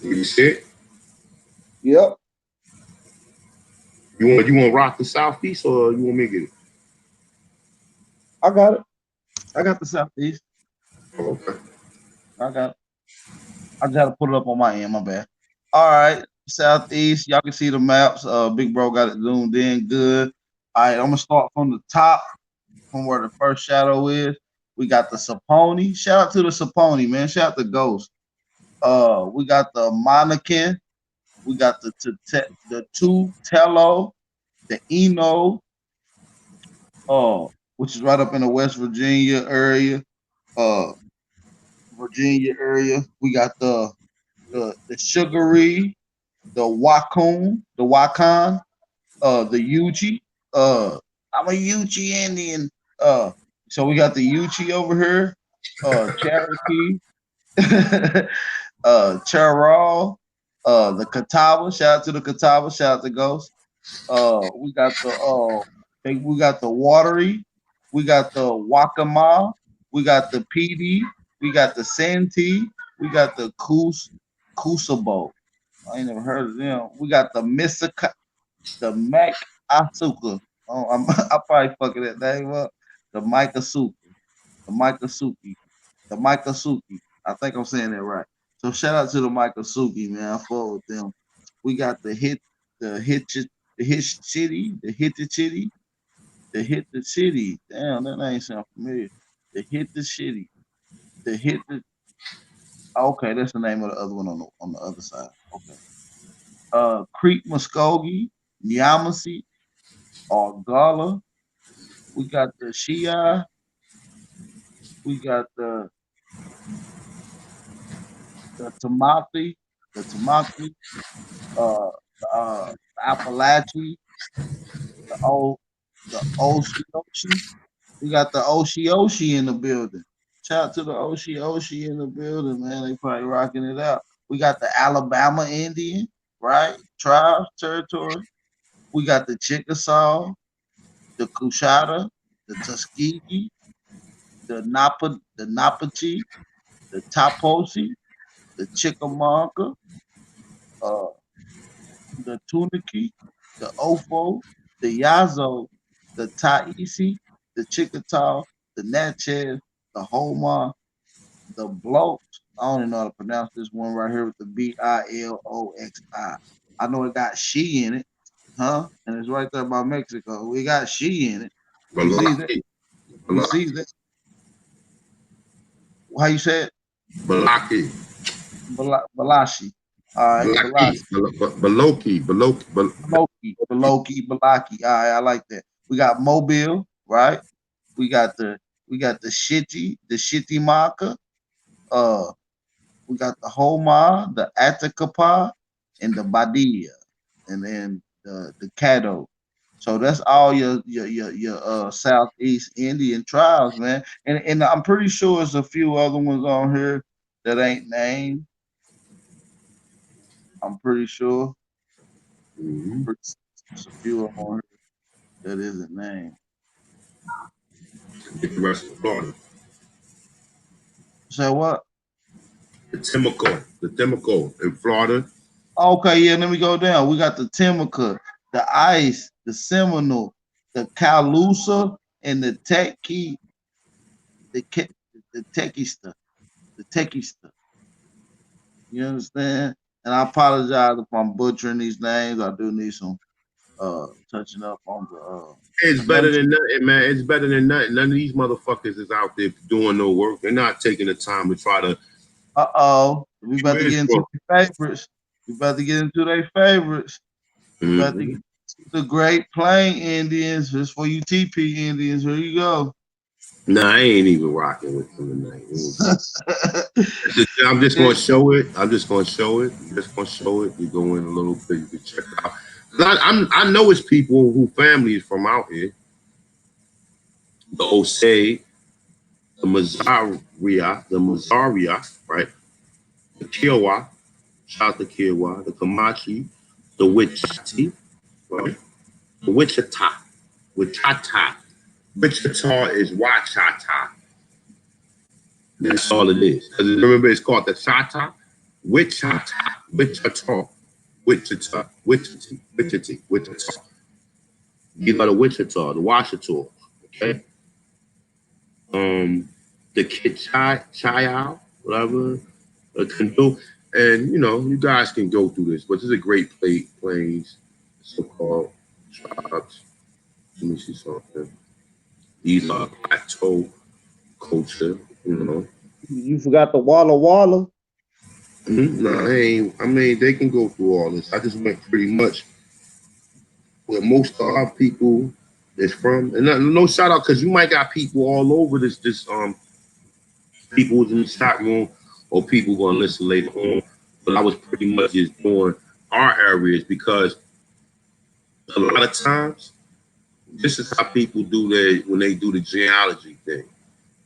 You see it? Yep. You want to rock the southeast or you want me to get it? I got it. I got the southeast. Oh, okay. I got it. I just had to put it up on my end. My bad. All right. Southeast. Y'all can see the maps. Big bro got it zoomed in good. All right. I'm gonna start from the top, from where the first shadow is. We got the Saponi. Shout out to the Saponi, man. Shout out to Ghost. We got the Monacan. We got the Tutelo, the Eno, which is right up in the West Virginia area. Uh, Virginia area. We got the Sugary, the Wakan, the Yuchi. I'm a Yuchi Indian. So we got the Yuchi over here, Cherokee, Charal, the Catawba. Shout out to the Catawba. Shout out to Ghost. We got we got the Watery. We got the Wakama. We got the PD. We got the Santee. We got the Kusabo. I ain't never heard of them. We got the Misaka, the Mac Asuka. Oh, I probably fucking that name up. The Mikasuka, the Mikasuki, the Mikasuki. I think I'm saying that right. So shout out to the Mikasuki, man. I fought with them. We got the hit, the hit city, the hit the city, the hit the city. Damn, that name sound familiar. The hit the city, the hit the. Okay, that's the name of the other one on the other side. Okay. Creek Muskogee, Nyamasi, Argala. We got the Shia. We got the Tamaki, uh, the Appalachie, the Oshioshi. We got the Oshioshi in the building. Shout out to the Oshioshi in the building, man. They probably rocking it out. We got the Alabama Indian, right? Tribe, territory. We got the Chickasaw, the Kushada, the Tuskegee, the Napache, the Taposi, the Chickamauga, uh, the Tuniki, the Ofo, the Yazo, the Taisi, the Chickasaw, the Natchez, the Homa, the Bloat. I don't even know how to pronounce this one right here with the Biloxi. I know it got she in it, huh? And it's right there by Mexico. We got she in it. We see that. Balaki, We see that. How you say it? Balaki, Balashi. All right, Balaki, Balashi. Balaki. All right, I like that. We got Mobile, right? We got the Shitty Maka. Uh, we got the Homa, the Atacapa, and the Badia, and then the Caddo. So that's all your Southeast Indian tribes, man. And I'm pretty sure there's a few other ones on here that ain't named. I'm pretty sure. mm-hmm. There's a few of them on here that isn't named. Get the rest of Florida. So what? The Timico in Florida. Okay, yeah, let me go down. We got the Timica, the Ice, the Seminole, the Calusa, and the Ke- the Techista, the Techista. You understand? And I apologize if I'm butchering these names. I do need some touching up on the It's better pronunciation. than nothing, man. It's better than nothing. None of these motherfuckers is out there doing no work. They're not taking the time to try to. We about to Where's get into from? their favorites. We about to get into their favorites. We about to Mm-hmm. get into the Great Plain Indians. Just for you TP Indians, here you go. Nah, I ain't even rocking with them tonight. I'm just gonna show it. I'm just gonna show it. I'm just gonna show it. You go in a little bit. You can check it out. I know it's people who family is from out here. The Osage, the Mazaria, right? The Kiowa, shout out to Kiowa, the Comanche, the Wichita, right? The Wichita. Wichita is Wachata. That's all it is. Because remember, it's called the Chata, Wichita, Wichita, Wichita, Wichita, Wichita, Wichita. You got the Wichita, the Washita, okay? The Chayao, whatever, the Canoe. And, you know, you guys can go through this, but this is a great plains, so-called tribes. Let me see something. These are plateau culture, you know. You forgot the Walla Walla. No, I mean, they can go through all this. I just went pretty much where most of our people is from. And no shout out because you might got people all over this people who's in the chat room or people gonna listen later on. But I was pretty much just doing our areas because a lot of times this is how people do their when they do the genealogy thing.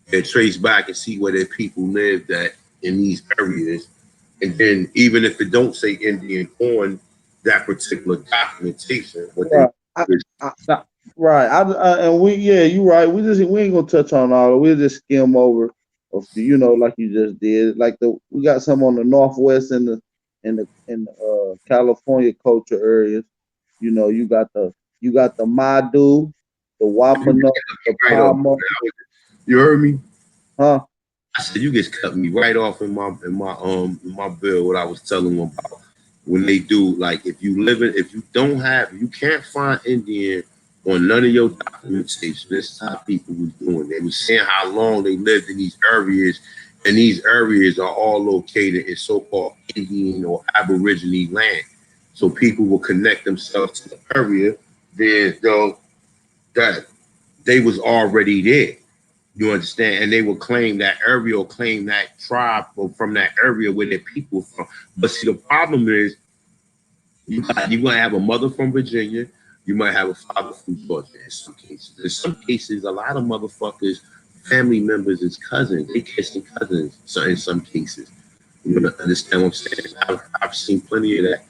They trace back and see where their people lived at in these areas. And then even if it don't say Indian on that particular documentation, what they Right. Right. And you're right. We ain't gonna touch on all. We'll just skim over a few, like you just did. Like we got some on the northwest and the California culture areas. You got the Madu, the Wapano, the right off. Palma, You heard me? huh? I said you just cut me right off in my bill what I was telling them about when they do like if you don't have you can't find Indian on none of your documentation. This is how people was doing. They was saying how long they lived in these areas, and these areas are all located in so-called Indian or Aborigine land. So people will connect themselves to the area, then they'll that they was already there. You understand? And they will claim that area or claim that tribe or from that area where their people from. But see, the problem is you're going to have a mother from Virginia. You might have a father from Georgia in some cases. In some cases, a lot of motherfuckers, family members is cousins. They kissing cousins so in some cases. You understand what I'm saying? I've seen plenty of that.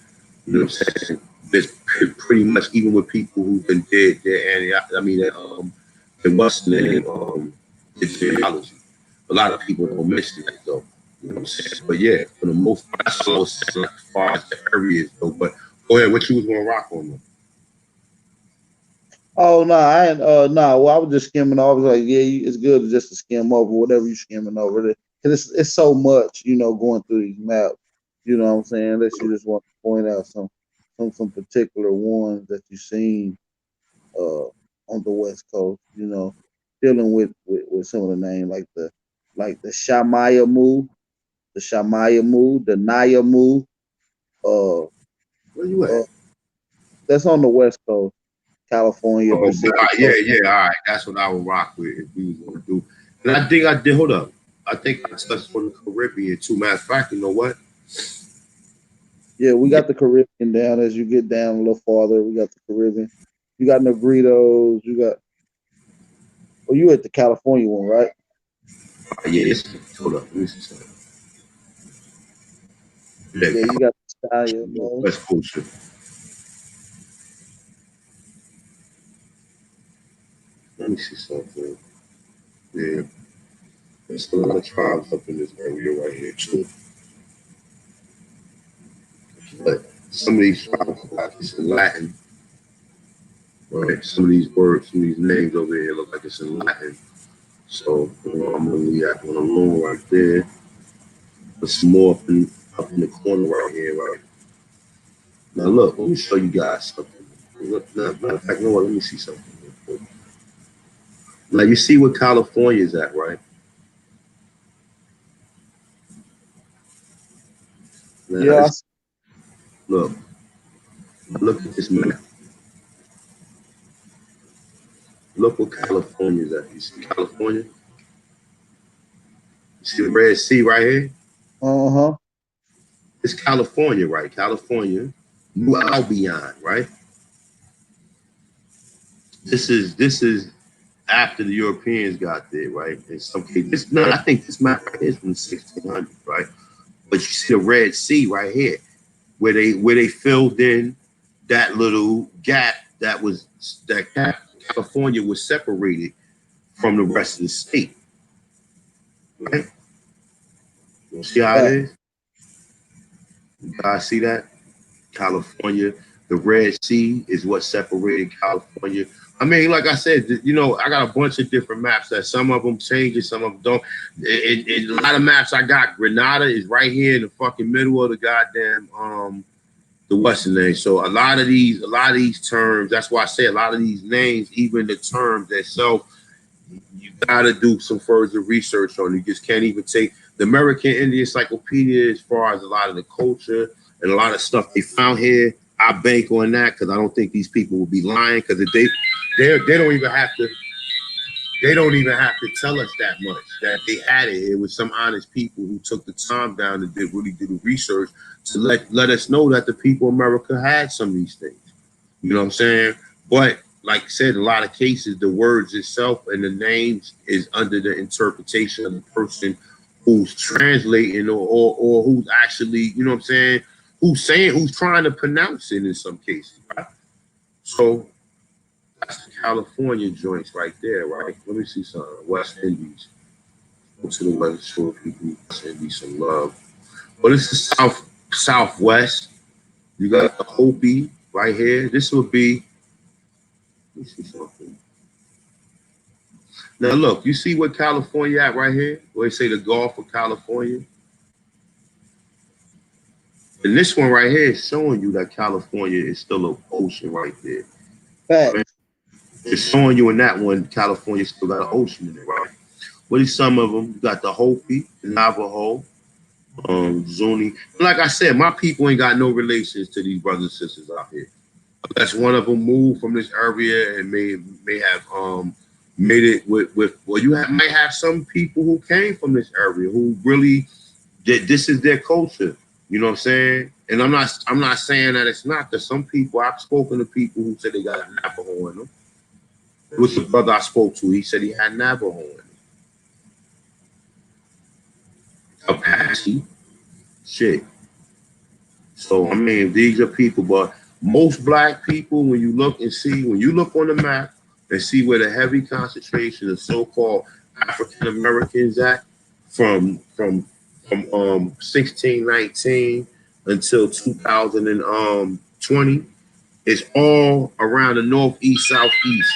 You know what I'm saying? There's pretty much even with people who've been dead there. And I mean, in Western it's genealogy. A lot of people don't mention that though. You know what I'm saying? But yeah, for the most part, that's what I was saying like, as far as the areas though. But go ahead, what you was gonna rock on though? Oh no, I ain't. No, well, I was just skimming over. Like, yeah, it's good just to skim over whatever you're skimming over. Because it's so much, going through these maps. You know what I'm saying? Unless you just want to point out some particular ones that you've seen on the West Coast. Dealing with some of the names like the Shamayamu, the Nayamu. Uh, Where you at? uh, that's on the West Coast, California, Oh, Pacific yeah, Coast. yeah, all right. That's what I would rock with if we was gonna do. And I think I did. Hold up. I think I touched on the Caribbean too. Matter of fact, you know what? Yeah, we got the Caribbean down. As you get down a little farther, we got the Caribbean. You got Negritos. You got. Oh, you at the California one, right? Yeah, hold up. Let me see something. Yeah, Yeah, you got the Style. West Coast. Let me see something. Yeah, there's a lot of tribes up in this area right here too. some of these tribes look like it's in Latin, right? Some of these words, some of these names over here look like it's in Latin. So I'm gonna leave that one alone right there. But some more up in the corner right here, right? Now look, let me show you guys something. Matter of fact, you know what? Let me see something. Now you see where California is at, right? Now, Yeah, look, look at this map. Look where California is at. You see California? You see the Red Sea right here? uh-huh. It's California, right? California, New Albion, right? This is after the Europeans got there, right? In some cases, no, I think this map right here is from the 1600s, right? But you see the Red Sea right here, where they filled in that little gap that California was separated from the rest of the state, right? You see how it Fact. is? You guys see that? California, the Red Sea is what separated California. I mean, like I said, you know, I got a bunch of different maps that some of them change, some of them don't. In a lot of maps I got, Grenada is right here in the fucking middle of the goddamn the Western name. So a lot of these terms, that's why I say a lot of these names, even the terms themselves, you gotta do some further research on. You just can't even take the American Indian Encyclopedia as far as a lot of the culture and a lot of stuff they found here. I bank on that because I don't think these people will be lying, because if they don't even have to tell us that much that they had it. It was some honest people who took the time down and really did the research to let us know that the people of America had some of these things. You know what I'm saying? But like I said, in a lot of cases, the words itself and the names is under the interpretation of the person who's translating or who's actually, you know what I'm saying, who's trying to pronounce it in some cases, right? So that's the California joints right there, right? Let me see some West Indies. Go to the West, show people West Indies some love. But it's the southwest. You got the Hopi right here. This would be, let me see something. Now look, you see what California at right here? Where they say the Gulf of California? And this one right here is showing you that California is still an ocean right there. Fact. Right? It's showing you in that one, California still got an ocean in it, right? What is some of them? You got the Hopi, the Navajo, Zuni. Like I said, my people ain't got no relations to these brothers and sisters out here. Unless one of them moved from this area and may have made it with well, might have some people who came from this area who really did, this is their culture. You know what I'm saying? And I'm not saying that it's not, because some people, I've spoken to people who said they got Navajo in them. It was the brother I spoke to. He said he had Navajo in him. Apache. Shit. So I mean, these are people, but most black people, when you look on the map and see where the heavy concentration of so-called African Americans at from 1619 until 2020, it's all around the northeast, southeast.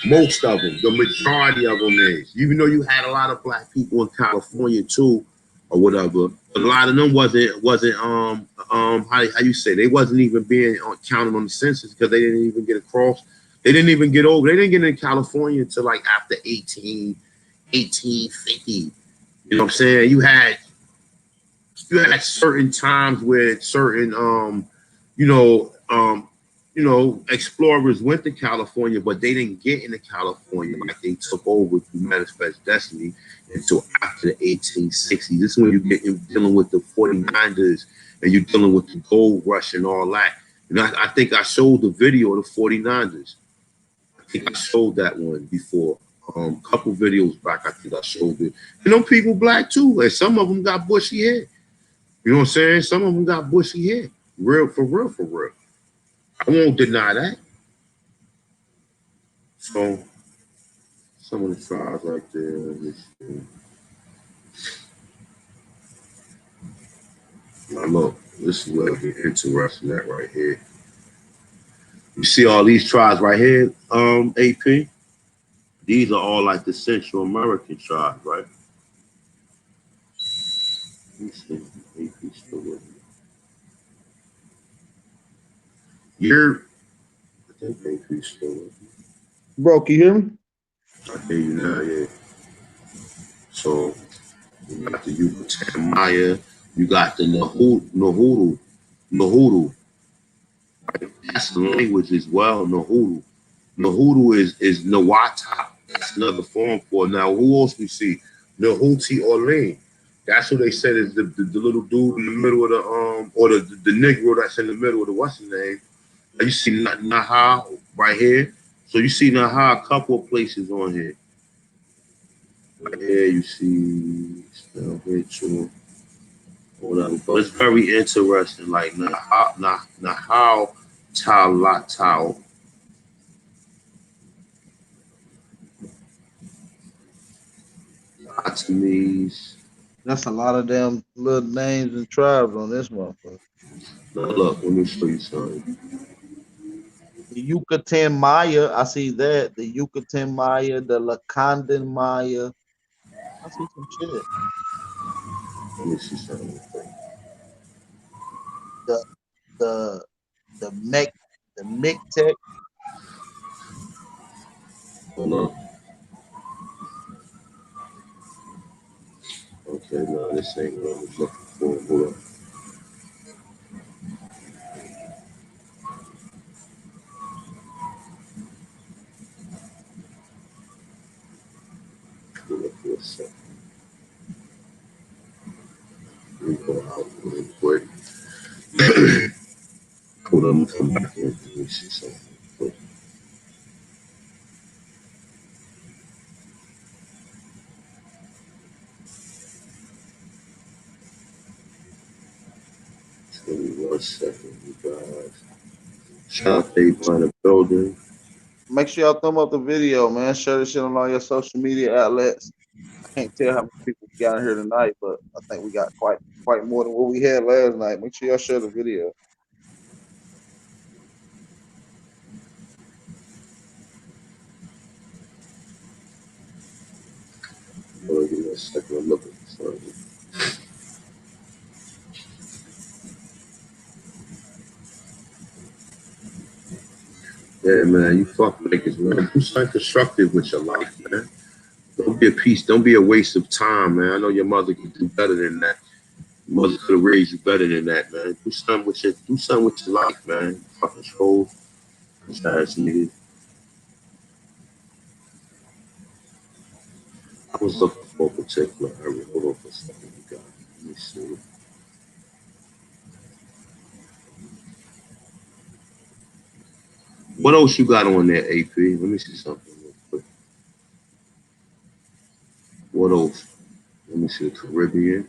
Most of them, the majority of them is. Even though you had a lot of black people in California too, or whatever, a lot of them wasn't how you say, they wasn't even being counted on the census because they didn't even get across. They didn't even get over. They didn't get in California until like after 1850. You know what I'm saying? You had certain times where certain explorers went to California, but they didn't get into California like they took over through Manifest Destiny until after the 1860s. This is when you get dealing with the 49ers and you're dealing with the gold rush and all that. And I think I showed the video of the 49ers. I think I showed that one before. A couple videos back, I think I showed it. And them people black too. And some of them got bushy hair. You know what I'm saying? Some of them got bushy hair. Real, for real, for real. I won't deny that. So, some of the tribes right there. Now look, This is where it get interesting at right here. You see all these tribes right here, AP? These are all like the Central American tribes, right? Let me see. AP still with me. You're, I think AP still with me. Bro, can you hear me? I hear you now, yeah. So you got the Yucatan Maya, you got the Nahudu. Right? That's the language as well, Nahudu. Nahudu is Nawata. That's another form for it. Now, who else we see? Nahuti or Lane. That's what they said is the little dude in the middle of the or the Negro that's in the middle of the what's his name. You see Naha right here. So you see Naha a couple of places on here. Right here you see down here too. Whatever. But it's very interesting. Like Nahal Talatau. Atamis. That's a lot of damn little names and tribes on this motherfucker. Now look, let me show you something. The Yucatan Maya, I see that. The Yucatan Maya, the Lacandan Maya. I see some shit. Let me see something. The the the Mech the Mictec. Hold on. Okay, no, this ain't what I was looking for. Hold on. Hold up for a second. Let me go out real quick. Hold on, come back in. Let me see something. Give me 1 second, you guys. Shout out to everybody in the building. Make sure y'all thumb up the video, man. Share this shit on all your social media outlets. I can't tell how many people we got in here tonight, but I think we got quite more than what we had last night. Make sure y'all share the video. Hold on, give me a second. I'm looking for something. Yeah, man, you fuck niggas, man. Do something constructive with your life, man. Don't be a piece. Don't be a waste of time, man. I know your mother could do better than that. Your mother could have raised you better than that, man. Do something with your life, man. Fucking troll, ass niggas. I was looking for a particular area. Hold on for a second, you guys. Let me see. What else you got on there, AP? Let me see something real quick. What else? Let me see the Caribbean.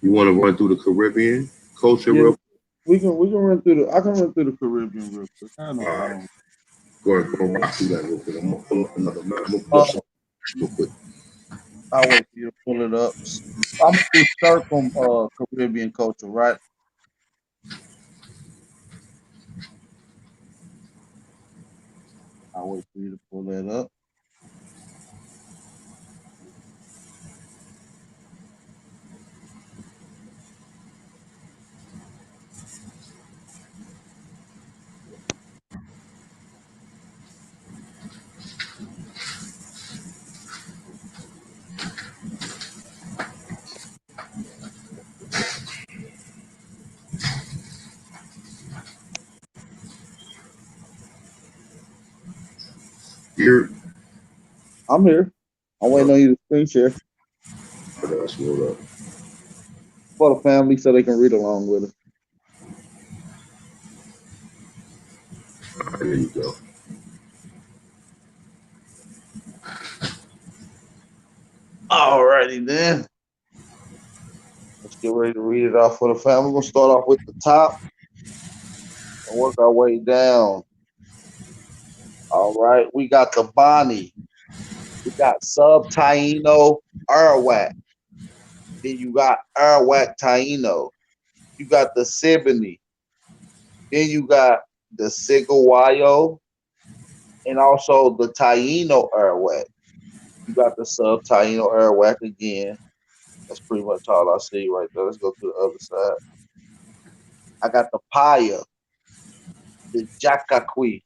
You want to run through the Caribbean culture Yeah, real? we can run through the. I can run through the Caribbean real quick. I have no All right, problem. go and rock through that real quick. I'm gonna pull up another map. I'm gonna pull up Uh, some real quick. I'll wait for you to pull it up. I'm gonna do circum Caribbean culture, right? I'll wait for you to pull that up. Here, I'm here. I'm waiting on you to screen share that's what up. for the family so they can read along with us. All right, there you go. Alrighty then. Let's get ready to read it off for the family. We're gonna start off with the top and work our way down. All right, we got the Bonnie. We got Sub Taino Arawak. Then you got Arawak Taino. You got the Siboney. Then you got the Sigawayo and also the Taino Arawak. You got the sub Taino Arawak again. That's pretty much all I see right there. Let's go to the other side. I got the Paya, the Jakakwi,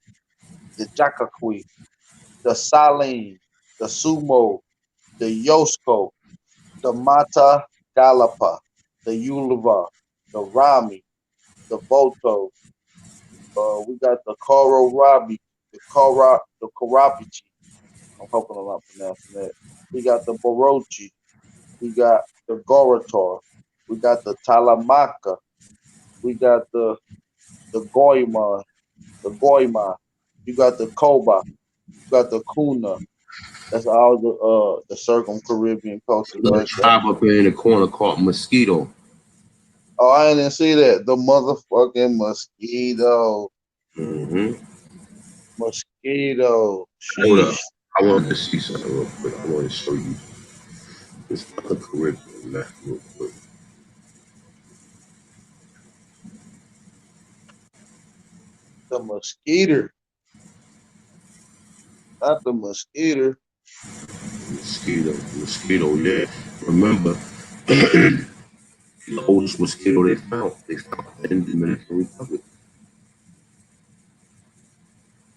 the Saline, the Sumo, the Yosko, the Mata Galapa, the Ulava, the Rami, the Boto. We got the Koro Rabi, the Karabichi. I'm hoping I'm not pronouncing that. We got the Borochi. We got the Gorator. We got the Talamaka. We got the Goima, the Goima. You got the Koba. You got the Kuna. That's all the circum Caribbean cultures Little right there. tribe up here in the corner called Mosquito. Oh, I didn't see that. The motherfucking mosquito. Mm-hmm. Mosquito. Hold up. Sheesh. I wanted to see something real quick. I want to show you this other Caribbean map real quick. The mosquito. Not the mosquito. Mosquito, yeah. Remember, the oldest mosquito they found in the Dominican Republic.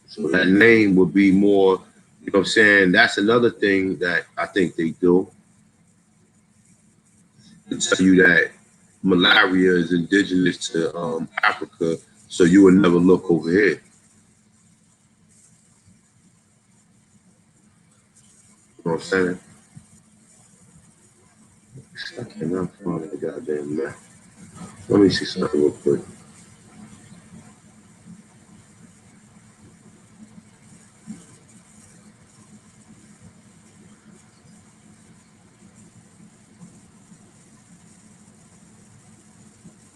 So that name would be more, you know what I'm saying? That's another thing that I think they do to tell you that malaria is indigenous to Africa, so you would never look over here. You know what I'm saying? I cannot find the goddamn map. Let me see something real quick.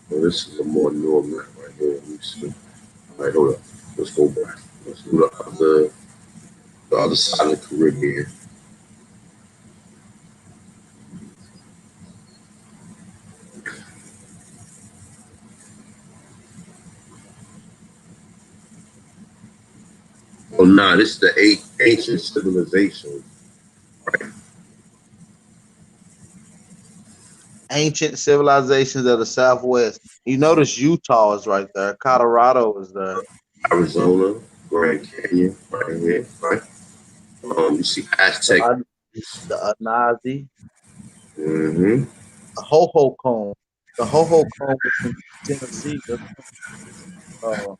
Well, this is a more newer map right here. Let me see. All right, hold up. Let's go back. Let's do the other side of the Caribbean. Oh, nah, this is the ancient civilization. Ancient civilizations of the Southwest. You notice Utah is right there. Colorado is there. Arizona, Grand Canyon, right here, right? You see Aztec. The Anazi. Mm-hmm. The Ho-Ho Cone. The Ho-Ho Cone was in Tennessee. Uh,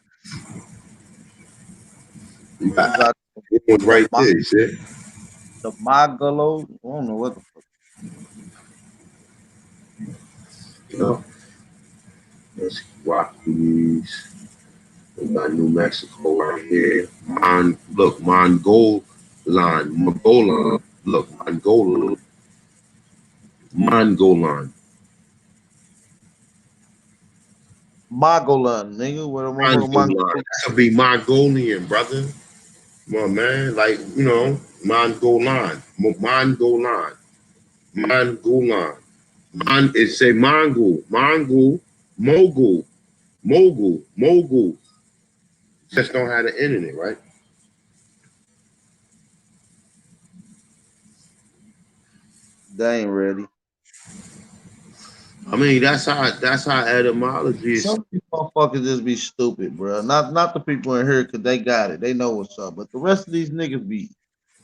You you got got one the right there, you see? the Magalo. I don't know what the fuck. You know, let's Rockies. We got New Mexico right here. Mongolan. Look, Mongolan. Mogollon, nigga. Where the motherfucker Mongolan. Mongol. That could be Mongolian, brother. Come on, man. Like, you know, Mongolan. Mongolan. Mongolan. It say Mongol. Mongol. Mogul. Mogul. Mogul. Just don't have the N in it, right? They ain't ready. I mean, that's how etymology is. Some of these motherfuckers just be stupid, bro. Not the people in here because they got it. They know what's up. But the rest of these niggas be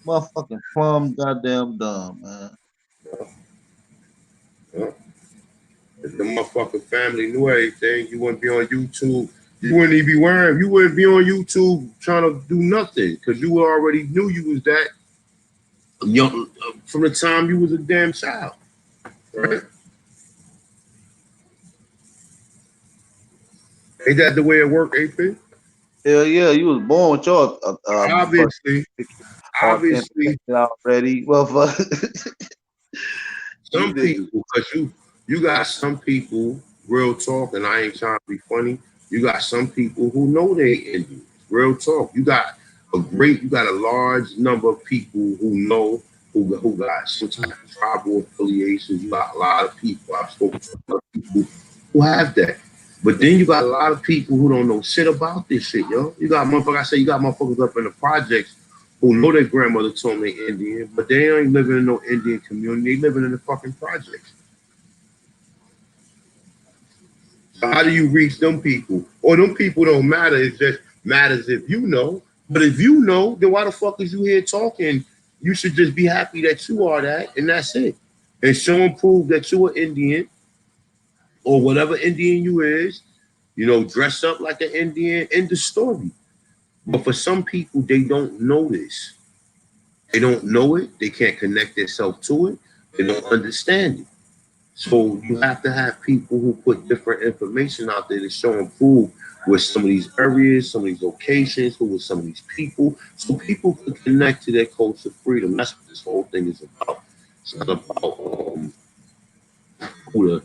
motherfucking plumb goddamn dumb, man. Yeah. If the motherfucking family knew everything, you wouldn't be on YouTube. You wouldn't even be wearing. You wouldn't be on YouTube trying to do nothing because you already knew you was that young from the time you was a damn child, right? Ain't that the way it worked, AP? Hell yeah, you was born with your Obviously, obviously, authentication already. Well, fuck. some people, because you got some people, real talk, and I ain't trying to be funny. You got some people who know they Indians. Real talk. You got a large number of people who know who got some type of tribal affiliations. You got a lot of people. I've spoken to a lot of people who People have that. But then you got a lot of people who don't know shit about this shit, yo. You got motherfuckers, I say you got motherfuckers up in the projects who know their grandmother told them they Indian, but they ain't living in no Indian community. They living in the fucking projects. So how do you reach them people? Or them people don't matter. It just matters if you know. But if you know, then why the fuck is you here talking? You should just be happy that you are that, and that's it. And show and prove that you're an Indian or whatever Indian you is. You know, dress up like an Indian. End the story. But for some people, they don't know this. They don't know it. They can't connect themselves to it. They don't understand it. So you have to have people who put different information out there to show and prove where some of these areas, some of these locations, who were some of these people, so people can connect to their culture freedom. That's what this whole thing is about. It's not about who the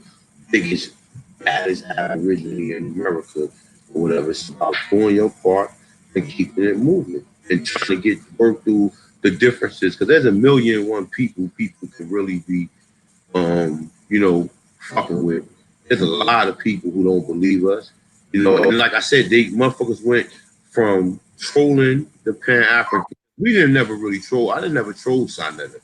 biggest, baddest Aborigine in America or whatever. It's about doing your part and keeping it moving and trying to work through the differences, because there's a million and one people can really be you know, fucking with. There's a lot of people who don't believe us. You know, and like I said, they motherfuckers went from trolling the Pan African. We didn't never really troll. I didn't never troll Sanetta.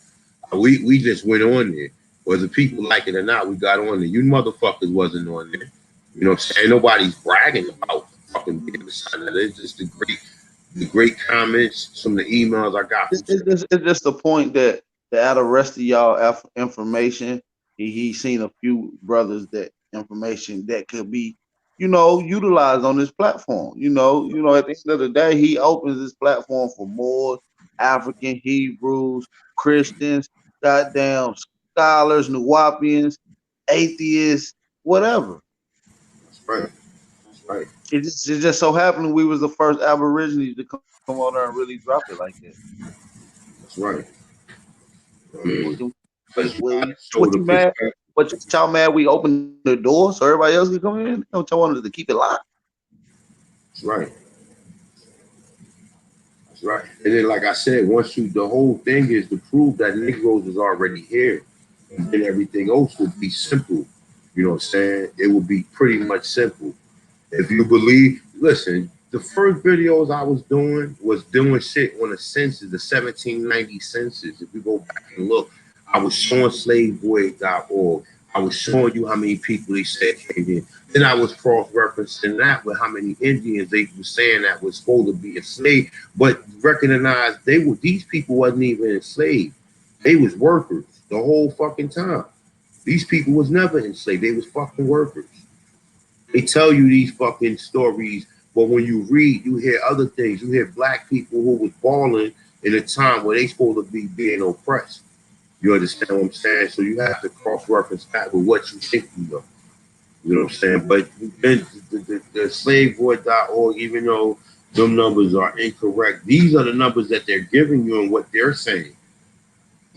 We just went on there. Whether people like it or not, we got on there. You motherfuckers wasn't on there. You know what I'm saying? Nobody's bragging about fucking being the Sanetta. It's just the great comments, some of the emails I got from It's just the point that out of the rest of y'all information, he seen a few brothers that information that could be, utilized on this platform. At the end of the day, he opens this platform for more African, Hebrews, Christians, goddamn scholars, Nuwapians, atheists, whatever. That's right. That's right. It just so happened we was the first Aborigines to come on there and really drop it like that. That's right. I mean, what you mad? What y'all mad? We opened the door so everybody else can come in. Don't y'all wanted to keep it locked? That's right. That's right. And then, like I said, the whole thing is to prove that Negroes is already here, and then everything else would be simple. You know what I'm saying? It would be pretty much simple. If you believe, listen, the first videos I was doing shit on the census, the 1790 census. If you go back and look, I was showing slaveboy.org. I was showing you how many people they said came in. Then I was cross-referencing that with how many Indians they were saying that was supposed to be enslaved, but recognize these people wasn't even enslaved. They was workers the whole fucking time. These people was never enslaved. They was fucking workers. They tell you these fucking stories, but when you read, you hear other things. You hear black people who was balling in a time where they supposed to be being oppressed. You understand what I'm saying? So you have to cross-reference that with what you think you know. You know what I'm saying? But the slaveboy.org, even though them numbers are incorrect, these are the numbers that they're giving you and what they're saying.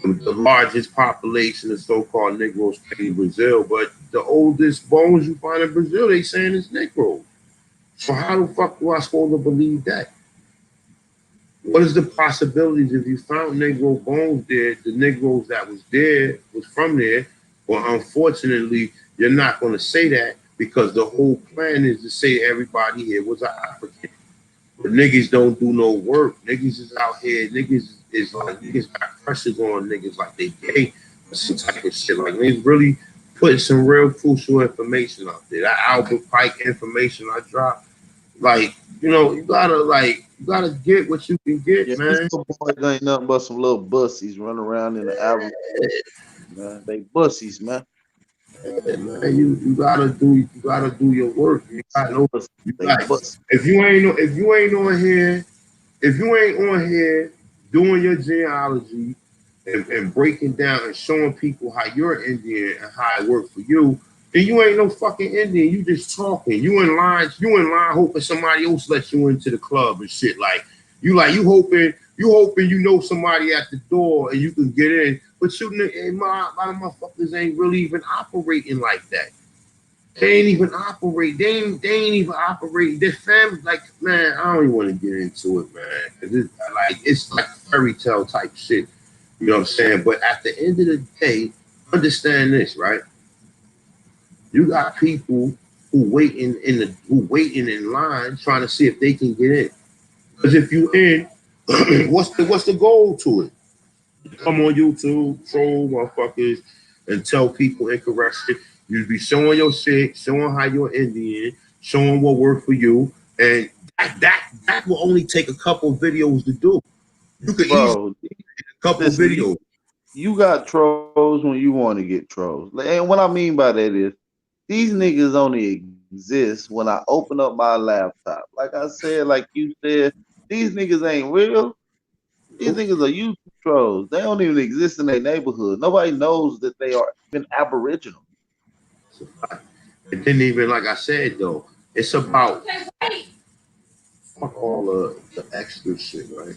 The largest population of so-called Negroes in Brazil, but the oldest bones you find in Brazil, they saying is Negroes. So how the fuck do I supposed to believe that? What is the possibilities if you found Negro bones there, the Negroes that was there was from there? Well, unfortunately, you're not going to say that because the whole plan is to say everybody here was an African. But niggas don't do no work. Niggas is out here. Niggas got pressures on niggas like they gay or some type of shit. Like niggas really putting some real crucial information out there. That Albert Pike information I dropped, like, you gotta get what you can get, man. These boys ain't nothing but some little bussies running around in the album. Man, they bussies, man. Yeah, man, you gotta do your work. You gotta know. If you ain't on here doing your genealogy and breaking down and showing people how you're Indian and how it worked for you, then you ain't no fucking Indian. You just talking. You in line hoping somebody else lets you into the club and shit. You hoping you know somebody at the door and you can get in. But a lot of motherfuckers ain't really even operating like that. They ain't even operate. They ain't even operate. Their family, like, man, I don't even want to get into it, man. It's like fairy tale type shit. You know what I'm saying? But at the end of the day, understand this, right? You got people who waiting in line trying to see if they can get in. Because if you in, what's the goal to it? Come on YouTube, troll motherfuckers, and tell people incorrect shit. You be showing your shit, showing how you're Indian, showing what worked for you, and that will only take a couple of videos to do. You could easily Bro, a couple of listen, videos. you got trolls when you want to get trolls. And what I mean by that is these niggas only exist when I open up my laptop. Like I said, like you said, these niggas ain't real. These niggas are YouTube trolls. They don't even exist in their neighborhood. Nobody knows that they are even aboriginal. It didn't even, like I said though, it's about fuck all the extra shit, right?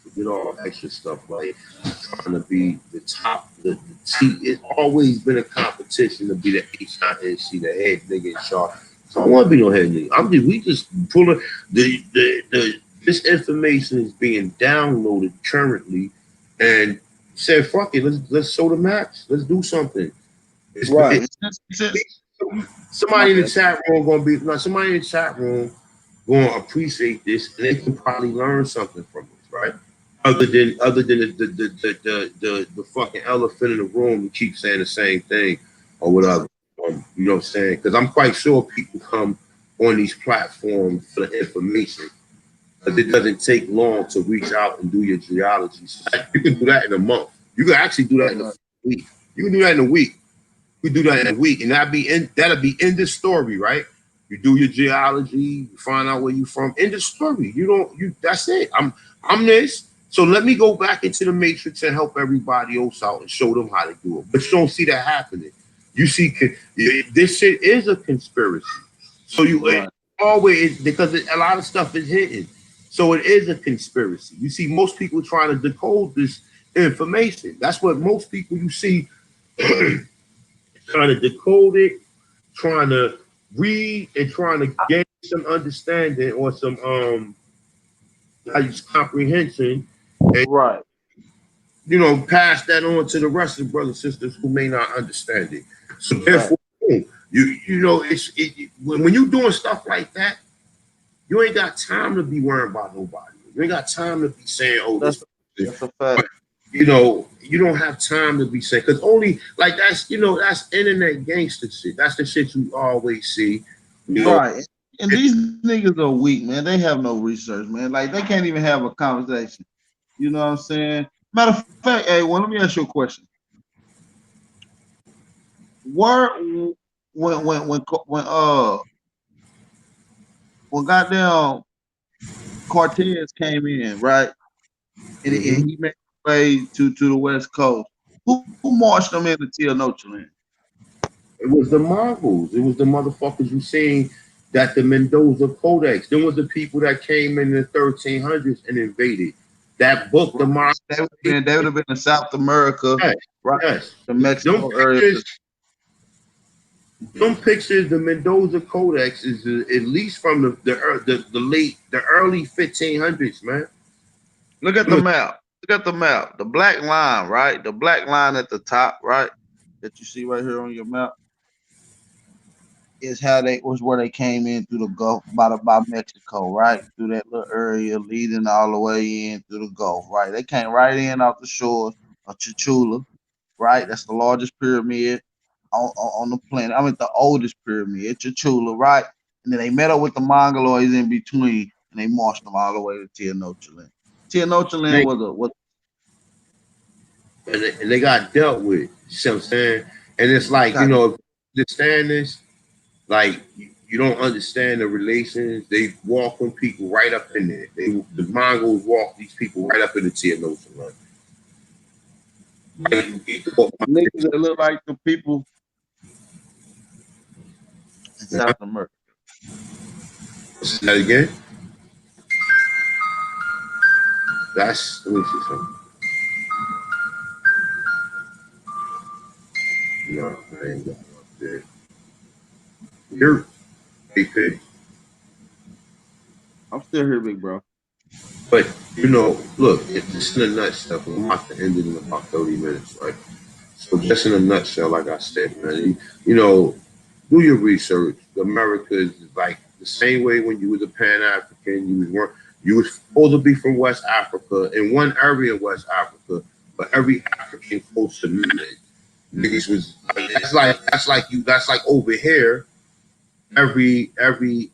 Forget all extra stuff like trying to be the top, the T. It's always been a competition to be the HINC, the head nigga in charge. So I don't want to be no head nigga. We just pulling this information is being downloaded currently, and said fuck it, let's show the maps, let's do something. Right. Somebody in the chat room gonna appreciate this, and they can probably learn something from this, right? Other than the fucking elephant in the room who keep saying the same thing or whatever. You know what I'm saying? Because I'm quite sure people come on these platforms for the information. But it doesn't take long to reach out and do your geology. So you can do that in a month. You can actually do that in a week. You can do that in a week. You do that in a week, and that'll be in the story, right? You do your geology, you find out where you from. In the story, that's it. I'm this. So let me go back into the matrix and help everybody else out and show them how to do it. But you don't see that happening. You see, this shit is a conspiracy. So always, because a lot of stuff is hidden. So it is a conspiracy. You see most people trying to decode this information. That's what most people you see trying to decode it, trying to read, and trying to gain some understanding or some comprehension, and pass that on to the rest of the brothers and sisters who may not understand it. So therefore, when you're doing stuff like that, you ain't got time to be worrying about nobody. You ain't got time to be saying, "Oh, that's a fact." You don't have time to be saying, because only like that's internet gangster shit. That's the shit you always see. Right. And these niggas are weak, man. They have no research, man. Like they can't even have a conversation. You know what I'm saying? Matter of fact, hey, let me ask you a question. When goddamn Cortez came in, right? And he made his way to the West Coast. Who marched them into Tenochtitlan? It was the Mongols. It was the motherfuckers you seen that the Mendoza Codex. Them was the people that came in the 1300s and invaded. That book, the Mongols. They would have been in South America, right? Yes. The Mexico area. Them pictures, the Mendoza Codex is at least from the early 1500s, man. Look at the map. Look at the map. The black line, right? The black line at the top, right? That you see right here on your map is where they came in through the Gulf by Mexico, right? Through that little area leading all the way in through the Gulf, right? They came right in off the shores of Chichula, right? That's the largest pyramid on the planet. I mean, the oldest pyramid, Chichula, right? And then they met up with the Mongoloids in between, and they marched them all the way to Tenochtitlan. Tenochtitlan was and they got dealt with. You see what I'm saying? And it's like, if you understand this, like you don't understand the relations. They walk them people right up in there. The Mongols walk these people right up in the Tenochtitlan. Niggas that look like the people in South America. Say that again? Let me see something. No, I ain't got up there. You're BP. I'm still here, big bro. But look, just in a nutshell, I'm about to end it in about 30 minutes, right? So just in a nutshell, like I said, man, do your research, America is like the same way when you was a Pan African, you was supposed to be from West Africa in one area of West Africa, but every African culture niggas was that's like over here.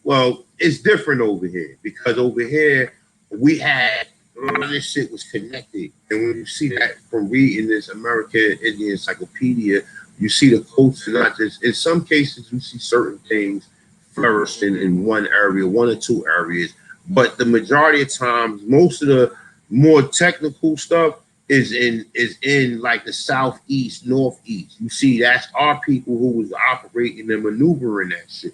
Well, it's different over here because over here we had a lot of this shit was connected, and when you see that from reading this American Indian Encyclopedia, you see the culture not just in some cases you see certain things flourishing in one area, one or two areas, but the majority of times, most of the more technical stuff is in like the southeast, northeast. You see, that's our people who was operating and maneuvering that shit.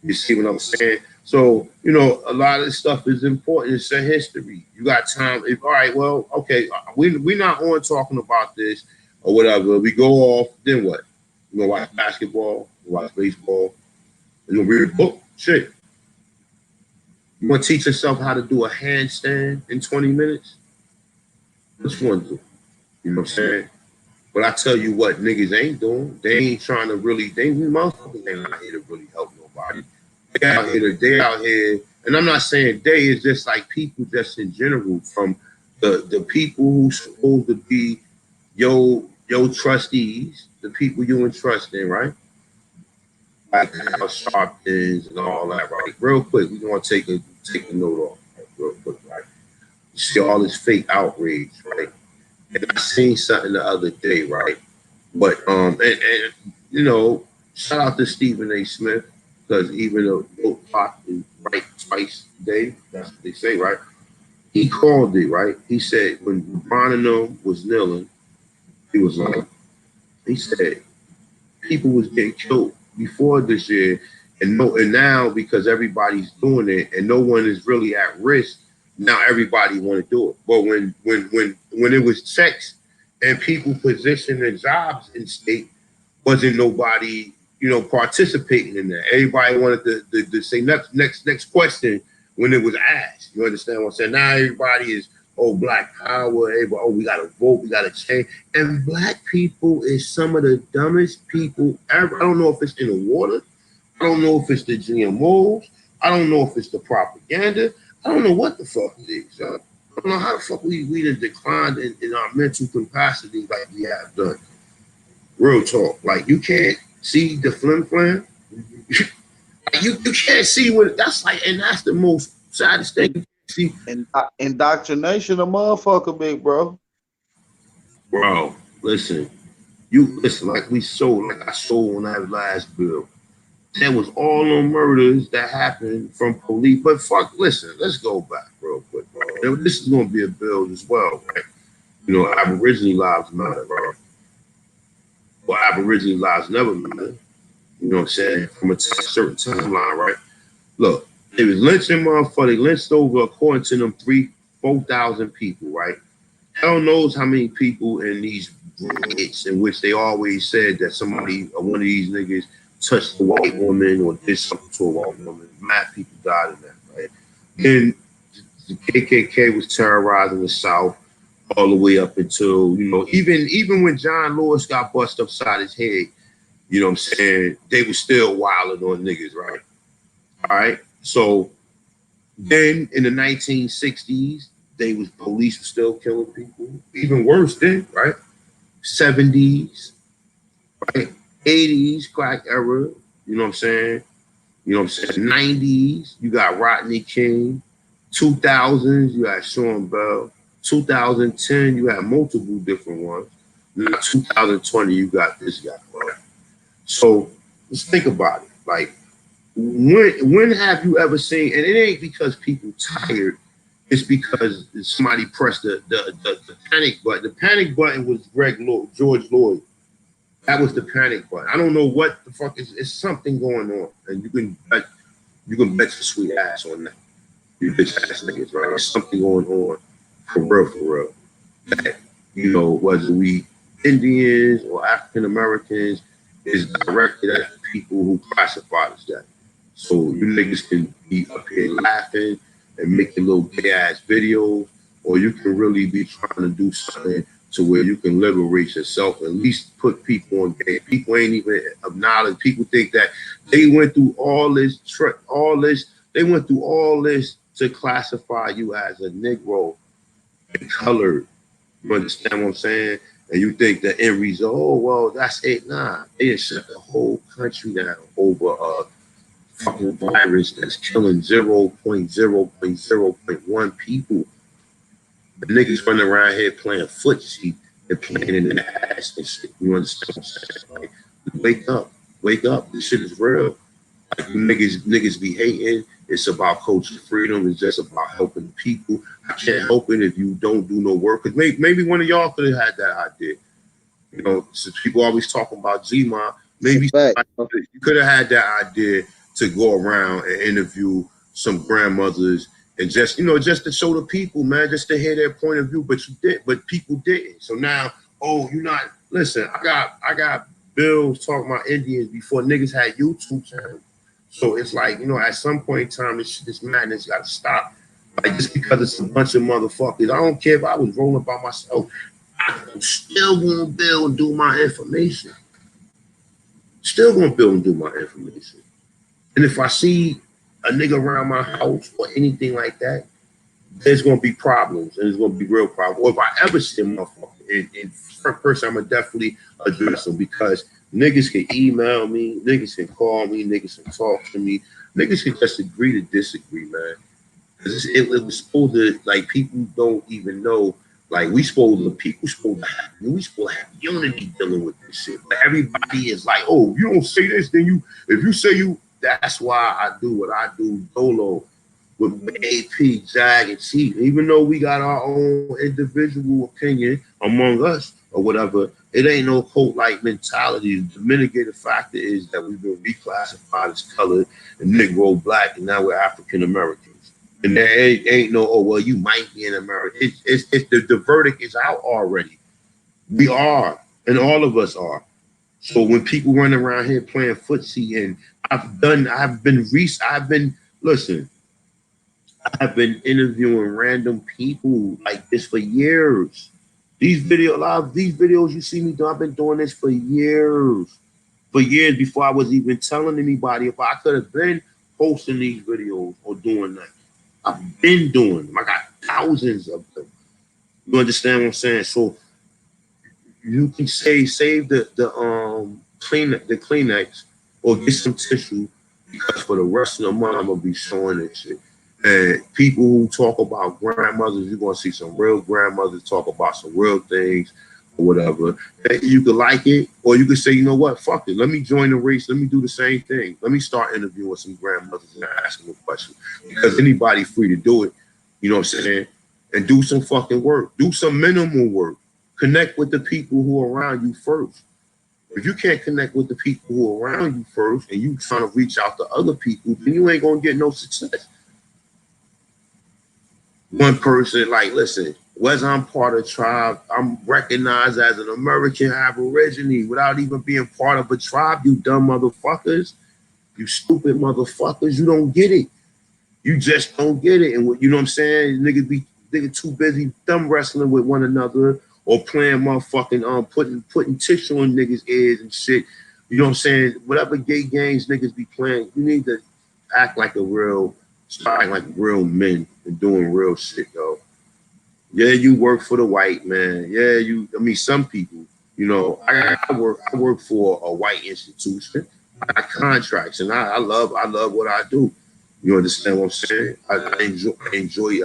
You see what I'm saying? So, you know, a lot of this stuff is important. It's a history. You got time. All right, well, okay, we're not on talking about this or whatever. We go off, then what? You gonna watch basketball, watch baseball, you gonna read a book? Shit. You wanna teach yourself how to do a handstand in 20 minutes? Which one do? You know what I'm saying? But I tell you what niggas ain't doing. They ain't trying to really, motherfuckers ain't out here to really help nobody. They out here, and I'm not saying they, is just like people just in general, from the people who supposed to be your trustees, the people you entrust in, right? Like Al Sharptons and all that, right? Real quick, we're gonna take a note off, right? Real quick, right? You see all this fake outrage, right? And I seen something the other day, right? But and you know, shout out to Stephen A. Smith, because even though vote clock is right twice a day, that's what they say, right? He called it, right? He said when LeBron and them was kneeling, he was like, he said people was getting killed before this year, and now because everybody's doing it and no one is really at risk, now everybody want to do it. But when it was checks and people positioned their jobs in state, wasn't nobody, you know, participating in that. Everybody wanted to say next question when it was asked. You understand what I'm saying? Now everybody is, oh, black power, everybody, oh, we gotta vote, we gotta change. And black people is some of the dumbest people ever. I don't know if it's in the water, I don't know if it's the GMOs, I don't know if it's the propaganda, I don't know what the fuck it is. I don't know how the fuck we done declined in our mental capacity like we have done. Real talk. Like, you can't see the flim flam. you can't see what that's like, and that's the most saddest thing. You see, Indoctrination, a motherfucker, big bro. bro, listen, like I showed on that last bill. There was all the murders that happened from police. But fuck, listen, let's go back real quick, right? This is gonna be a bill as well, right? You know, Aboriginal lives matter, right? Well, Aboriginal lives never matter. You know what I'm saying? From a certain timeline, right? Look, they was lynching motherfucker. They lynched over, according to them, 4,000 people, right? Hell knows how many people in these riots in which they always said that somebody, one of these niggas, touched a white woman or did something to a white woman. Mad people died in that, right? Then the KKK was terrorizing the South all the way up until, you know, even when John Lewis got bust upside his head, you know what I'm saying, they were still wilding on niggas, right? All right. So then in the 1960s, police were still killing people. Even worse then, right? 70s, right? 80s, crack era, you know what I'm saying? You know what I'm saying? 90s, you got Rodney King. 2000s, you had Sean Bell. 2010, you had multiple different ones. Now 2020, you got this guy, right? So let's think about it. Like, when have you ever seen, and it ain't because people tired, it's because somebody pressed the panic button. The panic button was George Lloyd. That was the panic button. I don't know what the fuck is. It's something going on, and you can bet your sweet ass on that. You bitch ass niggas, right? There's something going on for real. That, you know, whether we Indians or African Americans, is directed at people who classify as that. So you niggas can be up here laughing and making little gay ass videos, or you can really be trying to do something to where you can liberate yourself, at least put people on game. People ain't even acknowledge. People think that they went through all this, they went through all this to classify you as a Negro and colored. You understand what I'm saying? And you think the end result, oh, well, that's it. Nah, they just shut the whole country down over a fucking virus that's killing 0.0.0.1 people. The niggas running around here playing footsie and playing in the ass and shit. You understand what I'm saying? Like, wake up. This shit is real. Like, niggas be hating. It's about culture freedom. It's just about helping people. I can't help it if you don't do no work. Cause maybe one of y'all could have had that idea. You know, since people always talking about G-Ma, maybe you could have had that idea to go around and interview some grandmothers and just, you know, just to show the people, man, just to hear their point of view. But you did, but people didn't. So now, oh, you're not. Listen, I got bills talking about Indians before niggas had YouTube channels. So it's like, you know, at some point in time, this madness got to stop. Like, just because it's a bunch of motherfuckers, I don't care if I was rolling by myself. I'm still gonna build and do my information. Still gonna build and do my information. And if I see a nigga around my house or anything like that, there's gonna be problems, and there's gonna be real problems. Or if I ever see a motherfucker in first person, I'm gonna definitely address them, because niggas can email me, niggas can call me, niggas can talk to me, niggas can just agree to disagree, man. It was supposed to, like, people don't even know. Like, we supposed to have unity dealing with this shit. But everybody is like, oh, you don't say this, then if you say you, that's why I do what I do solo with AP, Jag, and Chief. Even though we got our own individual opinion among us or whatever, it ain't no cult-like mentality. The mitigating factor is that we've been reclassified as colored and Negro, black, and now we're African Americans. And there ain't no, oh, well, you might be in America. It's the verdict is out already. We are, and all of us are. So when people run around here playing footsie, and I've been interviewing random people like this for years. A lot of these videos you see me do, I've been doing this for years before I was even telling anybody. If I could have been posting these videos or doing that, I've been doing them. I got thousands of them. You understand what I'm saying? So you can save the Kleenex or get some tissue, because for the rest of the month I'm gonna be showing this shit. And people who talk about grandmothers, you're gonna see some real grandmothers talk about some real things or whatever. And you could like it, or you could say, you know what, fuck it. Let me join the race. Let me do the same thing. Let me start interviewing some grandmothers and asking them questions. Because anybody free to do it, you know what I'm saying? And do some fucking work. Do some minimal work. Connect with the people who are around you first. If you can't connect with the people who are around you first, and you trying to reach out to other people, then you ain't gonna get no success. One person, like, listen, whether I'm part of a tribe, I'm recognized as an American Aborigine without even being part of a tribe, you dumb motherfuckers. You stupid motherfuckers. You don't get it. You just don't get it. And you know what I'm saying? Niggas too busy thumb wrestling with one another, or playing motherfucking putting tissue in niggas' ears and shit. You know what I'm saying? Whatever gay games niggas be playing, you need to act like real men and doing real shit, though. Yeah, you work for the white man. Yeah, some people, you know, I work for a white institution. I got contracts, and I love what I do. You understand what I'm saying? I enjoy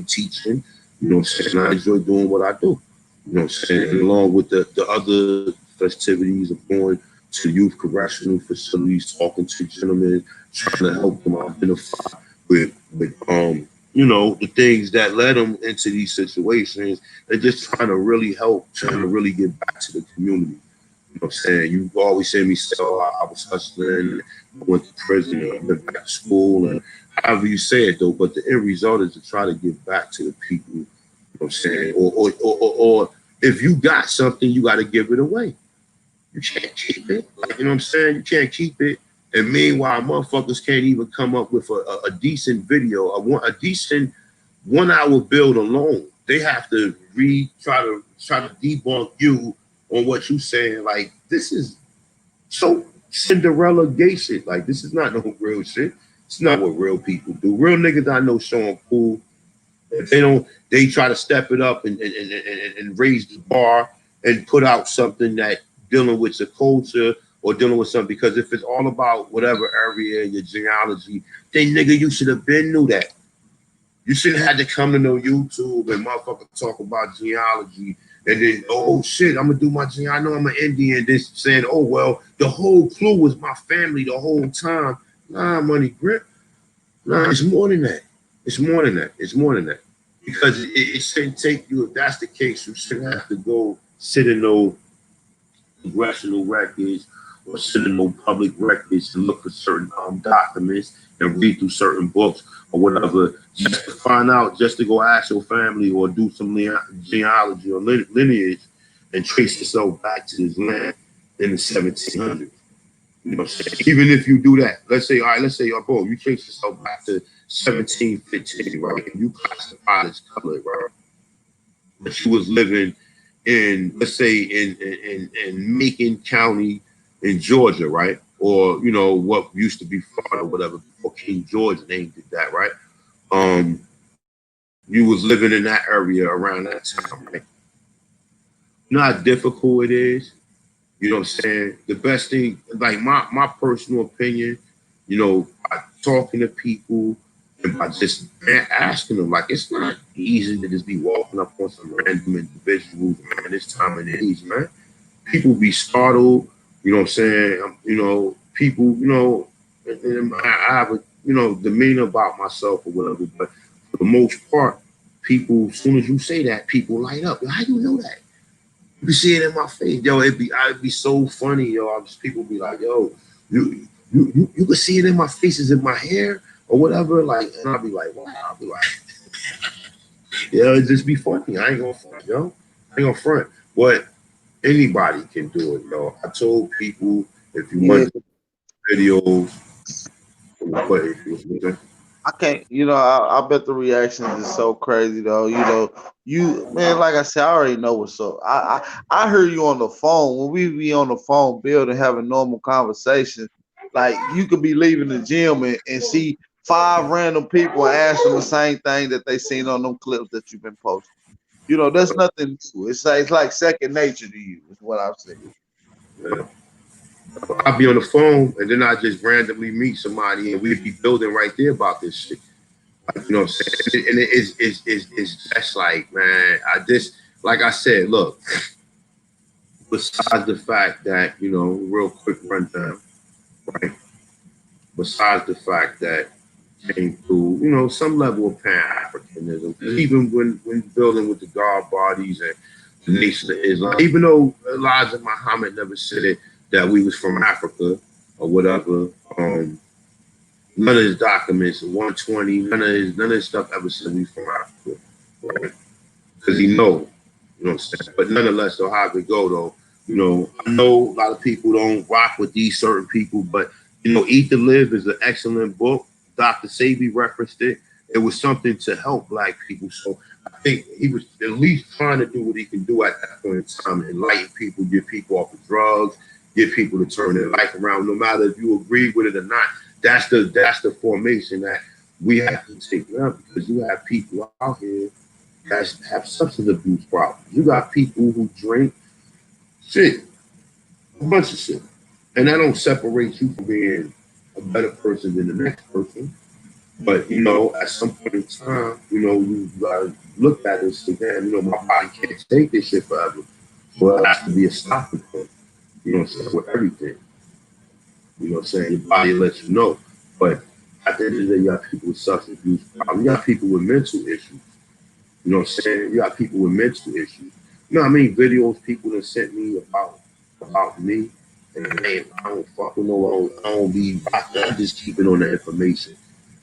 teaching. You know what I'm saying? I enjoy doing what I do. You know what I'm saying? And along with the other festivities of going to youth correctional facilities, talking to gentlemen, trying to help them identify with you know, the things that led them into these situations, and just trying to really help, trying to really get back to the community. You know what I'm saying? You always hear me say, oh, I was hustling, I went to prison, I went back to school, and however you say it, though, but the end result is to try to give back to the people. You know what I'm saying? Or if you got something, you got to give it away. You can't keep it. Like, you know what I'm saying? You can't keep it. And meanwhile, motherfuckers can't even come up with a decent video, a decent 1 hour build alone. they have to try to debunk you on what you saying. Like, this is so Cinderella gay shit. Like, this is not no real shit. It's not what real people do. Real niggas I know showing cool. If they don't, they try to step it up and raise the bar and put out something that dealing with the culture or dealing with something. Because if it's all about whatever area in your genealogy, then nigga, you should have been knew that. You shouldn't have to come to no YouTube and motherfucker talk about genealogy and then, oh shit, I'm gonna do my genealogy. I know I'm an Indian. This saying, oh well, the whole clue was my family the whole time. Nah, money grip. Nah, it's more than that. It's more than that. It's more than that. Because it shouldn't take you, if that's the case, you shouldn't have to go sit in no congressional records or sit in no public records to look for certain documents and read through certain books or whatever, just to find out, just to go ask your family or do some genealogy or lineage and trace yourself back to this land in the 1700s. You know what I'm saying? Even if you do that, let's say, all right, let's say, bro, you trace yourself back to 1715, right? And you classify as colored, right? But you was living in, let's say, in Macon County in Georgia, right? Or, you know, what used to be Florida, whatever, before King George named it that, right? You was living in that area around that time, right? You know how difficult it is? You know what I'm saying? The best thing, like my personal opinion, you know, by talking to people and by just asking them, like, it's not easy to just be walking up on some random individuals, man, this time of age, man. People be startled, you know what I'm saying? You know, people, you know, and I have a, you know, demeanor about myself or whatever, but for the most part, people, as soon as you say that, people light up. How do you know that? You see it in my face, yo. I'd be so funny, yo. People be like, yo, you can see it in my face, is in my hair or whatever. Like, and I'll be like, wow. I'll be like, yeah, it just be funny. I ain't gonna front, yo. I ain't gonna front. But anybody can do it, yo. I told people if you want videos, but if you I can't, you know, I bet the reactions is so crazy though. You know, you man, like I said, I already know what's up. I heard you on the phone when we be on the phone, building, having normal conversations. Like you could be leaving the gym and see 5 random people and ask them the same thing that they seen on them clips that you've been posting. You know, that's nothing new. It's like second nature to you, is what I'm saying. yeah. I'll be on the phone and then I just randomly meet somebody and we'd be building right there about this shit. Like, you know what I'm saying? And it's just like, man, I just, like I said, look, besides the fact that, you know, real quick rundown, right? Besides the fact that came through, you know, some level of Pan-Africanism, even when building with the God bodies and the Nation of Islam, even though Elijah Muhammad never said it, that we was from Africa or whatever, none of his documents, 120, none of his stuff ever said we from Africa, right? Because he know, you know what I'm saying? But nonetheless, though, how it go, though, you know, I know a lot of people don't rock with these certain people, but, you know, Eat to Live is an excellent book. Dr. Sabi referenced it. It was something to help Black people. So I think he was at least trying to do what he can do at that point in time, enlighten people, get people off of drugs, get people to turn their life around, no matter if you agree with it or not. That's the formation that we have to take now, because you have people out here that have substance abuse problems. You got people who drink shit, a bunch of shit. And that don't separate you from being a better person than the next person. But, you know, at some point in time, you know, you gotta look at this again, you know, my body can't take this shit forever. So it has to be a stopping point, you know what I'm saying, with everything. You know what I'm saying? Your body lets you know. But at the end of the day, you got people with substance abuse problems. You got people with mental issues. You know what I'm saying? You got people with mental issues. You know what I mean? Videos people that sent me about me. And man, I don't fucking know. I don't be, I just keep it on the information.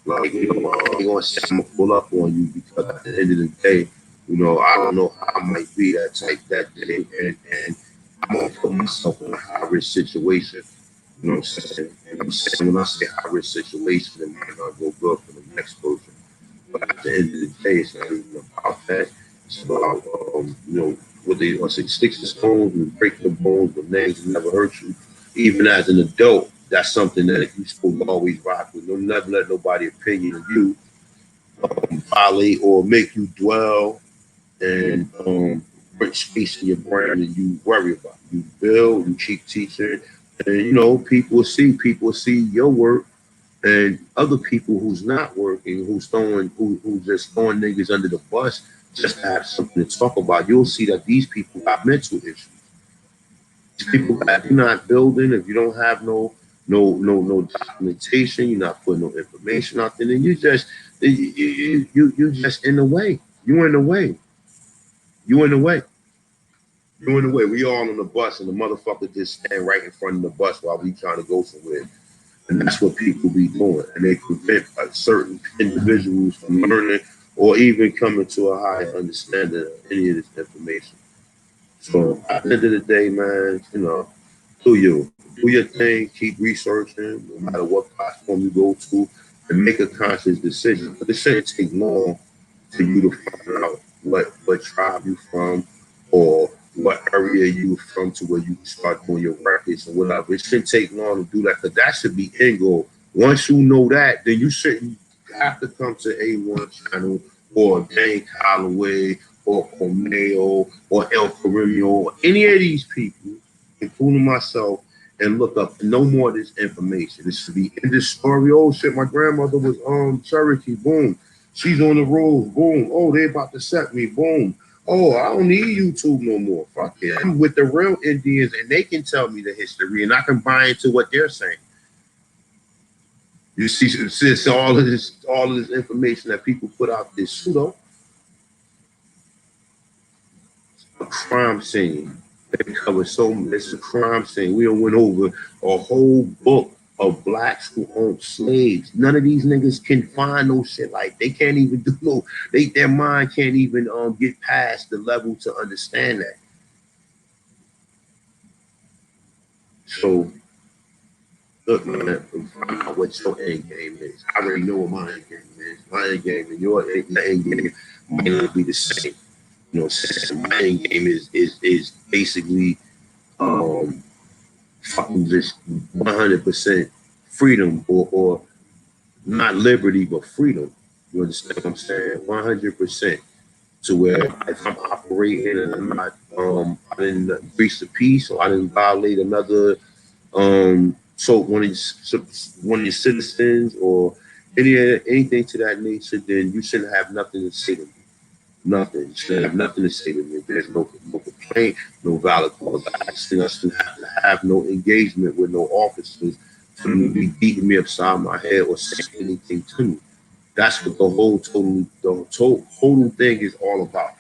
Like, you know, I ain't gonna say I'm gonna pull up on you, because at the end of the day, you know, I don't know how I might be that type that day. And I'm gonna put myself in a high risk situation. You know what I'm saying? And I'm saying, when I say high risk situation, it might not go good for the next person. But at the end of the day, it's not even about that. It's about, what they say, sticks and stones and break the bones, but names never hurt you. Even as an adult, that's something that you're supposed to always rock with. Don't never let nobody opinion of you violate or make you dwell and put space in your brain and you worry about. You build, you keep teaching, and people see your work and other people who's not working, who's just throwing niggas under the bus just to have something to talk about. You'll see that these people got mental issues. These people, if you're not building, if you don't have no documentation, you're not putting no information out there, then you just in the way. You're in the way. You're in the way. You're in the way. We all on the bus and the motherfucker just stand right in front of the bus while we trying to go somewhere. And that's what people be doing. And they prevent certain individuals from learning or even coming to a higher understanding of any of this information. So at the end of the day, man, do your thing, keep researching, no matter what platform you go to, and make a conscious decision. But it shouldn't take long for you to find out what tribe you from or what area you from to where you can start doing your records and whatever. It shouldn't take long to do that because that should be end goal. Once you know that, then you shouldn't have to come to A1 channel or Dane Calloway or Corneo or El Carimio or any of these people, including myself, and look up no more of this information. This should be in this story. Oh shit, my grandmother was Cherokee, boom. She's on the road, boom. Oh, they about to set me, boom. Oh, I don't need YouTube no more. Fuck it. I'm with the real Indians and they can tell me the history and I can buy into what they're saying. You see, since all of this information that people put out this pseudo, a crime scene. They cover so much. It's a crime scene. We went over a whole book of blacks who owned slaves. None of these niggas can find no shit. Like they can't even do no. Their mind can't even get past the level to understand that. So look, man, find out what your end game is. I already know what my end game is. My end game and your end game might not be the same. You know, my end game is basically fucking just 100% freedom or not liberty but freedom. You understand what I'm saying? 100%. To where if I'm operating and I'm not I didn't breach the peace or I didn't violate another so one of your citizens or anything to that nature, then you shouldn't have nothing to say to me. Nothing. You shouldn't have nothing to say to me. There's no complaint, no valid cause of action. I shouldn't have no engagement with no officers for them to be beating me upside my head or saying anything to me. That's what the total thing is all about.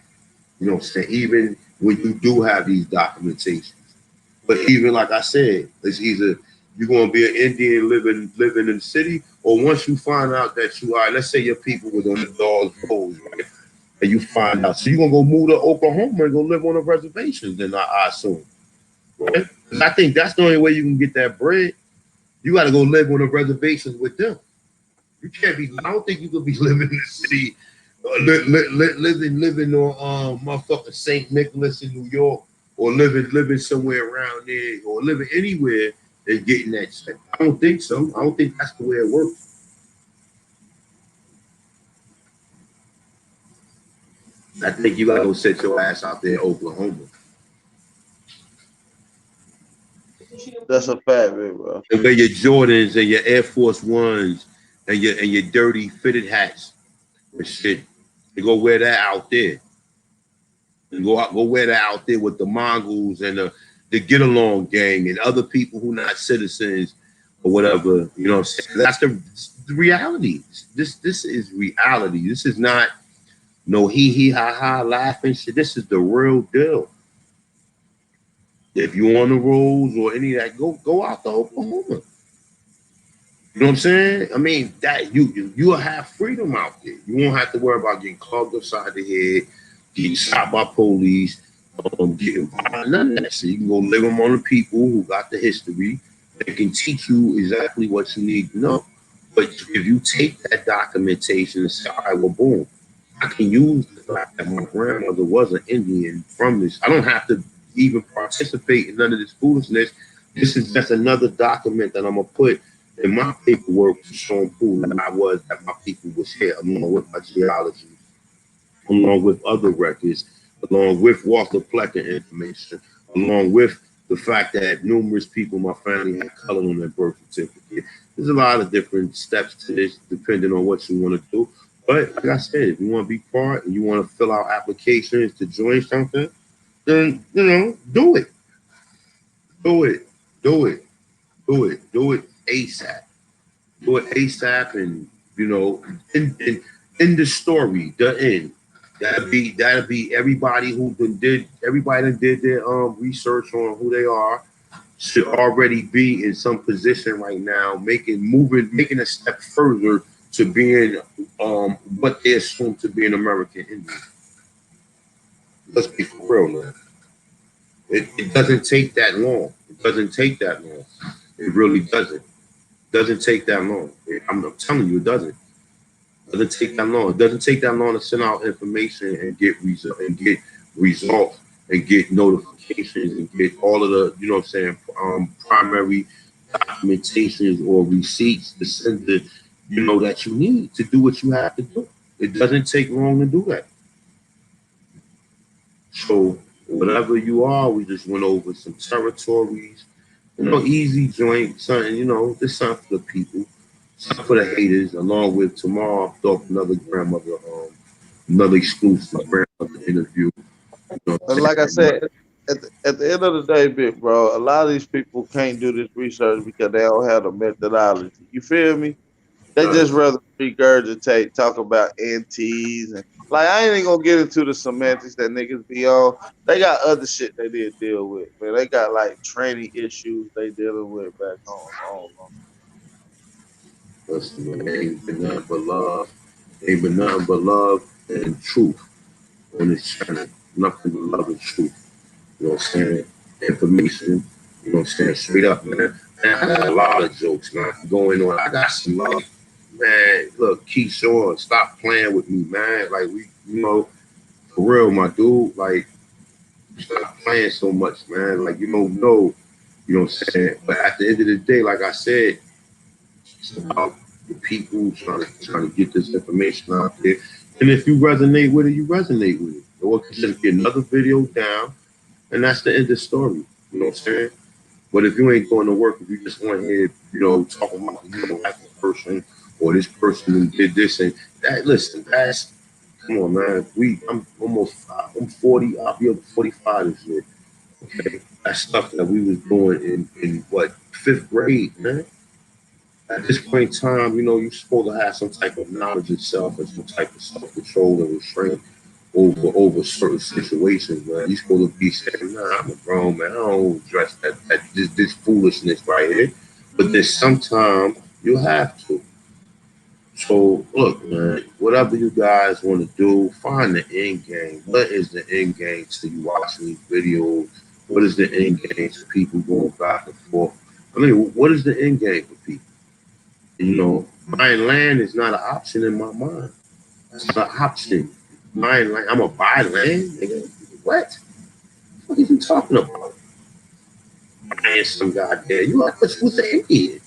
You know what I'm saying? Even when you do have these documentations. But even like I said, it's either you're gonna be an Indian living in the city, or once you find out that you are, let's say your people was on the Dawes Road, right? And you find out, so you're gonna go move to Oklahoma and go live on a reservation, then I assume. Right? Because I think that's the only way you can get that bread. You gotta go live on a reservation with them. You can't be, I don't think you could be living in the city, living on motherfucking St. Nicholas in New York, or living somewhere around there, or living anywhere and getting that shit. I don't think so. I don't think that's the way it works. I think you gotta go set your ass out there in Oklahoma. That's a fact, bro. And wear your Jordans and your Air Force Ones and your dirty fitted hats and shit. You go wear that out there. And go wear that out there with the Mongols and the Get Along gang and other people who not citizens or whatever. You know what I'm saying? That's the reality. This is reality. This is not no hee ha ha laughing shit. This is the real deal. If you on the roads or any of that, go out to Oklahoma. You know what I'm saying? I mean, that you'll have freedom out there. You won't have to worry about getting clubbed upside the head, getting shot by police, getting violent, none of that shit. You can go live among the people who got the history that can teach you exactly what you need to know. But if you take that documentation and say, all right, well, boom, I can use the fact that my grandmother was an Indian from this. I don't have to even participate in none of this foolishness. This is just another document that I'm gonna put in my paperwork to show and prove that my people was here, along with my geology, along with other records, along with Walter Plecker information, along with the fact that numerous people in my family had color on their birth certificate. There's a lot of different steps to this, depending on what you want to do. But like I said, if you want to be part and you want to fill out applications to join something, then do it, do it, do it, do it ASAP. Do it ASAP, and in the story, the end. That'll be everybody everybody that did their research on who they are should already be in some position right now, making a step further to being what they assume to be an American Indian. Let's be for real, man. It doesn't take that long. It doesn't take that long. It really doesn't. It doesn't take that long. I'm telling you, it doesn't. It doesn't take that long. It doesn't take that long to send out information and get results and get notifications and get all of the primary documentations or receipts to send that you need to do what you have to do. It doesn't take long to do that. So whatever you are, we just went over some territories, easy joint, something, just something for the people, something for the haters, along with tomorrow I'll talk another grandmother, another exclusive grandmother interview. And like I said, at the end of the day, big bro, a lot of these people can't do this research because they don't have the methodology. You feel me? They just rather regurgitate, talk about NTs and like I ain't even gonna get into the semantics that niggas be on. They got other shit they did deal with, man. They got like training issues they dealing with back home. Listen, man, ain't been nothing but love. Ain't been nothing but love and truth on this channel. Nothing but love and truth. You know what I'm saying? Information. You know what I'm saying? Straight up, man. Man, I got a lot of jokes, man, going on. I got some love. Man, look, Keyshawn, stop playing with me, man. Like, for real, my dude, like, stop playing so much, man. Like, you don't know, you know what I'm saying? But at the end of the day, like I said, it's about the people trying to get this information out there. And if you resonate with it, you resonate with it. Or it could just be another video down, and that's the end of the story. You know what I'm saying? But if you ain't going to work, if you just want to hear, talking about, like a person or this person who did this and that, listen, come on, man. I'm 40, I'll be over 45 this year. Okay. That's stuff that we was doing in what, 5th grade, man. At this point in time, you're supposed to have some type of knowledge of self and some type of self-control and restraint over certain situations, man. You're supposed to be saying, nah, I'm a grown man. I don't address this foolishness right here. But then sometimes you have to. So look, man, whatever you guys want to do, find the end game. What is the end game to you watching these videos? What is the end game to people going back and forth? I mean, what is the end game for people? Buying land is not an option in my mind. It's not an option. Buying land, I'm gonna buy land, nigga. What? What are you talking about? Buying some goddamn. You like what's the Indian?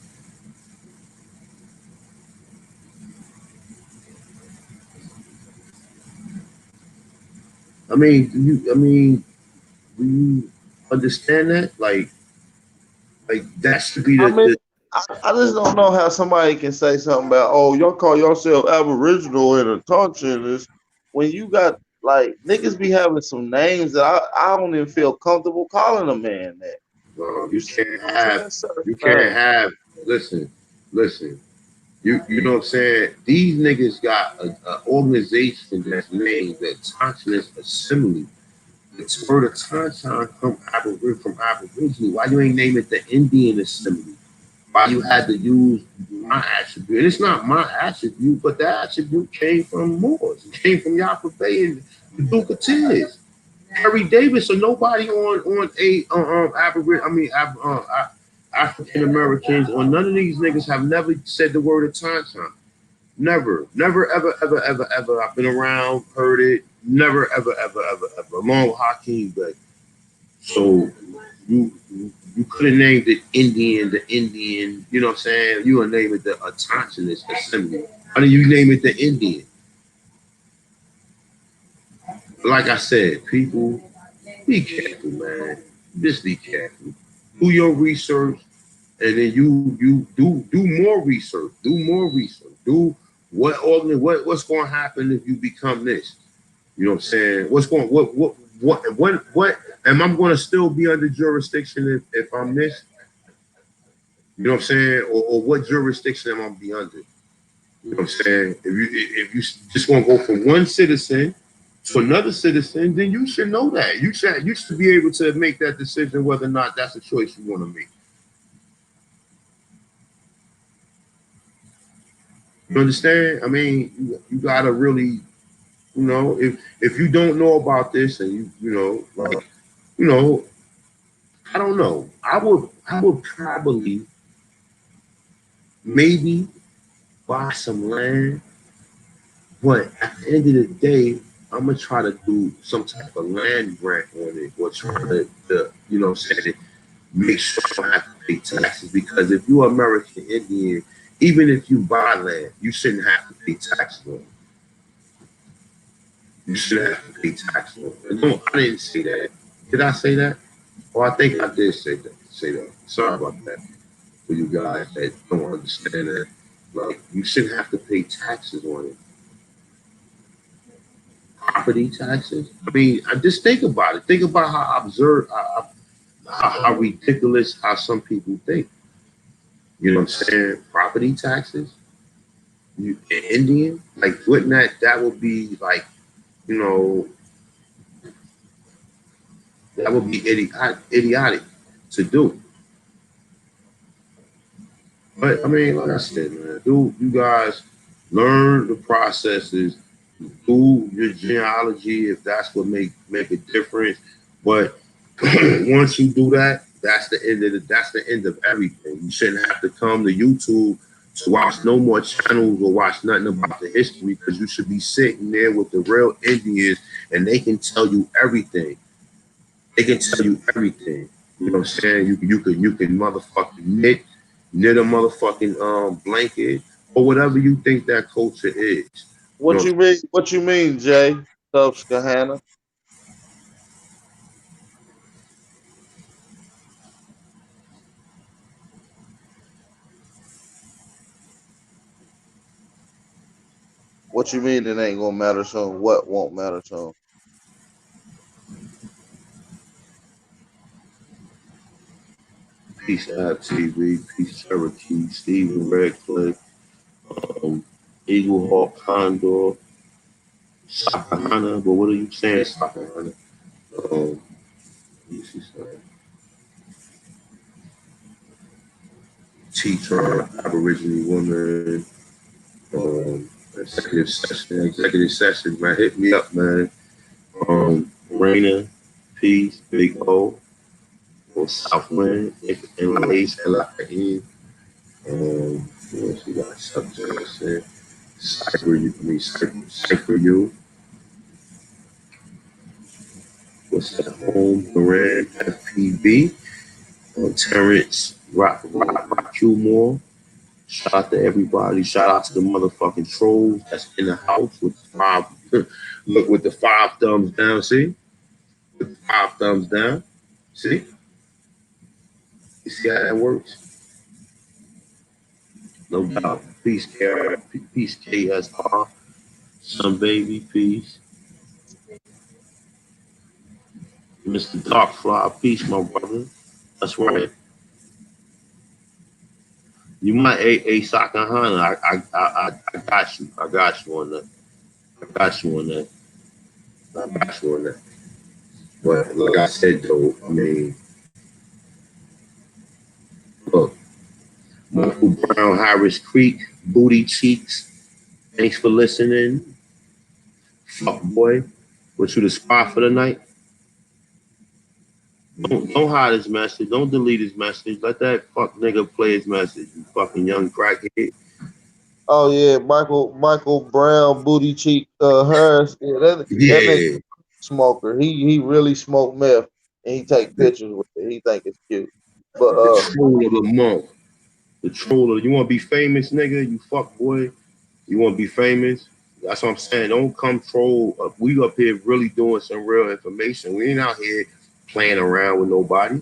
I mean, do you understand that? Like that should be I mean, the I just don't know how somebody can say something about, oh, y'all call yourself Aboriginal in a touchiness when you got like niggas be having some names that I don't even feel comfortable calling a man that. you can't have listen. You know what I'm saying? These niggas got an organization that's named the Touchiness Assembly. It's word of Tanchan from Aboriginal. Why you ain't name it the Indian Assembly? Why you had to use my attribute? And it's not my attribute, but that attribute came from Moors. It came from Yapa Bay and the Duke of Tiz. Harry Davis or nobody on African Americans or none of these niggas have never said the word of Tanchan. Never, never, ever, ever, ever, ever. I've been around, heard it. Never, ever, ever, ever, ever. Along with Hakeem, but so you could have named it Indian, the Indian. You know what I'm saying? You would name it the autonomous assembly. Why do you name it the Indian? Like I said, people, be careful, man. Just be careful. Do your research, and then you do more research. Do more research. Do what's going to happen if you become this? You know what I'm saying? What am I going to still be under jurisdiction if I'm this? You know what I'm saying? Or what jurisdiction am I going to be under? You know what I'm saying? If you just want to go from one citizen to another citizen, then you should know that. You should be able to make that decision whether or not that's a choice you want to make. You understand? I mean, you gotta really, if you don't know about this and you know, I don't know. I would probably maybe buy some land, but at the end of the day, I'm gonna try to do some type of land grant on it, or try to make sure I don't have to pay taxes. Because if you're American Indian, even if you buy land, you shouldn't have to pay taxes on it. You shouldn't have to pay taxes on it. No, I didn't say that. Did I say that? Oh, I think I did say that. Sorry about that. For you guys that don't understand that, like, you shouldn't have to pay taxes on it. Property taxes. I mean, I just think about it. Think about how absurd, how ridiculous how some people think. You know what I'm saying? Property taxes. You Indian, like, wouldn't that would be like, you know, that would be idiotic to do. But I mean, like I said, man, do you guys learn the processes, do your genealogy if that's what make a difference. But once you do that, that's the end of everything. You shouldn't have to come to YouTube to watch no more channels or watch nothing about the history, because you should be sitting there with the real Indians and they can tell you everything. They can tell you everything. You know what I'm saying? You can motherfucking knit a motherfucking blanket or whatever you think that culture is. You know What what you mean? What you mean, Jay? Susquehanna. What you mean it ain't gonna matter soon? What won't matter soon? Peace App TV, Peace Cherokee, Stephen Redcliffe, um, Eagle Hawk Condor, Sakahana, but what are you saying, Sakahana? Um, teacher, Aboriginal woman, executive session, man. Hit me up, man. Raina, Peace, Big O, or Southwind, and Lace, L-I-N. What else we got? Subjects, Cypher you. What's that? Home, Duran, FPB, Terrence, Rock Q Shout out to everybody. Shout out to the motherfucking trolls that's in the house with the five. Look, with the 5 thumbs down. See, with the 5 thumbs down. See, you see how that works? No doubt. Peace, peace, KSR. Some baby, peace. Mr. Darkfly, peace, my brother. That's right. You might a Sakahana. I got you. I got you on that. I got you on that. I got you on that. But like I said though, I mean, look, Michael Brown, Harris Creek, Booty Cheeks. Thanks for listening. Fuck boy. What you the spot for the night? Don't hide his message. Don't delete his message. Let that fuck nigga play his message. You fucking young crackhead. Oh yeah, Michael Brown, booty cheek, Harris. Yeah, that nigga Yeah, smoker. He really smoked meth and he take pictures with it. He think it's cute. But the troll of the month. The troll of, you want to be famous, nigga? You fuck boy. You want to be famous? That's what I'm saying. Don't come troll. We up here really doing some real information. We ain't out here playing around with nobody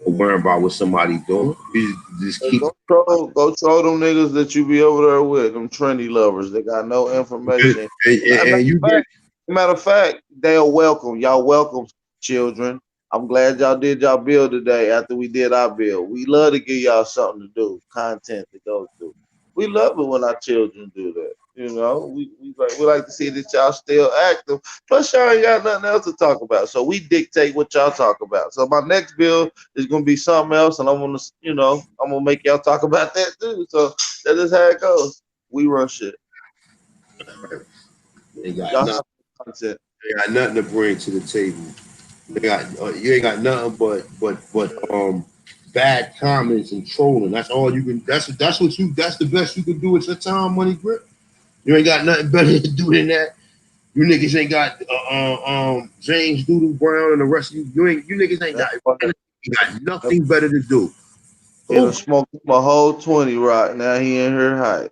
or worrying about what somebody doing. We just keep. go troll them niggas that you be over there with, them trendy lovers. They got no And, information. Matter and of you get fact, matter of fact, they'll welcome y'all. Welcome, children. I'm glad y'all did y'all bill today after we did our bill. We love to give y'all something to do, content to go through. We love it when our children do that. You know, we like to see that y'all still active. Plus, y'all ain't got nothing else to talk about, so we dictate what y'all talk about. So my next bill is gonna be something else, and I'm gonna make y'all talk about that too. So that is how it goes. We run shit. they got Y'all nothing. have content. They got nothing to bring to the table. They got you ain't got nothing but bad comments and trolling. That's all you can. That's the best you can do with your time, money grip. You ain't got nothing better to do than that. You niggas ain't got James Doodle Brown and the rest of you. You niggas ain't That's got. why You got nothing better to do. he done Go, smoked my whole 20 right now. He in her height.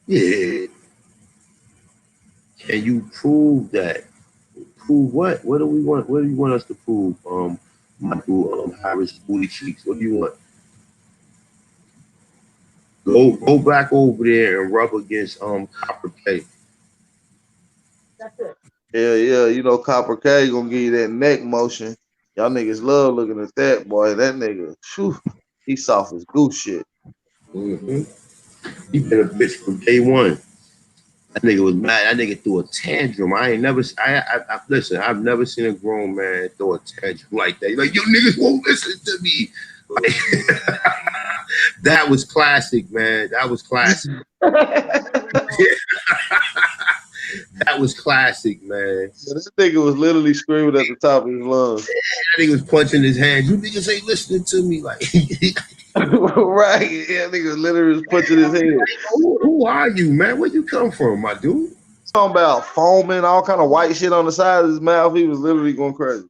yeah. Can you prove that? Prove what? What do we want? What do you want us to prove? Michael Harris booty cheeks. What do you want? Go back over there and rub against Copper K. Yeah. You know, Copper K gonna give you that neck motion. Y'all niggas love looking at that boy. That nigga, phew, he soft as goose shit. Mm-hmm. He been a bitch from day one. That nigga was mad. That nigga threw a tantrum. I ain't never. I listen. I've never seen a grown man throw a tantrum like that. He's like, you niggas won't listen to me. Like, that was classic, man. That was classic. That was classic, man. This nigga was literally screaming at the top of his lungs. That nigga was punching his hand. You niggas ain't listening to me. Like, Right. Yeah, nigga literally was punching his head. who are you, man? Where you come from, my dude? Talking about foaming, all kind of white shit on the side of his mouth. He was literally going crazy.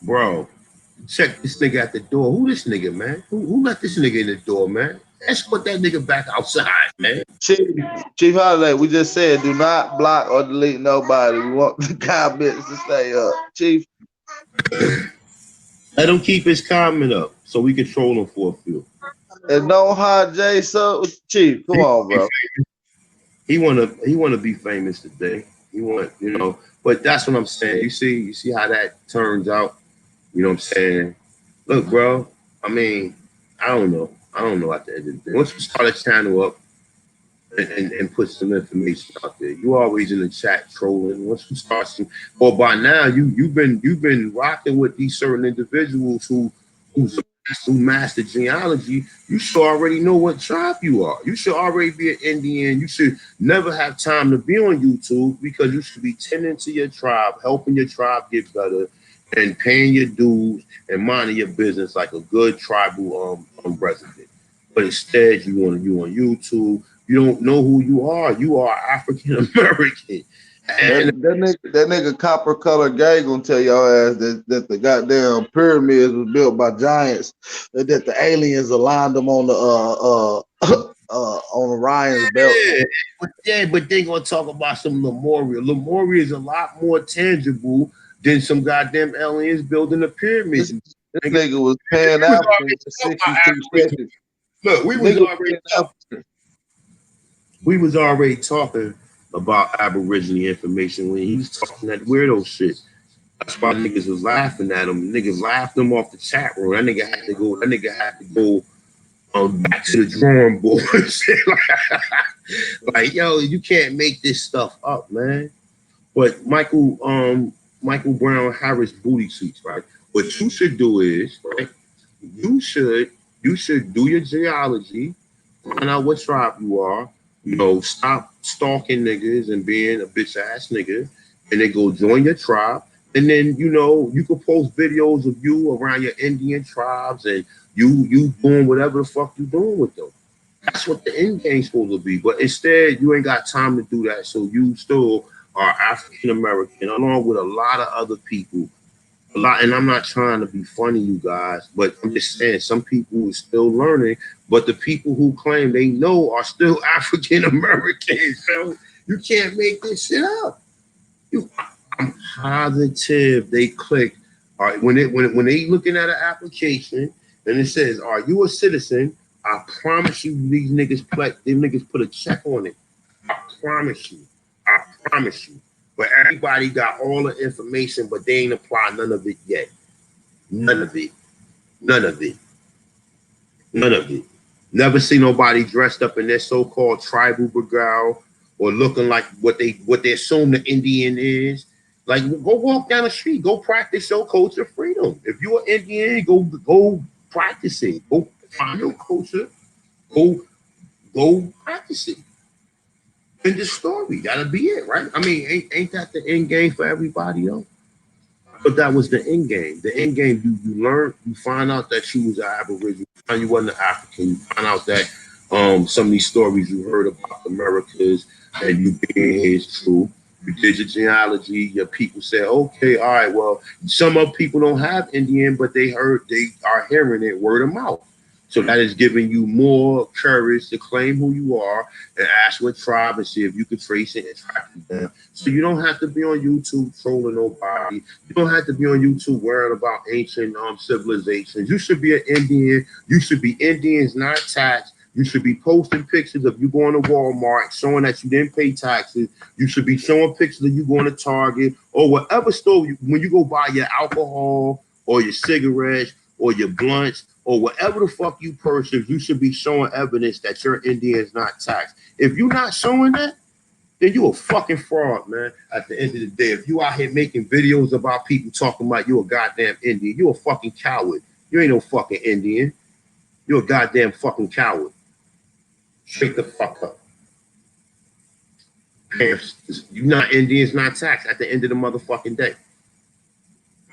Bro, check this nigga at the door. Who this nigga, man? Who let this nigga in the door, man? Let's put that nigga back outside, man. Chief Holiday, we just said do not block or delete nobody. We want the comments to stay up. Chief, Let him keep his comment up so we can troll him for a few. and no hot J so Chief, come on, bro. He wanna be famous today. He want, but that's what I'm saying. You see how that turns out. You know what I'm saying? Look, bro. I mean, I don't know. I don't know at the end of the day. Once you start a channel up and put some information out there, you always in the chat trolling. Once you start some, or by now you've been rocking with these certain individuals who master genealogy. You should already know what tribe you are. You should already be an Indian. You should never have time to be on YouTube because you should be tending to your tribe, helping your tribe get better, and paying your dues and minding your business like a good tribal resident. But instead, you on YouTube. You don't know who you are. You are African American. That nigga copper color gay gonna tell y'all ass that the goddamn pyramids was built by giants, that the aliens aligned them on the on Orion's belt. But they gonna talk about some Lemuria. Lemuria is a lot more tangible than some goddamn aliens building the pyramids. This nigga was Pan African for 62 seconds. Look, we was already talking about Aborigine information when he was talking that weirdo shit. That's why niggas was laughing at him. Niggas laughed him off the chat room. That nigga had to go back to the drawing board. like, yo, you can't make this stuff up, man. But Michael Brown Harris booty cheeks, right? What you should do is, right? You should do your genealogy, find out what tribe you are. Stop stalking niggas and being a bitch ass nigga, and then go join your tribe. And then you can post videos of you around your Indian tribes and you doing whatever the fuck you doing with them. That's what the end game's supposed to be. But instead, you ain't got time to do that. So you still are African American, along with a lot of other people. A lot, and I'm not trying to be funny, you guys, but I'm just saying some people are still learning. But the people who claim they know are still African Americans. So you can't make this shit up. I'm positive they click. All right, when they looking at an application and it says, "Are you a citizen?" I promise you, these niggas put a check on it. I promise you. I promise you. But everybody got all the information, but they ain't applied none of it yet. None of it. None of it. None of it. Never see nobody dressed up in their so-called tribal bagal or looking like what they assume the Indian is. Like, go walk down the street, go practice your culture freedom. If you're an Indian, go practice it. Go find your culture. Go practice it. And the story, that'll be it, right? I mean, ain't that the end game for everybody else? But that was the end game. The end game, you learn, you find out that you was an Aboriginal, you find you wasn't an African, you find out that some of these stories you heard about the Americas and you being here is true. You did your genealogy, your people said, okay, all right, well, some of people don't have Indian, but they are hearing it word of mouth. So that is giving you more courage to claim who you are and ask what tribe and see if you can trace it and track it down. So you don't have to be on YouTube trolling nobody. You don't have to be on YouTube worrying about ancient civilizations. You should be an Indian. You should be Indians, not taxed. You should be posting pictures of you going to Walmart, showing that you didn't pay taxes. You should be showing pictures of you going to Target or whatever store when you go buy your alcohol or your cigarettes or your blunts or whatever the fuck you purchase. You should be showing evidence that your Indian is not taxed. If you're not showing that, then you a fucking fraud, man. At the end of the day, if you out here making videos about people talking about you a goddamn Indian, you a fucking coward. You ain't no fucking Indian. You're a goddamn fucking coward. Straight the fuck up. You not Indians, not taxed at the end of the motherfucking day.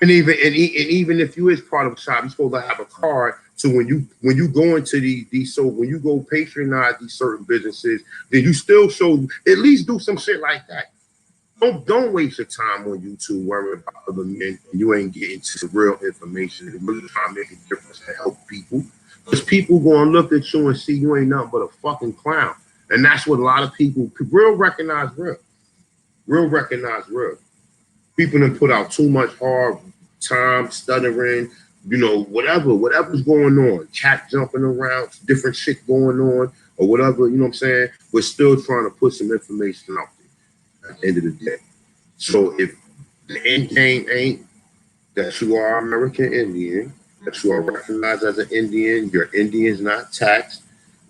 And even if you is part of a shop, you're supposed to have a card. So when you go into these so when you go patronize these certain businesses, then you still show at least do some shit like that. Don't waste your time on YouTube worrying about other men and you ain't getting to the real information and really trying to make a difference to help people. Because people gonna look at you and see you ain't nothing but a fucking clown. And that's what a lot of people real recognize real. Real recognize real. People that put out too much hard time, stuttering, whatever's going on, cat jumping around, different shit going on, or whatever, you know what I'm saying? We're still trying to put some information out there at the end of the day. So if the end game ain't that you are American Indian, that you are recognized as an Indian, your Indian's not taxed,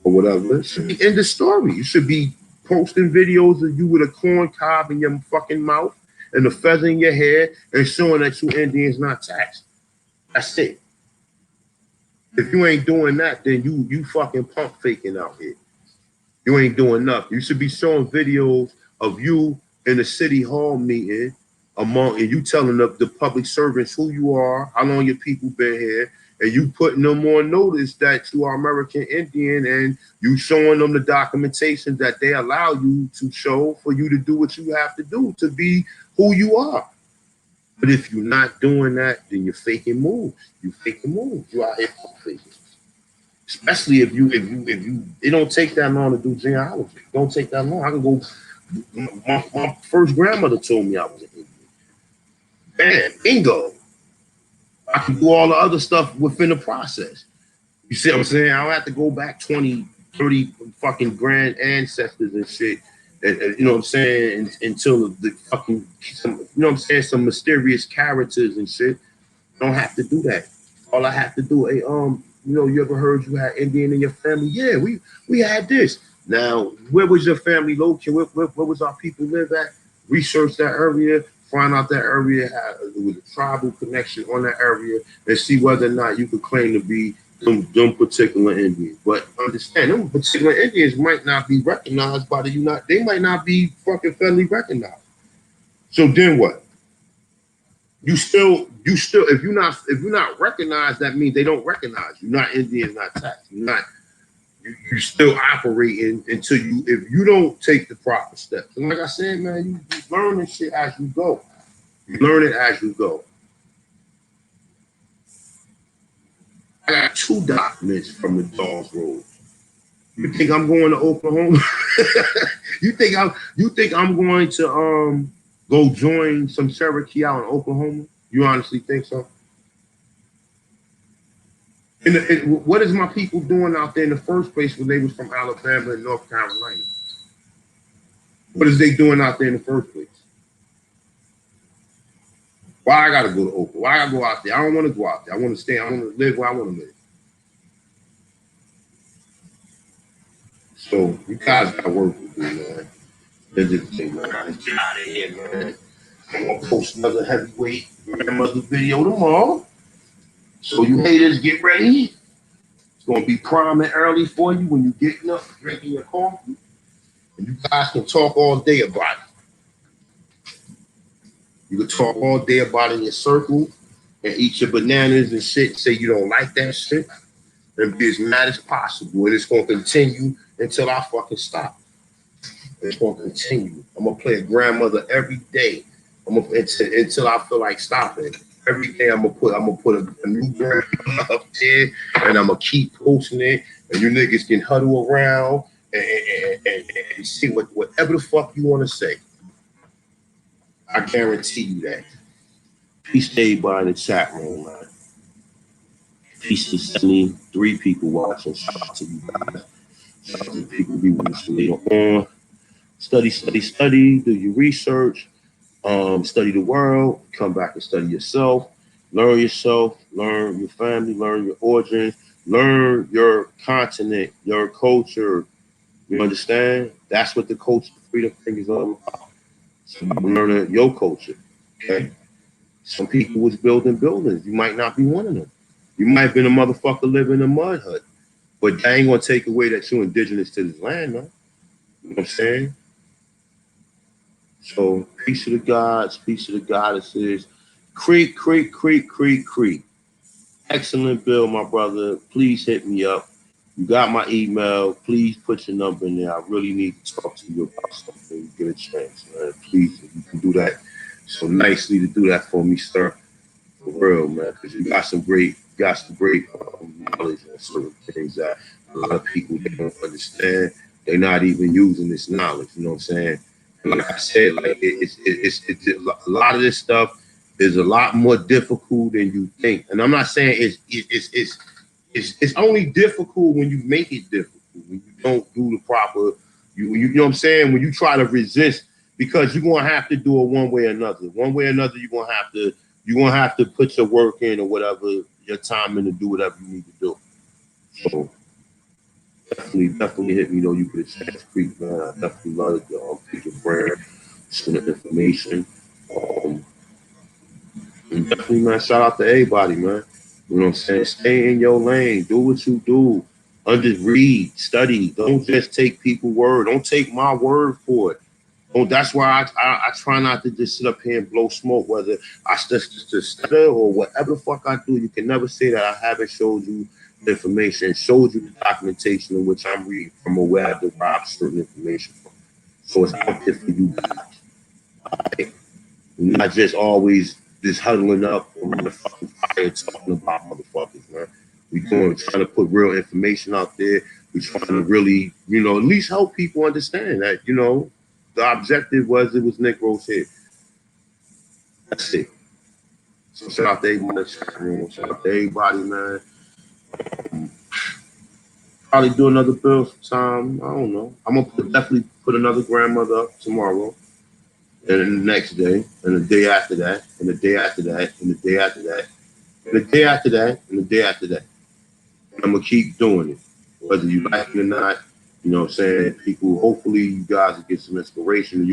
or whatever, it should be in the story. You should be posting videos of you with a corn cob in your fucking mouth and the feather in your hair and showing that you Indians not taxed. That's it. If you ain't doing that, then you fucking pump faking out here. You ain't doing nothing. You should be showing videos of you in a city hall meeting and you telling the public servants who you are, how long your people been here, and you putting them on notice that you are American Indian and you showing them the documentation that they allow you to show for you to do what you have to do to be who you are. But if you're not doing that, then you're faking moves. You faking moves. You out here faking. Especially if you, it don't take that long to do genealogy. It don't take that long. I can go. My first grandmother told me I was an Indian. Man, bingo. I can do all the other stuff within the process. You see what I'm saying? I don't have to go back 20, 30 fucking grand ancestors and shit. And you know what I'm saying? Until the fucking, you know what I'm saying? Some mysterious characters and shit. I don't have to do that. All I have to do, hey, you ever heard you had Indian in your family? Yeah, we had this. Now, where was your family located? Where was our people live at? Research that area, find out that area there was a tribal connection on that area, and see whether or not you could claim to be them particular Indians. But understand, them particular Indians might not be recognized by the they might not be fucking federally recognized. So then what? You still if you're not recognized, that means they don't recognize you. Not Indians, not taxed. you still operating until if you don't take the proper steps. And like I said, man, you learn this shit as you go. You learn it as you go. I got 2 documents from the Dawes Road. You think I'm going to Oklahoma? you think I'm going to go join some Cherokee out in Oklahoma? You honestly think so? And what is my people doing out there in the first place when they was from Alabama and North Carolina? What is they doing out there in the first place? Why I gotta go to Oakland? Why I gotta go out there? I don't want to go out there. I want to stay. I want to live where I want to live. So you guys got work to do, man. That's the thing, man. Let's get out of here, man. I'm gonna post another heavyweight grandmother video tomorrow. So you haters, get ready. It's gonna be prime and early for you when you getting up, drinking your coffee, and you guys can talk all day about it. You can talk all day about it in your circle and eat your bananas and shit. Say you don't like that shit and be as mad as possible. And it's gonna continue until I fucking stop. It's gonna continue. I'm gonna play a grandmother every day. Until I feel like stopping. Every day I'm gonna put a new grandmother up there, and I'm gonna keep posting it. And you niggas can huddle around and see whatever the fuck you want to say. I guarantee you that. Peace to everybody in the chat room, man. Peace to 73 people watching. Shout out to you guys. Shout out to the people who be watching later on. Study, do your research, study the world, come back and study yourself, learn your family, learn your origins, learn your continent, your culture. You understand? That's what the culture freedom thing is all about. It's about learning your culture. Okay? Some people was building buildings. You might not be one of them. You might have been a motherfucker living in a mud hut. But that ain't gonna take away that you're indigenous to this land, man. You know what I'm saying? So peace to the gods, peace to the goddesses. Creek. Excellent bill, my brother. Please hit me up. You got my email. Please put your number in there. I really need to talk to you about something. You get a chance, man. Please, if you can do that so nicely to do that for me, sir. For real, man. Because you got some great knowledge on certain things that a lot of people they don't understand. They're not even using this knowledge. You know what I'm saying? Like I said, like it's a lot of this stuff is a lot more difficult than you think. And I'm not saying it's only difficult when you make it difficult, when you don't do the proper, you know what I'm saying? When you try to resist, because you're gonna have to do it one way or another. One way or another, you're gonna have to put your work in or whatever, your time in to do whatever you need to do. So definitely hit me though. You could have chance Creek, man. I definitely love it. Pick your brain, some information. And definitely, man, shout out to everybody, man. You know what I'm saying? Stay in your lane. Do what you do. Read, study. Don't just take people's word. Don't take my word for it. Oh, that's why I try not to just sit up here and blow smoke, whether I stutter or whatever the fuck I do. You can never say that I haven't showed you the information, showed you the documentation in which I'm reading from or where I derive certain information from. So it's out there for you guys. Right? Not just always just huddling up around the fucking fire talking about motherfuckers, man. Trying to put real information out there. We're trying to really, at least help people understand that, the objective was it was Negroes here. That's it. So shout out to everybody, shout out to everybody, man. Probably do another bill sometime. I don't know. I'm gonna definitely put another grandmother up tomorrow, and then the next day, and the day after that, and the day after that, and the day after that, and the day after that, and the day after that. And I'm gonna keep doing it, whether you like it or not. You know what I'm saying? People, hopefully you guys will get some inspiration and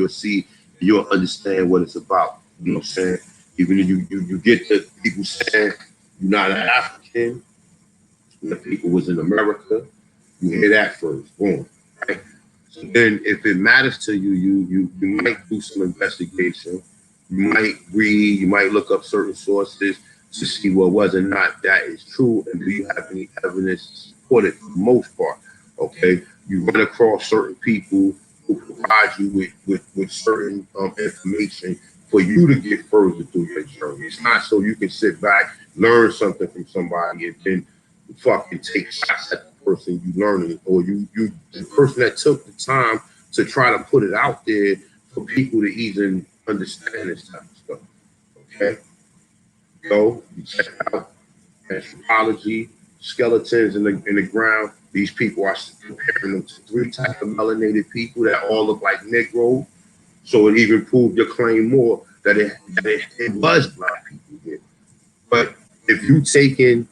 you'll understand what it's about. You know what I'm saying? Even if you get the people saying you're not an African, the people was in America, you hear that first. Boom. Right? So then if it matters to you, you might do some investigation. You might read, you might look up certain sources to see whether or not that is true, and do you have any evidence to support it for the most part. Okay, you run across certain people who provide you with certain information for you to get further through your journey. It's not so you can sit back, learn something from somebody, and then fucking take shots at the person you learning, or you the person that took the time to try to put it out there for people to even understand this type of stuff. Okay, go you check out anthropology, skeletons in the ground. These people are comparing them to three types of melanated people that all look like Negro. So it even proved your claim more that it was black people here. But if you taking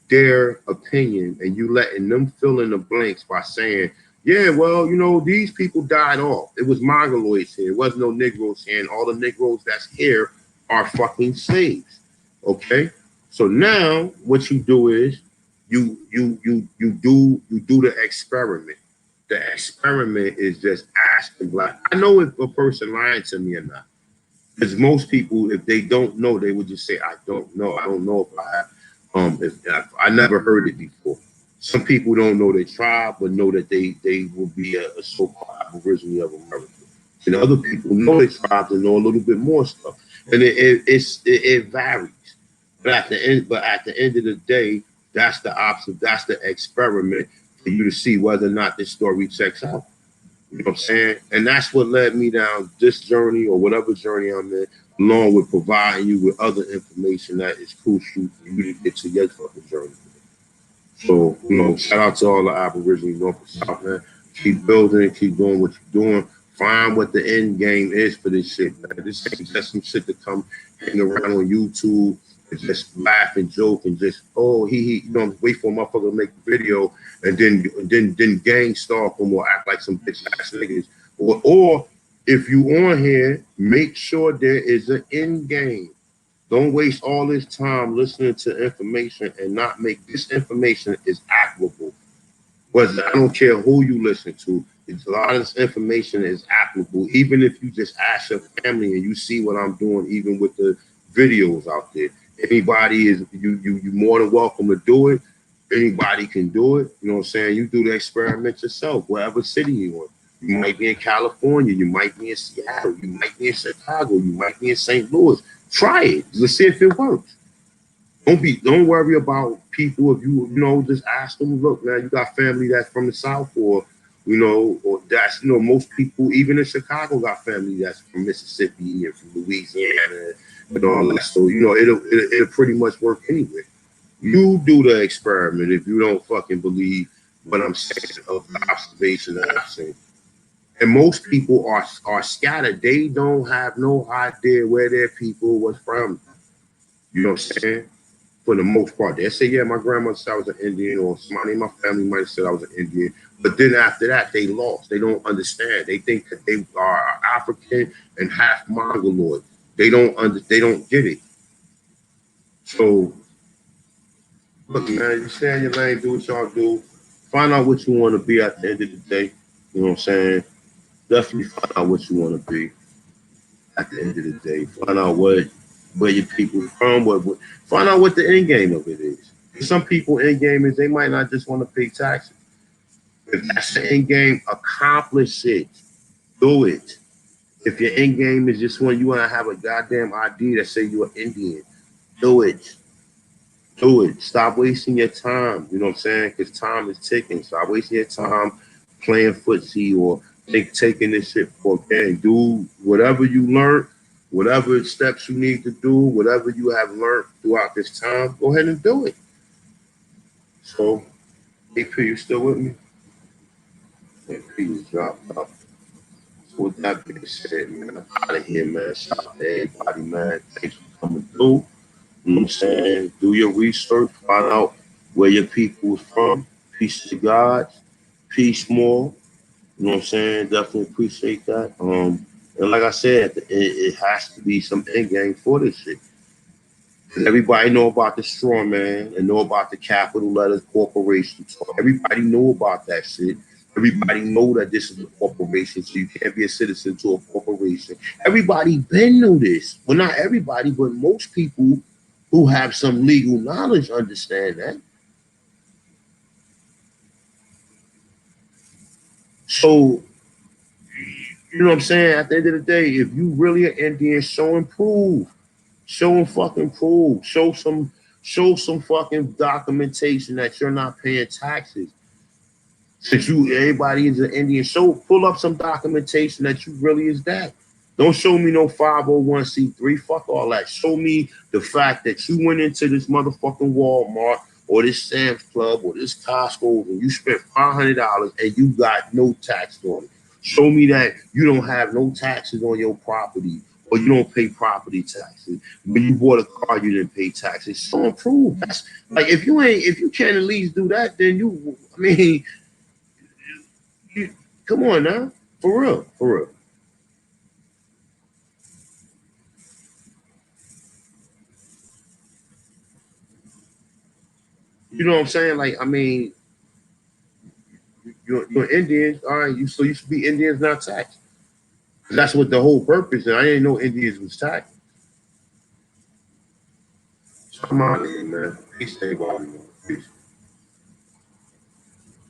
their opinion and you letting them fill in the blanks by saying, yeah, well, these people died off. It was Mongoloids here. It wasn't no Negroes here. And all the Negroes that's here are fucking slaves. Okay? So now what you do is you do the experiment. The experiment is just asking black. I know if a person lying to me or not. Because most people, if they don't know, they would just say, I don't know. I don't know if I have. If I never heard it before. Some people don't know their tribe, but know that they will be a so-called Aborigine of America. And other people know their tribes and know a little bit more stuff. And it varies. But at the end of the day, that's the option. That's the experiment for you to see whether or not this story checks out. You know what I'm saying? And that's what led me down this journey or whatever journey I'm in, along with providing you with other information that is crucial for you to get to your fucking journey. So, shout out to all the Aborigines North and South, man. Keep building, keep doing what you're doing. Find what the end game is for this shit, man. This ain't just some shit to come hang around on YouTube and just laugh and joke and just, wait for a motherfucker to make a video and then gang stalk them or act like some bitch ass niggas. Or if you on here, make sure there is an end game. Don't waste all this time listening to information and not make this information is applicable. Whether I don't care who you listen to, it's a lot of this information is applicable. Even if you just ask your family and you see what I'm doing, even with the videos out there. Anybody is you more than welcome to do it. Anybody can do it. You know what I'm saying? You do the experiment yourself, wherever city you in. You might be in California, you might be in Seattle, you might be in Chicago, you might be in St. Louis. Try it. Let's see if it works. Don't worry about people. If you just ask them, look, man, you got family that's from the South, or that's most people even in Chicago got family that's from Mississippi and from Louisiana and all that. So it'll pretty much work anyway. You do the experiment if you don't fucking believe what I'm saying of the observation that I've seen. And most people are scattered. They don't have no idea where their people was from. You know what I'm saying? For the most part, they say, yeah, my grandmother said I was an Indian, or somebody in my family might have said I was an Indian. But then after that, they lost. They don't understand. They think that they are African and half Mongoloid. They don't get it. So, look, man, you stay in your lane, do what y'all do. Find out what you want to be at the end of the day. You know what I'm saying? Definitely find out what you want to be at the end of the day. Find out where your people from. Find out what the end game of it is. Some people end game is they might not just want to pay taxes. If that's the end game, accomplish it. Do it. If your end game is just when you want to have a goddamn ID that say you're Indian, do it. Do it. Stop wasting your time. You know what I'm saying? Because time is ticking. Stop wasting your time playing footsie or taking this shit for a game. Do whatever you learn, whatever steps you need to do, whatever you have learned throughout this time, go ahead and do it. So, AP, you still with me? AP is dropped out. So with that being said, man, I'm out of here, man. Shout out to everybody, man. Thanks for coming through. You know what I'm saying? Do your research, find out where your people is from. Peace to God. Peace more. You know what I'm saying? Definitely appreciate that. And like I said, it has to be some end game for this shit. Everybody know about the straw man and know about the capital letters corporation. So everybody know about that shit. Everybody know that this is a corporation, so you can't be a citizen to a corporation. Everybody been knew this. Well, not everybody, but most people who have some legal knowledge understand that. So, you know what I'm saying? At the end of the day, if you really an Indian, show and prove. Show and fucking prove. Show some fucking documentation that you're not paying taxes. Since everybody is an Indian, pull up some documentation that you really is that. Don't show me no 501c3. Fuck all that. Show me the fact that you went into this motherfucking Walmart or this Sam's Club or this Costco and you spent $500 and you got no tax on it. Show me that you don't have no taxes on your property or you don't pay property taxes. When you bought a car, you didn't pay taxes. So improve. That's like if you can't at least do that, then come on now. For real. For real. You know what I'm saying? Like, I mean, you're Indian, all right. You should be Indians not taxed. That's what the whole purpose. And I didn't know Indians was taxed. So come on, man. Peace, everybody. Peace.